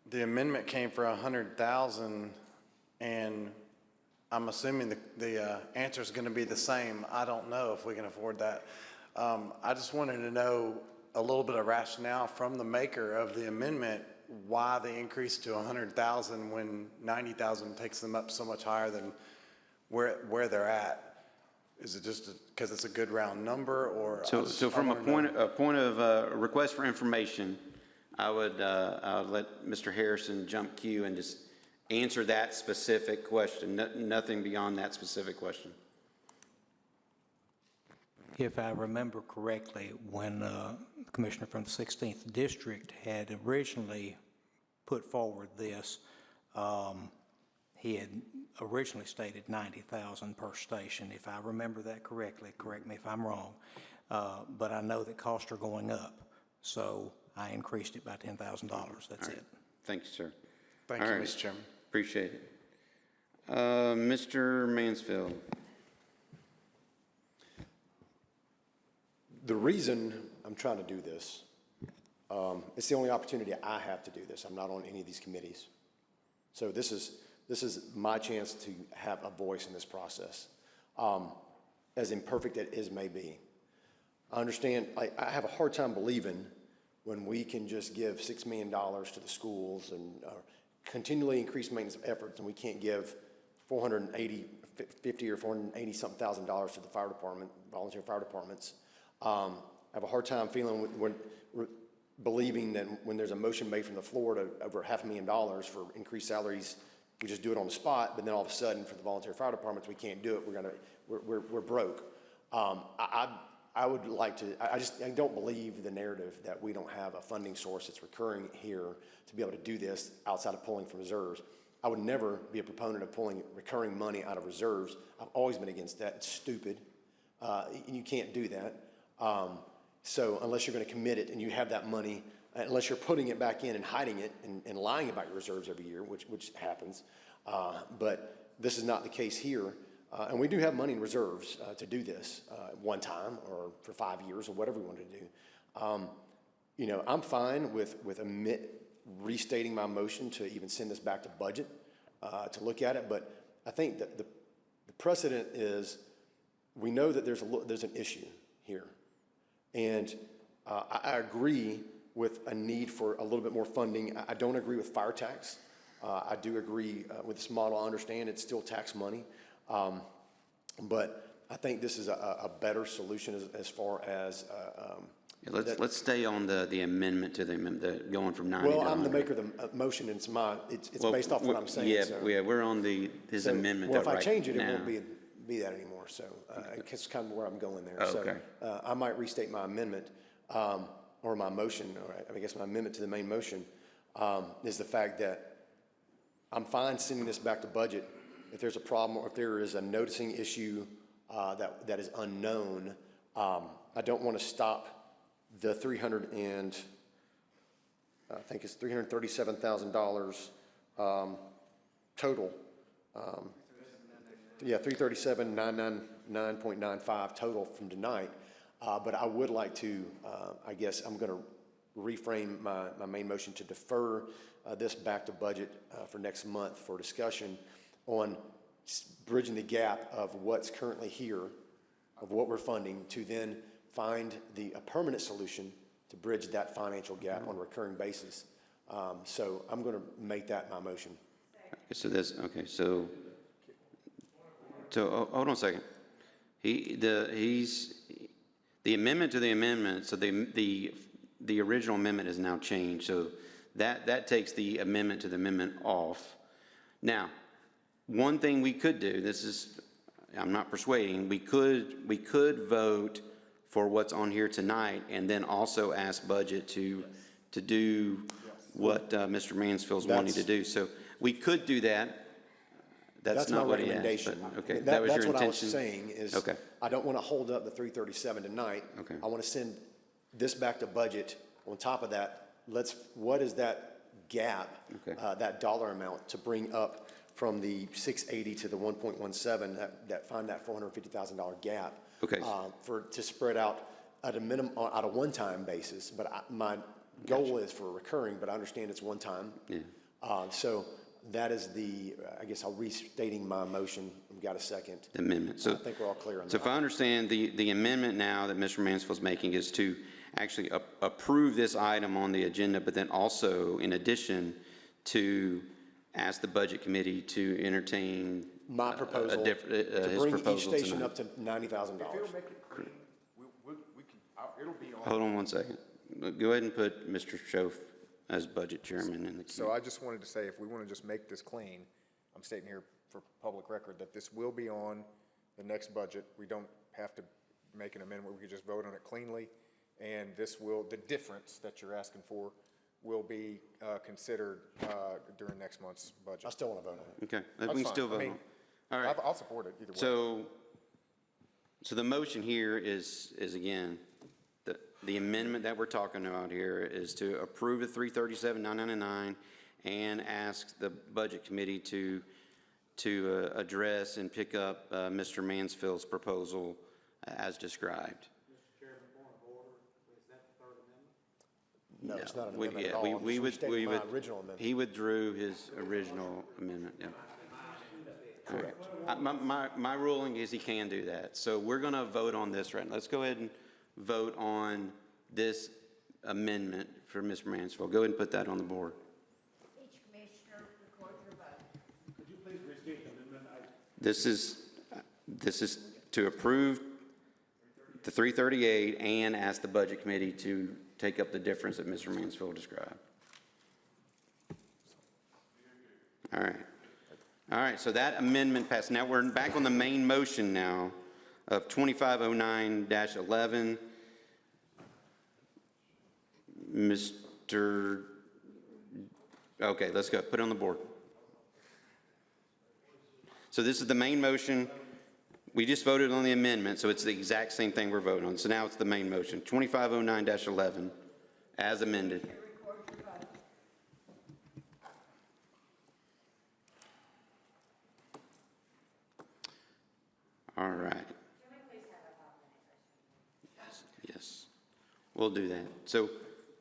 the amendment came for $100,000, and I'm assuming the answer is going to be the same. I don't know if we can afford that. I just wanted to know a little bit of rationale from the maker of the amendment why they increased to $100,000 when $90,000 takes them up so much higher than where they're at? Is it just because it's a good round number, or? So from a point of request for information, I would let Mr. Harrison jump queue and just answer that specific question, nothing beyond that specific question. If I remember correctly, when the commissioner from the 16th District had originally put forward this, he had originally stated 90,000 per station. If I remember that correctly, correct me if I'm wrong, but I know that costs are going up, so I increased it by $10,000. That's it. Thank you, sir. Thank you, Mr. Chairman. Appreciate it. Mr. Mansfield. The reason I'm trying to do this, it's the only opportunity I have to do this. I'm not on any of these committees. So this is my chance to have a voice in this process, as imperfect as may be. I understand, I have a hard time believing when we can just give $6 million to the schools and continually increase maintenance efforts, and we can't give $50 or $480-something thousand to the fire department, volunteer fire departments. I have a hard time feeling when believing that when there's a motion made from the floor to over $500,000 for increased salaries, we just do it on the spot, but then all of a sudden for the volunteer fire departments, we can't do it. We're broke. I would like to, I don't believe the narrative that we don't have a funding source that's recurring here to be able to do this outside of pulling from reserves. I would never be a proponent of pulling recurring money out of reserves. I've always been against that. It's stupid. You can't do that. So unless you're going to commit it and you have that money, unless you're putting it back in and hiding it and lying about your reserves every year, which happens. But this is not the case here. And we do have money in reserves to do this one time or for 5 years or whatever we want to do. You know, I'm fine with restating my motion to even send this back to budget to look at it. But I think that the precedent is we know that there's an issue here. And I agree with a need for a little bit more funding. I don't agree with fire tax. I do agree with this model. I understand it's still tax money. But I think this is a better solution as far as Let's stay on the amendment to the amendment, going from 90 to 100. Well, I'm the maker of the motion, and it's based off what I'm saying. Yeah, so. yeah, we're on his amendment. Well, if I right change it, now. it won't be that anymore. So it's kind of where I'm going there. Oh, okay. So I might restate my amendment or my motion, or I guess my amendment to the main motion is the fact that I'm fine sending this back to budget if there's a problem or if there is a noticing issue that is unknown. I don't want to stop the $337,000 total. Yeah, 337,999.95 total from tonight. But I would like to, I guess I'm going to reframe my main motion to defer this back to budget for next month for discussion on bridging the gap of what's currently here, of what we're funding, to then find a permanent solution to bridge that financial gap on a recurring basis. So I'm going to make that my motion. So hold on a second. The amendment to the amendment, so the original amendment is now changed. So that takes the amendment to the amendment off. Now, one thing we could do, I'm not persuading, we could vote for what's on here tonight and then also ask budget to do what Mr. Mansfield's wanting to do. So we could do that. That's not my what recommendation. He asked, but, okay, that was your that's what intention? I was saying is okay. I don't want to hold up the 337 tonight. Okay. I want to send this back to budget. On top of that, what is that gap, that dollar amount to bring up from the 680 to the 1.17, find that $450,000 gap to spread out at a minimum on a one-time basis. But my goal is for recurring, but I understand it's one time. Yeah. So that is I guess I'm restating my motion. We've got a second. The amendment. So I think we're all clear on that. So if I understand, the amendment now that Mr. Mansfield's making is to actually approve this item on the agenda, but then also, in addition, to ask the Budget Committee to entertain My proposal, his to bring each proposal station tonight. up to $90,000. It'll be on. Hold on one second. Go ahead and put Mr. Schoaf as budget chairman in the queue. So I just wanted to say, if we want to just make this clean, I'm stating here for public record that this will be on the next budget. We don't have to make an amendment. We could just vote on it cleanly. And this will, the difference that you're asking for will be considered during next month's budget. I still want to vote on it. Okay, That's we can fine. still I vote mean, on it. All right. I'll support it either way. So the motion here is again, the amendment that we're talking about here is to approve the 337,999 and ask the budget committee to address and pick up Mr. Mansfield's proposal as described. Mr. Chairman, point of order, is that the third amendment? No, it's not an We- amendment yeah, at all. we- I'm we just would- restating we my would- original amendment. He withdrew his original amendment, yeah. Correct. My ruling is he can do that. So we're going to vote on this right now. Let's go ahead and vote on this amendment for Mr. Mansfield. Go ahead and put that on the board. Each commissioner record your vote. Could you please restate the amendment? This is to approve the 338 and ask the budget committee to take up the difference that Mr. Mansfield described. All right. All right, so that amendment passed. Now we're back on the main motion now of 2509-11. Mr. Okay, let's go. Put it on the board. So this is the main motion. We just voted on the amendment, so it's the exact same thing we're voting on. So now it's the main motion, 2509-11, as amended. All right. Yes, we'll do that. So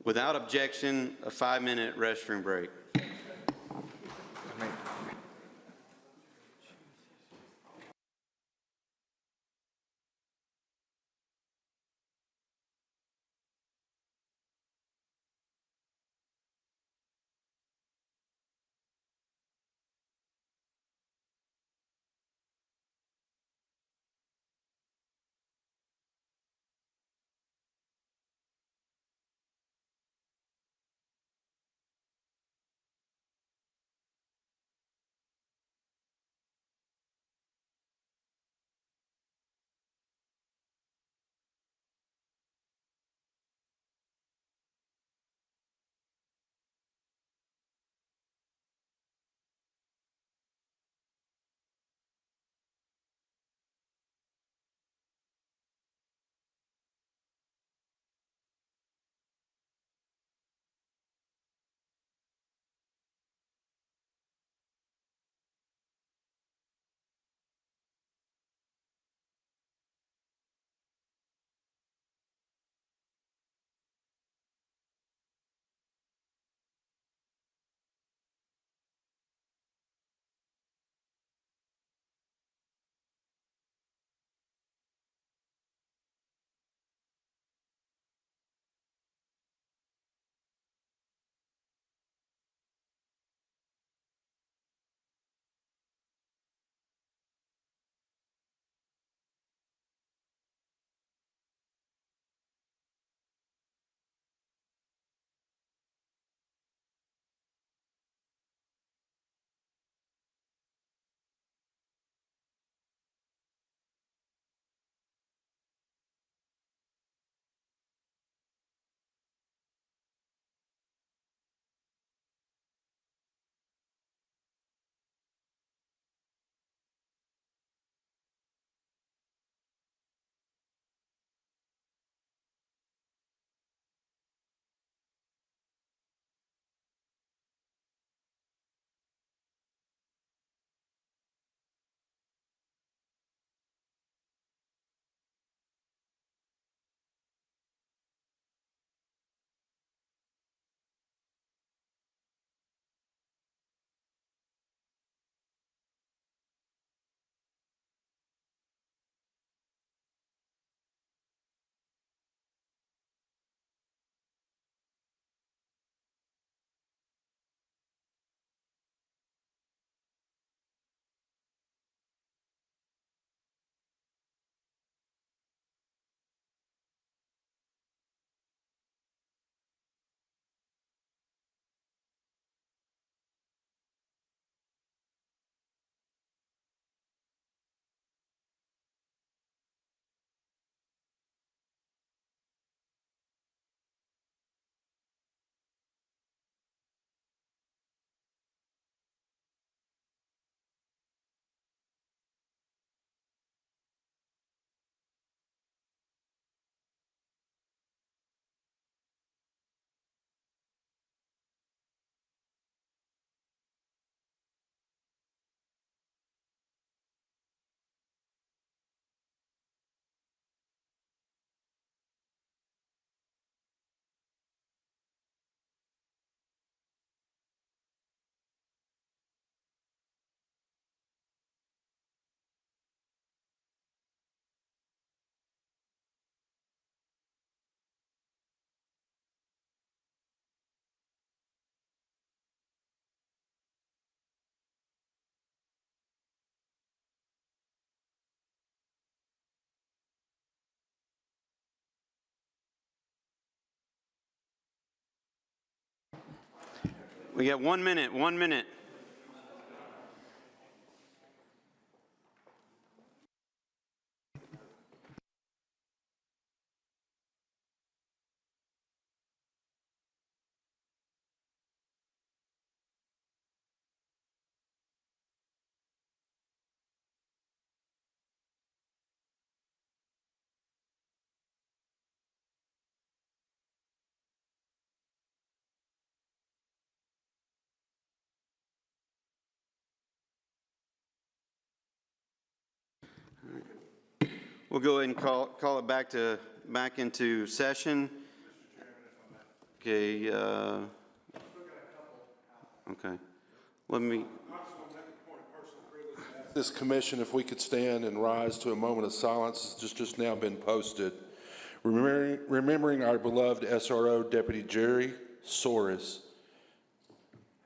without objection, a 5-minute restroom break. We got 1 minute, 1 minute. We'll go ahead and call it back into session. Okay. Okay. Let me. This commission, if we could stand and rise to a moment of silence, it's just now been posted. Remembering our beloved SRO Deputy Jerry Soros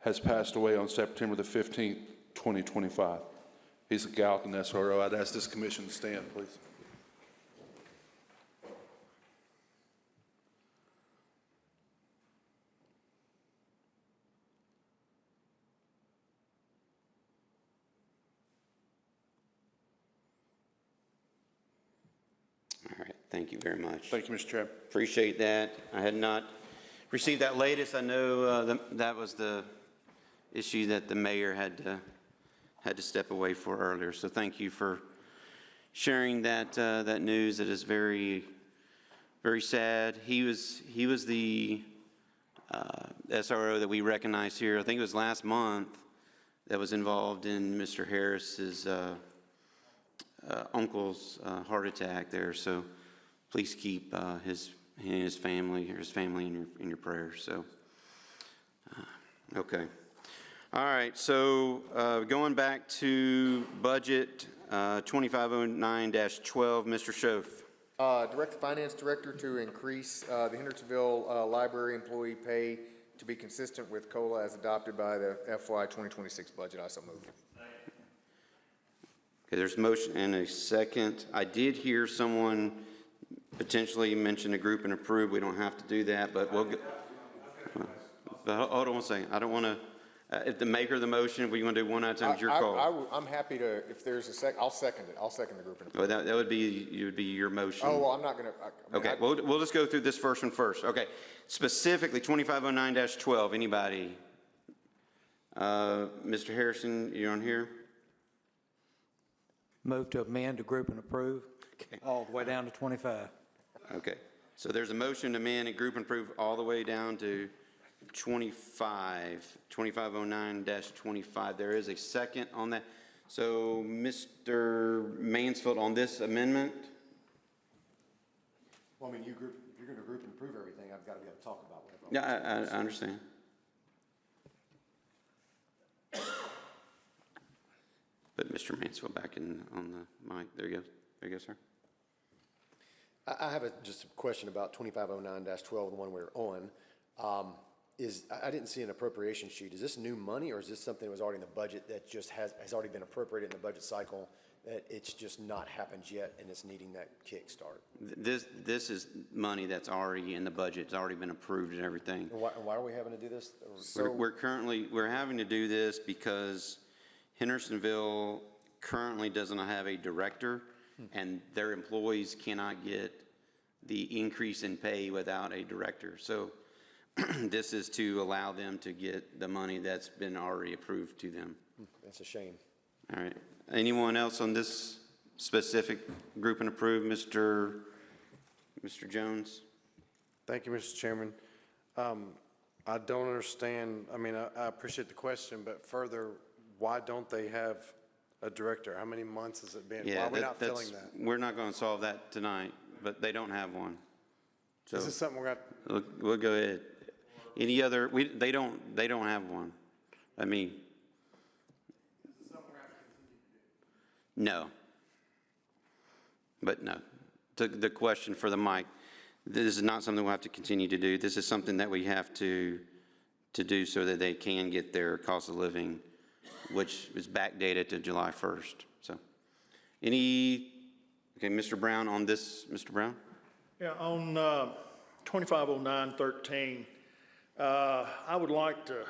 has passed away on September the 15th, 2025. He's a Gallatin SRO. I'd ask this commission to stand, please. All right, thank you very much. Thank you, Mr. Chairman. Appreciate that. I had not received that latest. I know that was the issue that the mayor had to step away for earlier. So thank you for sharing that that news. It is very, very sad. He was the SRO that we recognized here. I think it was last month that was involved in Mr. Harris's uncle's heart attack there. So please keep his family in your prayers. So okay. All right, so going back to budget 2509-12, Mr. Schoaf. Direct the finance director to increase the Hendersonville library employee pay to be consistent with COLA as adopted by the FY 2026 budget. I so move. Okay, there's a motion and a second. I did hear someone potentially mention a group and approve. We don't have to do that, but we'll go. But hold on one second. I don't want to. If the maker of the motion, if we want to do one at a time, it's your call. I'm happy to, if there's a I'll second it. I'll second the group. Well, that would be your motion. Oh, well, I'm not going to. Okay, we'll just go through this first one first. Okay, specifically 2509-12. Anybody? Mr. Harrison, you on here? Move to amend to group and approve. Okay. All the way down to 25. Okay, so there's a motion to amend and group and approve all the way down to 2509-25. There is a second on that. So Mr. Mansfield, on this amendment? Well, I mean, if you're going to group and approve everything, I've got to be able to talk about whatever. Yeah, I understand. But Mr. Mansfield back on the mic. There you go. There you go, sir. I have just a question about 2509-12, the one we're on. I didn't see an appropriation sheet. Is this new money, or is this something that was already in the budget that just has already been appropriated in the budget cycle, that it's just not happened yet and it's needing that kickstart? This is money that's already in the budget. It's already been approved and everything. And why are we having to do this? We're having to do this because Hendersonville currently doesn't have a director, and their employees cannot get the increase in pay without a director. So this is to allow them to get the money that's been already approved to them. That's a shame. All right. Anyone else on this specific group and approve? Mr. Jones? Thank you, Mr. Chairman. I don't understand, I mean, I appreciate the question, but further, why don't they have a director? How many months has it been? Why are we not filling that? We're not going to solve that tonight, but they don't have one. So Is this something we're going to? we'll go ahead. Any other? They don't have one. I mean, no. But no. The question for the mic. This is not something we'll have to continue to do. This is something that we have to do so that they can get their cost of living, which is backdated to July 1st. So, okay, Mr. Brown on this, Mr. Brown? Yeah, on 2509-13, I would like to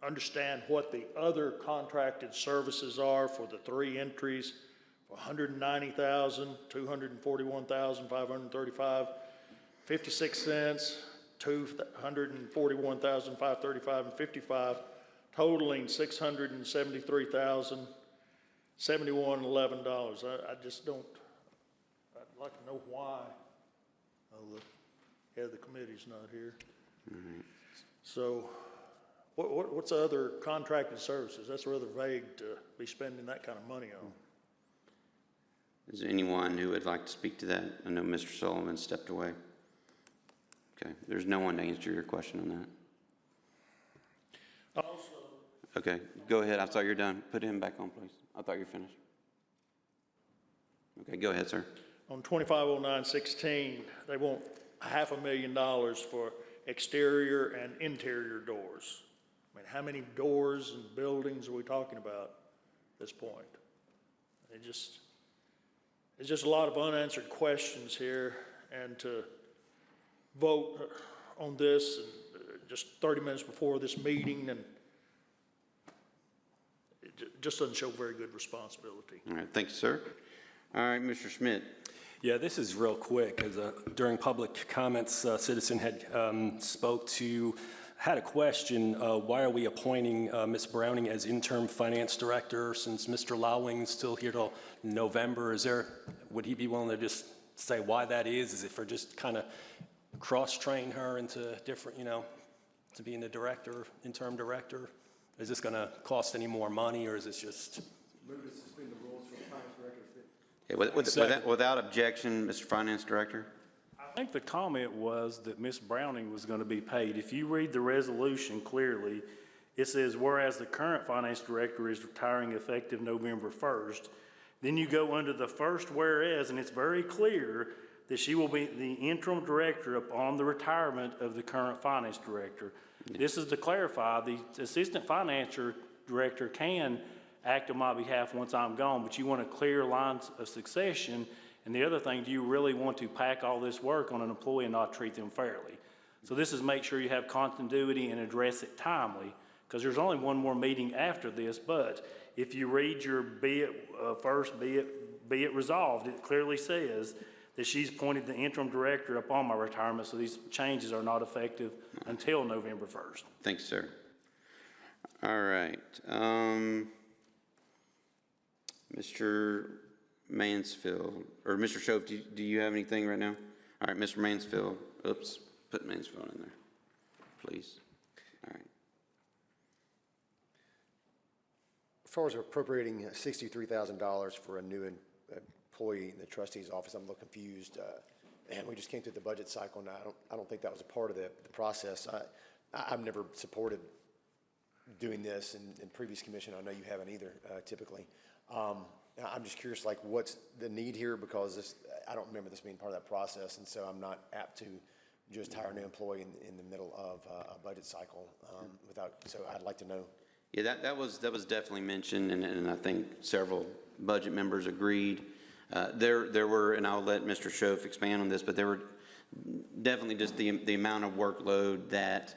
understand what the other contracted services are for the three entries for $190,000, $241,535, 56 cents, $241,535 and 55, totaling $673,071 and $11. I just don't, I'd like to know why. Oh, the head of the committee's not here. So what's the other contracted services? That's rather vague to be spending that kind of money on. Is there anyone who would like to speak to that? I know Mr. Sullivan stepped away. Okay, there's no one to answer your question on that. Also, Okay, go ahead. I thought you were done. Put him back on, please. I thought you were finished. Okay, go ahead, sir. on 250916, they want $500,000 for exterior and interior doors. I mean, how many doors and buildings are we talking about at this point? There's just a lot of unanswered questions here, and to vote on this just 30 minutes before this meeting, and it just doesn't show very good responsibility. All right, thank you, sir. All right, Mr. Schmidt. Yeah, this is real quick. As during public comments, a citizen had had a question. Why are we appointing Ms. Browning as interim finance director since Mr. Lowing's still here till November? Would he be willing to just say why that is? Is it for just kind of cross-train her into different, to being the director, interim director? Is this going to cost any more money, or is this just? Yeah, without objection, Mr. Finance Director. I think the comment was that Ms. Browning was going to be paid. If you read the resolution clearly, it says, whereas the current finance director is retiring effective November 1st, then you go under the first whereas, and it's very clear that she will be the interim director upon the retirement of the current finance director. This is to clarify, the assistant finance director can act on my behalf once I'm gone, but you want a clear lines of succession. And the other thing, do you really want to pack all this work on an employee and not treat them fairly? So this is make sure you have continuity and address it timely, because there's only one more meeting after this. But if you read your be it resolved, it clearly says that she's appointed the interim director upon my retirement, so these changes are not effective until November 1st. Thanks, sir. All right. Mr. Mansfield, or Mr. Shove, do you have anything right now? All right, Mr. Mansfield. Oops, put Mansfield in there, please. All right. As far as appropriating $63,000 for a new employee in the trustee's office, I'm a little confused. And we just came through the budget cycle, and I don't think that was a part of the process. I've never supported doing this in previous commission. I know you haven't either, typically. I'm just curious, like, what's the need here? Because I don't remember this being part of that process, and so I'm not apt to just hire a new employee in the middle of a budget cycle so I'd like to know. Yeah, that was definitely mentioned, and I think several budget members agreed. There were, and I'll let Mr. Schoaf expand on this, but there were definitely just the amount of workload that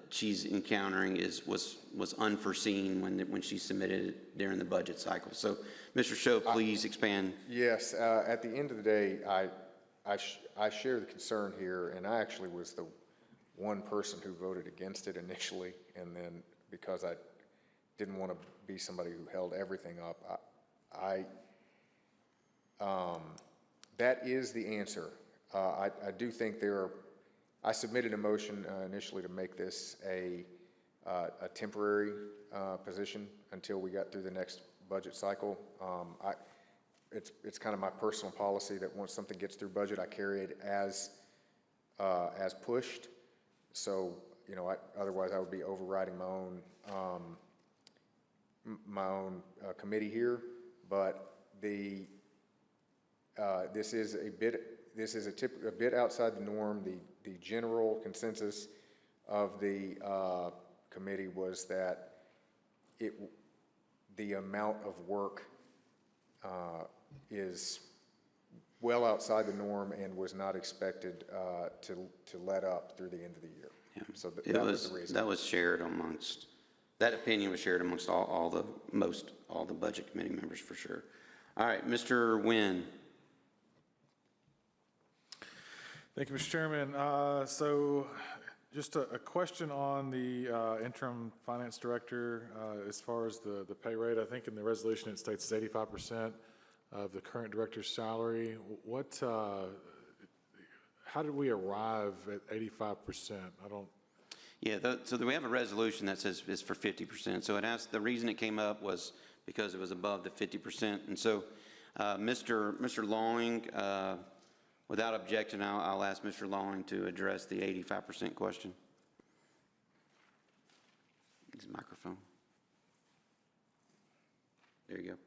she's encountering was unforeseen when she submitted it during the budget cycle. So, Mr. Schoaf, please expand. Yes, at the end of the day, I share the concern here, and I actually was the one person who voted against it initially, and then because I didn't want to be somebody who held everything up, that is the answer. I do think I submitted a motion initially to make this a temporary position until we got through the next budget cycle. It's kind of my personal policy that once something gets through budget, I carry it as pushed. So, otherwise I would be overriding my own committee here. But this is a bit outside the norm. The general consensus of the committee was that the amount of work is well outside the norm and was not expected to let up through the end of the year. So It that was the reason. That was shared amongst, that opinion was shared amongst all the budget committee members for sure. All right, Mr. Nguyen. Thank you, Mr. Chairman. So just a question on the interim finance director as far as the pay rate. I think in the resolution it states it's 85% of the current director's salary. What, how did we arrive at 85%? I don't. Yeah, so we have a resolution that says it's for 50%. So it has, the reason it came up was because it was above the 50%. And so Mr. Lawing, without objection, I'll ask Mr. Lawing to address the 85% question. His microphone. There you go.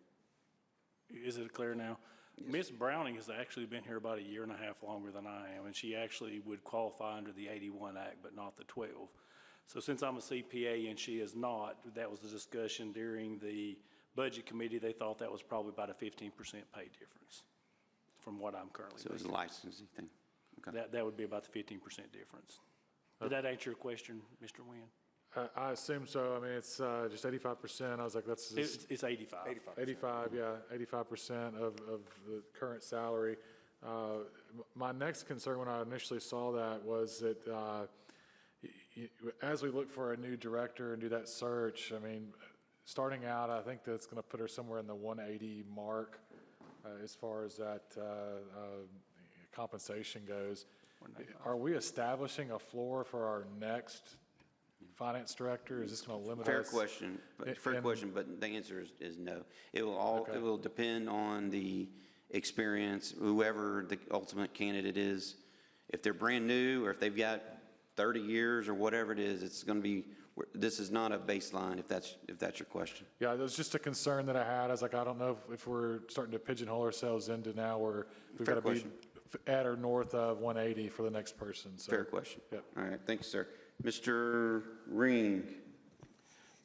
Is it clear now? Yes. Ms. Browning has actually been here about a year and a half longer than I am, and she actually would qualify under the 81 Act, but not the 12. So since I'm a CPA and she is not, that was the discussion during the budget committee. They thought that was probably about a 15% pay difference from what I'm currently So it was a licensing thing. Okay. That would be about the 15% difference. Did that answer your question, Mr. Nguyen? I assume so. I mean, it's just 85%. I was like, that's just. It's 85. 85, yeah, 85% of the current salary. My next concern when I initially saw that was that as we look for a new director and do that search, I mean, starting out, I think that's going to put her somewhere in the 180 mark as far as that compensation goes. Are we establishing a floor for our next finance director? Is this going to limit Fair us? question, but the answer is no. It will depend on the experience, whoever the ultimate candidate is. If they're brand new or if they've got 30 years or whatever it is, it's going to be, this is not a baseline if that's your question. Yeah, that was just a concern that I had. I was like, I don't know if we're starting to pigeonhole ourselves into now where we've got to be at or north of 180 for the next person. So. Fair question. Yep. All right, thank you, sir. Mr. Ring.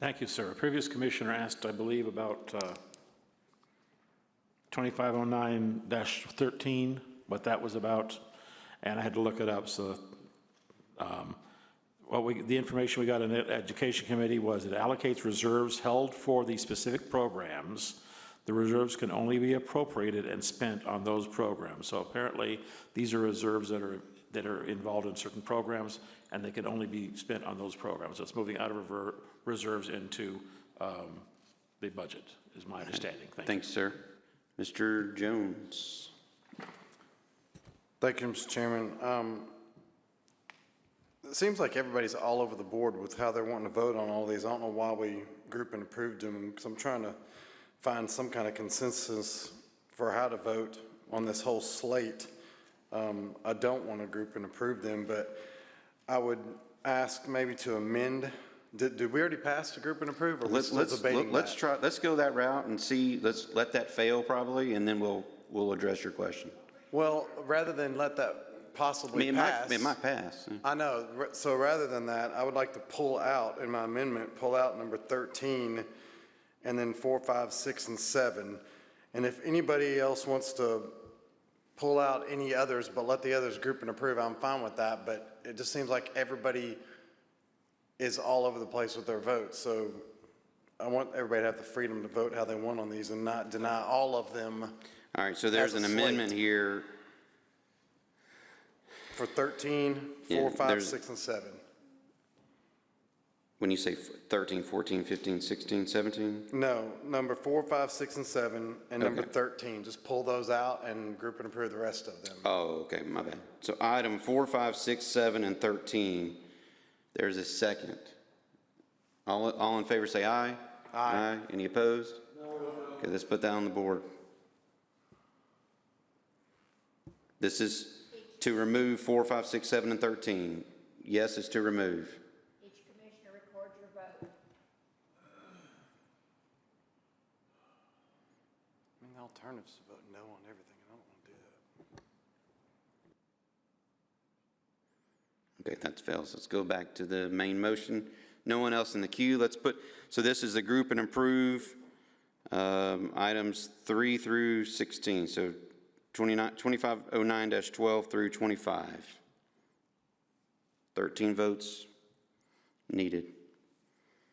Thank you, sir. A previous commissioner asked, I believe, about 2509-13, what that was about, and I had to look it up. So the information we got in the Education Committee was it allocates reserves held for the specific programs. The reserves can only be appropriated and spent on those programs. So apparently, these are reserves that are involved in certain programs, and they can only be spent on those programs. So it's moving out of reserves into the budget, is my understanding. Thanks, sir. Mr. Jones. Thank you, Mr. Chairman. It seems like everybody's all over the board with how they're wanting to vote on all these. I don't know why we group and approved them, because I'm trying to find some kind of consensus for how to vote on this whole slate. I don't want to group and approve them, but I would ask maybe to amend. Did we already pass the group and approve, or let's go that route and see. Let's let that fail probably, and then we'll address your question. Well, rather than let that possibly pass. It might pass. I know. So rather than that, I would like to pull out in my amendment, pull out number 13, and then 4, 5, 6, and 7. And if anybody else wants to pull out any others, but let the others group and approve, I'm fine with that. But it just seems like everybody is all over the place with their votes. So I want everybody to have the freedom to vote how they want on these and not deny all of them. All right, so there's an amendment here. For 13, 4, 5, 6, and 7. When you say 13, 14, 15, 16, 17? No, number 4, 5, 6, and 7, and number 13. Just pull those out and group and approve the rest of them. Oh, okay, my bad. So item 4, 5, 6, 7, and 13, there's a second. All in favor say aye. Aye. Any opposed? No. Okay, let's put that on the board. This is to remove 4, 5, 6, 7, and 13. Yes is to remove. Each commissioner record your vote. I mean, the alternatives to vote no on everything, and I don't want to do that. Okay, that fails. Let's go back to the main motion. No one else in the queue. So this is the group and approve items 3 through 16. So 2509-12 through 25. 13 votes needed.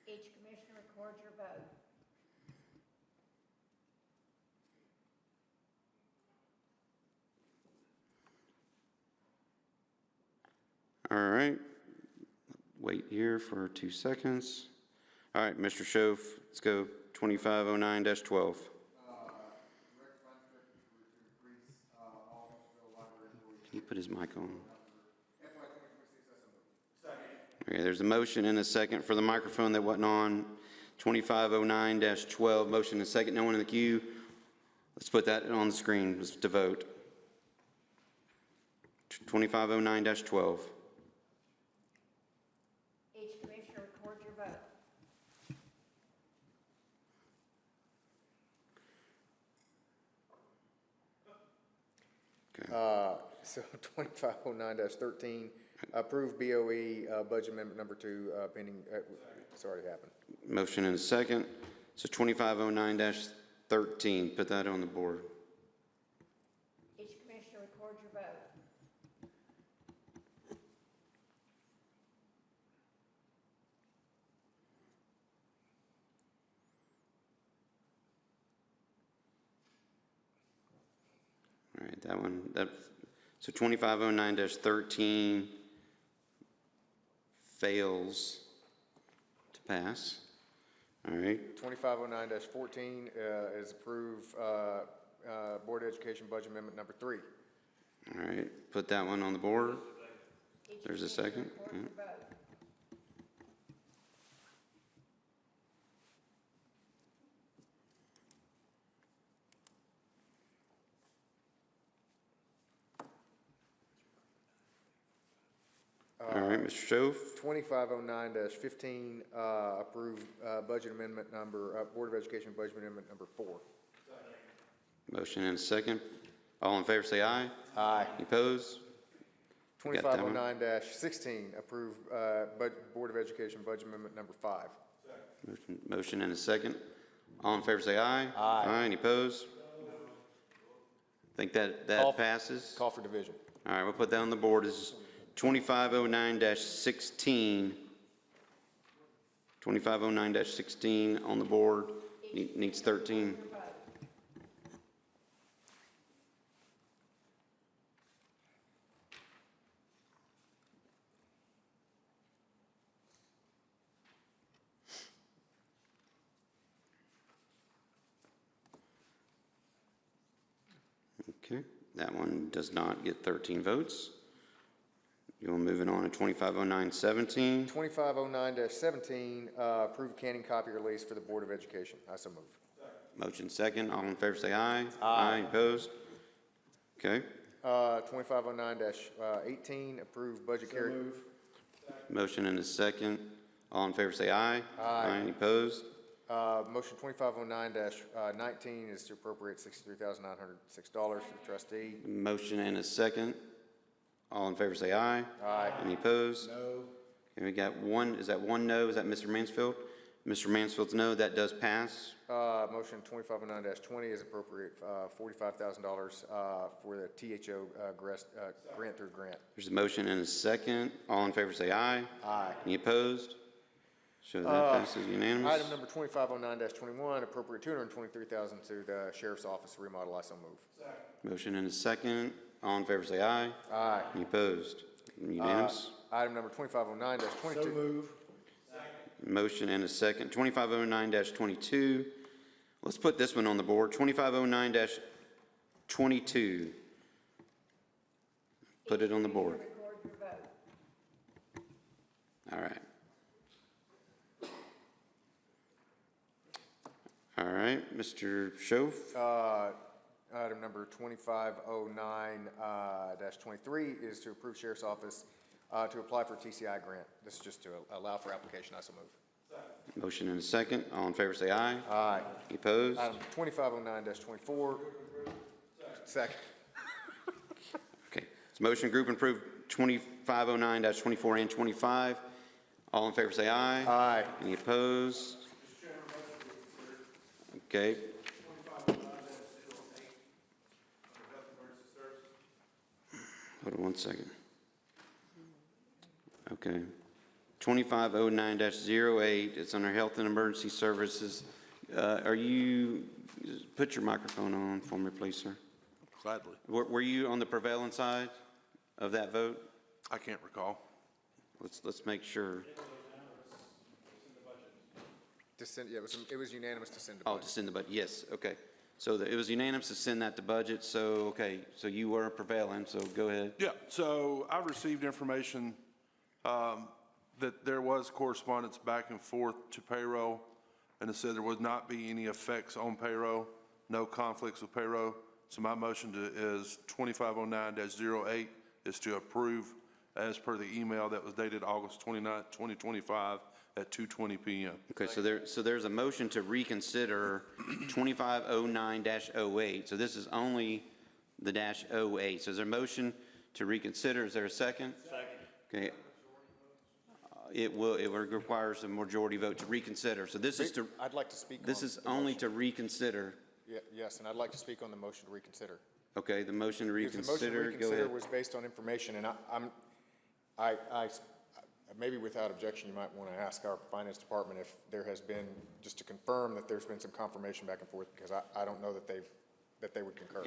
Each commissioner records your vote. All right. Wait here for 2 seconds. All right, Mr. Schoaf, let's go 2509-12. Can you put his mic on? Okay, there's a motion and a second for the microphone that wasn't on. 2509-12, motion and a second, no one in the queue. Let's put that on the screen to vote. 2509-12. Each commissioner records your vote. So 2509-13, approve BOE budget amendment number 2 pending, it's already happened. Motion and a second. So 2509-13, put that on the board. Each commissioner records your vote. All right, that one, so 2509-13 fails to pass. All right. 2509-14 is approve Board of Education budget amendment number 3. All right, put that one on the board. There's a second. Yeah. All right, Mr. Schoaf. 2509-15, approve budget amendment number, Board of Education budget amendment number 4. Motion and a second. All in favor say aye. Aye. Any opposed? 2509-16, approve Board of Education budget amendment number 5. Motion and a second. All in favor say aye. Aye. Aye. Any opposed? Think that passes? Call for division. All right, we'll put that on the board as 2509-16. 2509-16 on the board. Needs 13. Okay, that one does not get 13 votes. You're moving on to 2509-17. 2509-17, approve canning copy release for the Board of Education. I so move. Motion second. All in favor say aye. Aye. Opposed? Okay. 2509-18, approve budget carry. Motion and a second. All in favor say aye. Aye. Any opposed? Motion 2509-19 is to appropriate $63,906 for the trustee. Motion and a second. All in favor say aye. Aye. Any opposed? No. Okay, we got one. Is that one no? Is that Mr. Mansfield? Mr. Mansfield's no. That does pass. Motion 2509-20 is appropriate $45,000 for the THO grant through grant. There's a motion and a second. All in favor say aye. Aye. Any opposed? So that passes unanimous. Item number 2509-21, appropriate $223,000 to the Sheriff's Office remodel. I so move. Motion and a second. All in favor say aye. Aye. Any opposed? Unanimous. Item number 2509-22. So move. Motion and a second. 2509-22. Let's put this one on the board. 2509-22. Put it on the board. Record your vote. All right. All right, Mr. Schoaf. Item number 2509-23 is to approve Sheriff's Office to apply for TCI grant. This is just to allow for application. I so move. Motion and a second. All in favor say aye. Aye. Any opposed? Item 2509-24. Second. Okay. It's motion group and approve 2509-24 and 25. All in favor say aye. Aye. Any opposed? Okay. Hold on one second. Okay. 2509-08. It's under Health and Emergency Services. Put your microphone on for me, please, sir. Gladly. Were you on the prevailing side of that vote? I can't recall. Let's make sure. Yeah, it was unanimous to send to Oh, budget. to send the budget, yes, okay. So it was unanimous to send that to budget, so, okay, so you were prevailing, so go ahead. Yeah, so I received information that there was correspondence back and forth to payroll, and it said there would not be any effects on payroll, no conflicts with payroll. So my motion is 2509-08 is to approve as per the email that was dated August 29th, 2025 at 2:20 p.m. Okay, so there's a motion to reconsider 2509-08. So this is only the -08. So is there a motion to reconsider? Is there a second? Second. Okay. It requires a majority vote to reconsider. So this is to. I'd like to speak. This is only to reconsider. Yes, and I'd like to speak on the motion to reconsider. Okay, the motion to Because the motion to reconsider. Go reconsider ahead. was based on information, and maybe without objection, you might want to ask our finance department if there has been, just to confirm that there's been some confirmation back and forth, because I don't know that they would concur.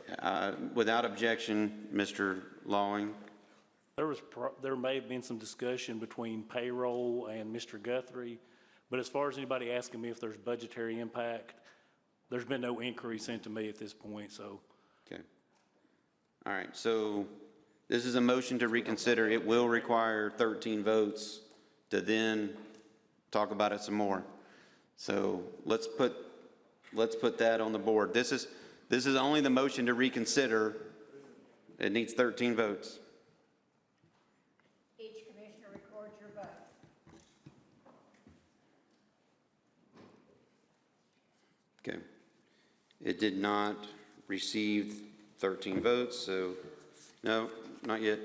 Without objection, Mr. Lawing. There may have been some discussion between payroll and Mr. Guthrie, but as far as anybody asking me if there's budgetary impact, there's been no inquiry sent to me at this point, so. Okay. All right, so this is a motion to reconsider. It will require 13 votes to then talk about it some more. So let's put that on the board. This is only the motion to reconsider. It needs 13 votes. Each commissioner records your vote. Okay. It did not receive 13 votes, so no, not yet.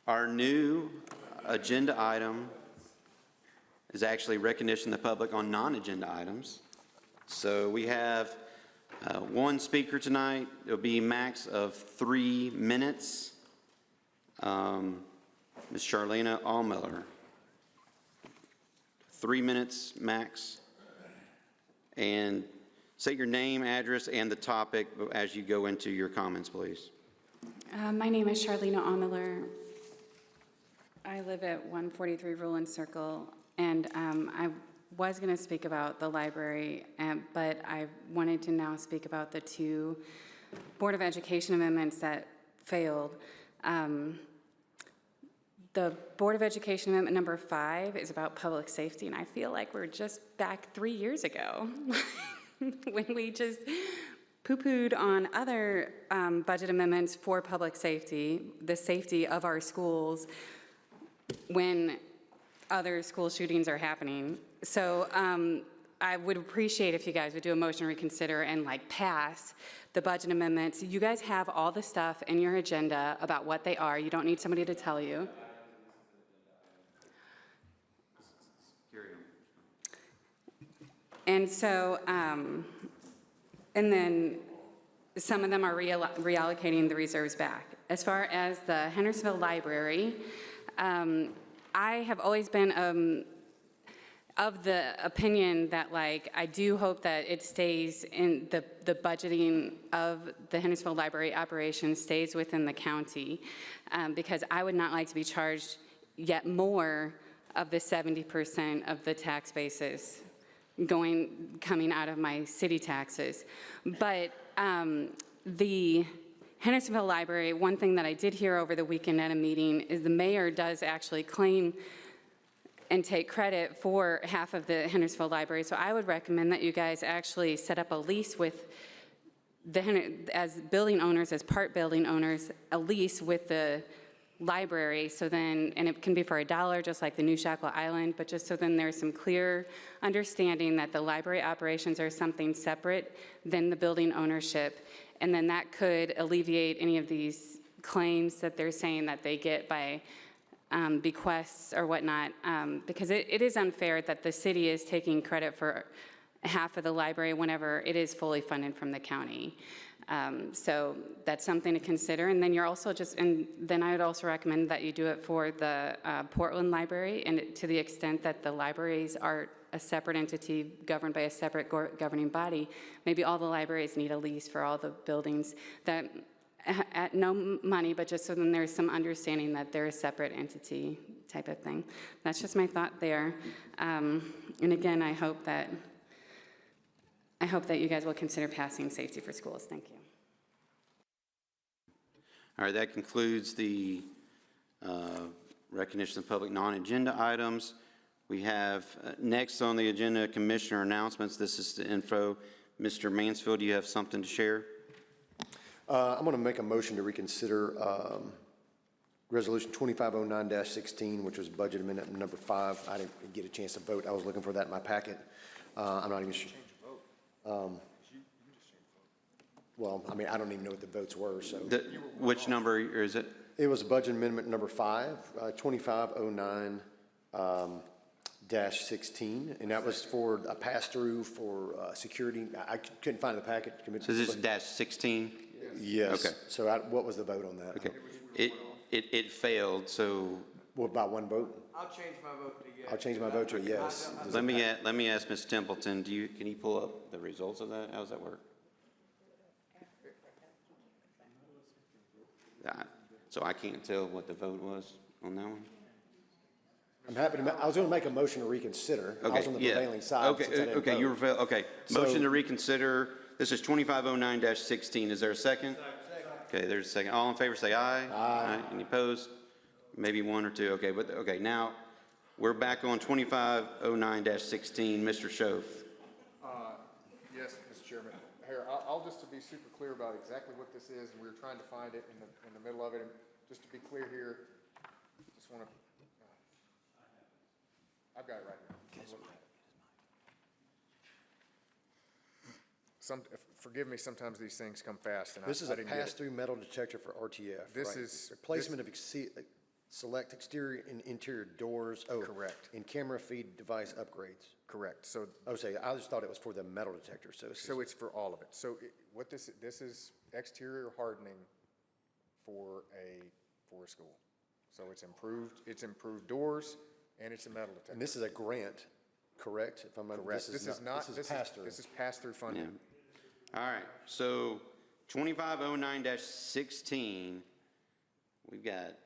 Our new agenda item is actually recognition of the public on non-agenda items. So we have one speaker tonight. It'll be max of 3 minutes. Ms. Charlena Allmiller. 3 minutes max. And say your name, address, and the topic as you go into your comments, please. My name is Charlena Allmiller. I live at 143 Roland Circle, and I was going to speak about the library, but I wanted to now speak about the 2 Board of Education amendments that failed. The Board of Education Amendment number 5 is about public safety, and I feel like we're just back 3 years ago when we just poo-pooed on other budget amendments for public safety, the safety of our schools when other school shootings are happening. So I would appreciate if you guys would do a motion to reconsider and pass the budget amendments. You guys have all the stuff in your agenda about what they are. You don't need somebody to tell you. And so, and then some of them are reallocating the reserves back. As far as the Hendersonville Library, I have always been of the opinion that I do hope that it stays in the budgeting of the Hendersonville Library operation stays within the county, because I would not like to be charged yet more of the 70% of the tax basis coming out of my city taxes. But the Hendersonville Library, one thing that I did hear over the weekend at a meeting is the mayor does actually claim and take credit for half of the Hendersonville Library. So I would recommend that you guys actually set up a lease with as building owners, as part building owners, a lease with the library, so then, and it can be for $1, just like the New Shackle Island, but just so then there's some clear understanding that the library operations are something separate than the building ownership, and then that could alleviate any of these claims that they're saying that they get by bequests or whatnot, because it is unfair that the city is taking credit for half of the library whenever it is fully funded from the county. So that's something to consider. And then you're also and then I would also recommend that you do it for the Portland Library, and to the extent that the libraries are a separate entity governed by a separate governing body, maybe all the libraries need a lease for all the buildings that, at no money, but just so then there's some understanding that they're a separate entity type of thing. That's just my thought there. And again, I hope that you guys will consider passing Safety for Schools. Thank you. All right, that concludes the recognition of public non-agenda items. We have next on the agenda commissioner announcements. This is the info. Mr. Mansfield, do you have something to share? I'm going to make a motion to reconsider Resolution 2509-16, which was budget amendment number 5. I didn't get a chance to vote. I was looking for that in my packet. I'm not even sure. Well, I mean, I don't even know what the votes were, so. Which number is it? It was budget amendment number 5, 2509-16, and that was for a pass-through for security. I couldn't find the packet. So this is -16? Yes. Okay. So what was the vote on that? Okay. It failed, so. What, by one vote? I'll change my vote to yes. I'll change my vote to a yes. Let me ask Ms. Templeton, can you pull up the results of that? How does that work? So I can't tell what the vote was on that one? I'm happy to, I was going to make a motion to reconsider. I was on the prevailing side. Okay, okay, you were, okay. Motion to reconsider. This is 2509-16. Is there a second? Okay, there's a second. All in favor say aye. Aye. Any opposed? Maybe one or two. Okay, but okay, now we're back on 2509-16. Mr. Schoaf. Yes, Mr. Chairman. Here, I'll just to be super clear about exactly what this is, and we were trying to find it in the middle of it. And just to be clear here, just want to. I've got it right here. Forgive me, sometimes these things come fast, and this is I a didn't get it. pass-through metal detector for RTF. This right? is Replacement of select exterior and interior doors. Oh, correct. And camera feed device upgrades. Correct. So, I just thought it was for the metal detector. So it's for all of it. So this is exterior hardening for a school. So it's improved doors, and it's a metal detector. And this is a grant, correct? If I'm correct. This is pass-through. This is pass-through funding. Yeah. All right, so 2509-16, we've got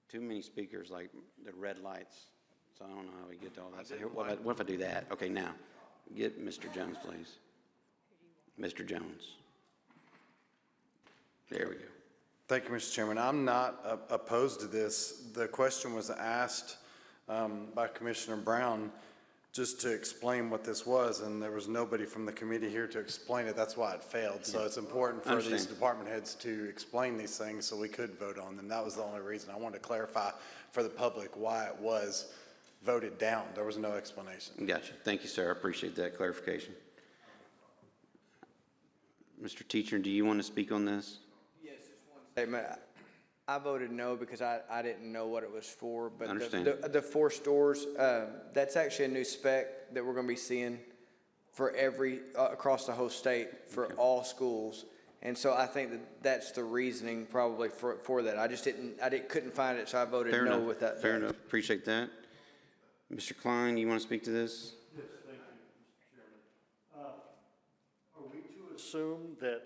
too many speakers like the red lights, so I don't know how we get to all that. So here, what if I do that? Okay, now, get Mr. Jones, please. Mr. Jones. There we go. Thank you, Mr. Chairman. I'm not opposed to this. The question was asked by Commissioner Brown just to explain what this was, and there was nobody from the committee here to explain it. That's why it failed. So it's important for these department heads to explain these things so we could vote on them. That was the only reason. I wanted to clarify for the public why it was voted down. There was no explanation. Gotcha. Thank you, sir. I appreciate that clarification. Mr. Teacher, do you want to speak on this? Yes, just one statement. I voted no because I didn't know what it was for, but the 4 stores, that's actually a new spec that we're going to be seeing for across the whole state for all schools. And so I think that's the reasoning probably for that. I couldn't find it, so I voted no with that. Fair enough. Appreciate that. Mr. Klein, you want to speak to this? Yes, thank you, Mr. Chairman. Are we to assume that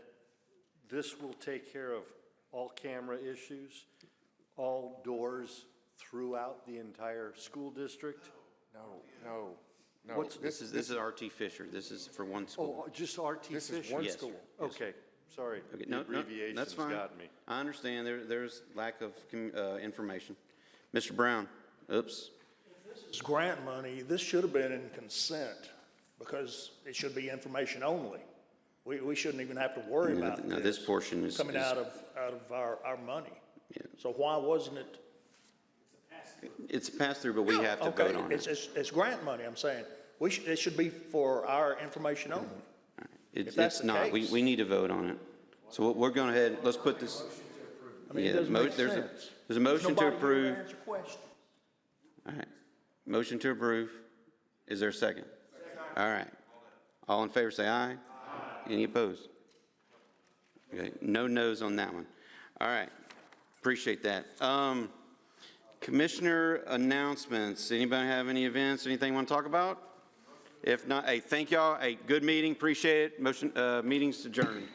this will take care of all camera issues, all doors throughout the entire school district? No. This is RT Fisher. This is for one school. Oh, just RT Fisher? This is one school. Yes. Okay, sorry. Okay. The No, abbreviations that's fine. got me. I understand. There's lack of information. Mr. Brown, oops. If this is grant money, this should have been in consent because it should be information only. We shouldn't even have to worry about this portion is coming out of our money. Yeah. So why wasn't it? It's a pass-through, but we have to vote on it. It's grant money, I'm saying. It should be for our information only. It's not. We need to vote on it. So we're going ahead. Let's put this. I mean, it doesn't make sense. There's a motion to approve. Nobody answer question. All right. Motion to approve. Is there a second? All right. All in favor say aye. Any opposed? Okay, no no's on that one. All right, appreciate that. Commissioner announcements. Anybody have any events, anything want to talk about? If not, hey, thank y'all. Hey, good meeting, appreciate it. Motion, meeting's adjourned.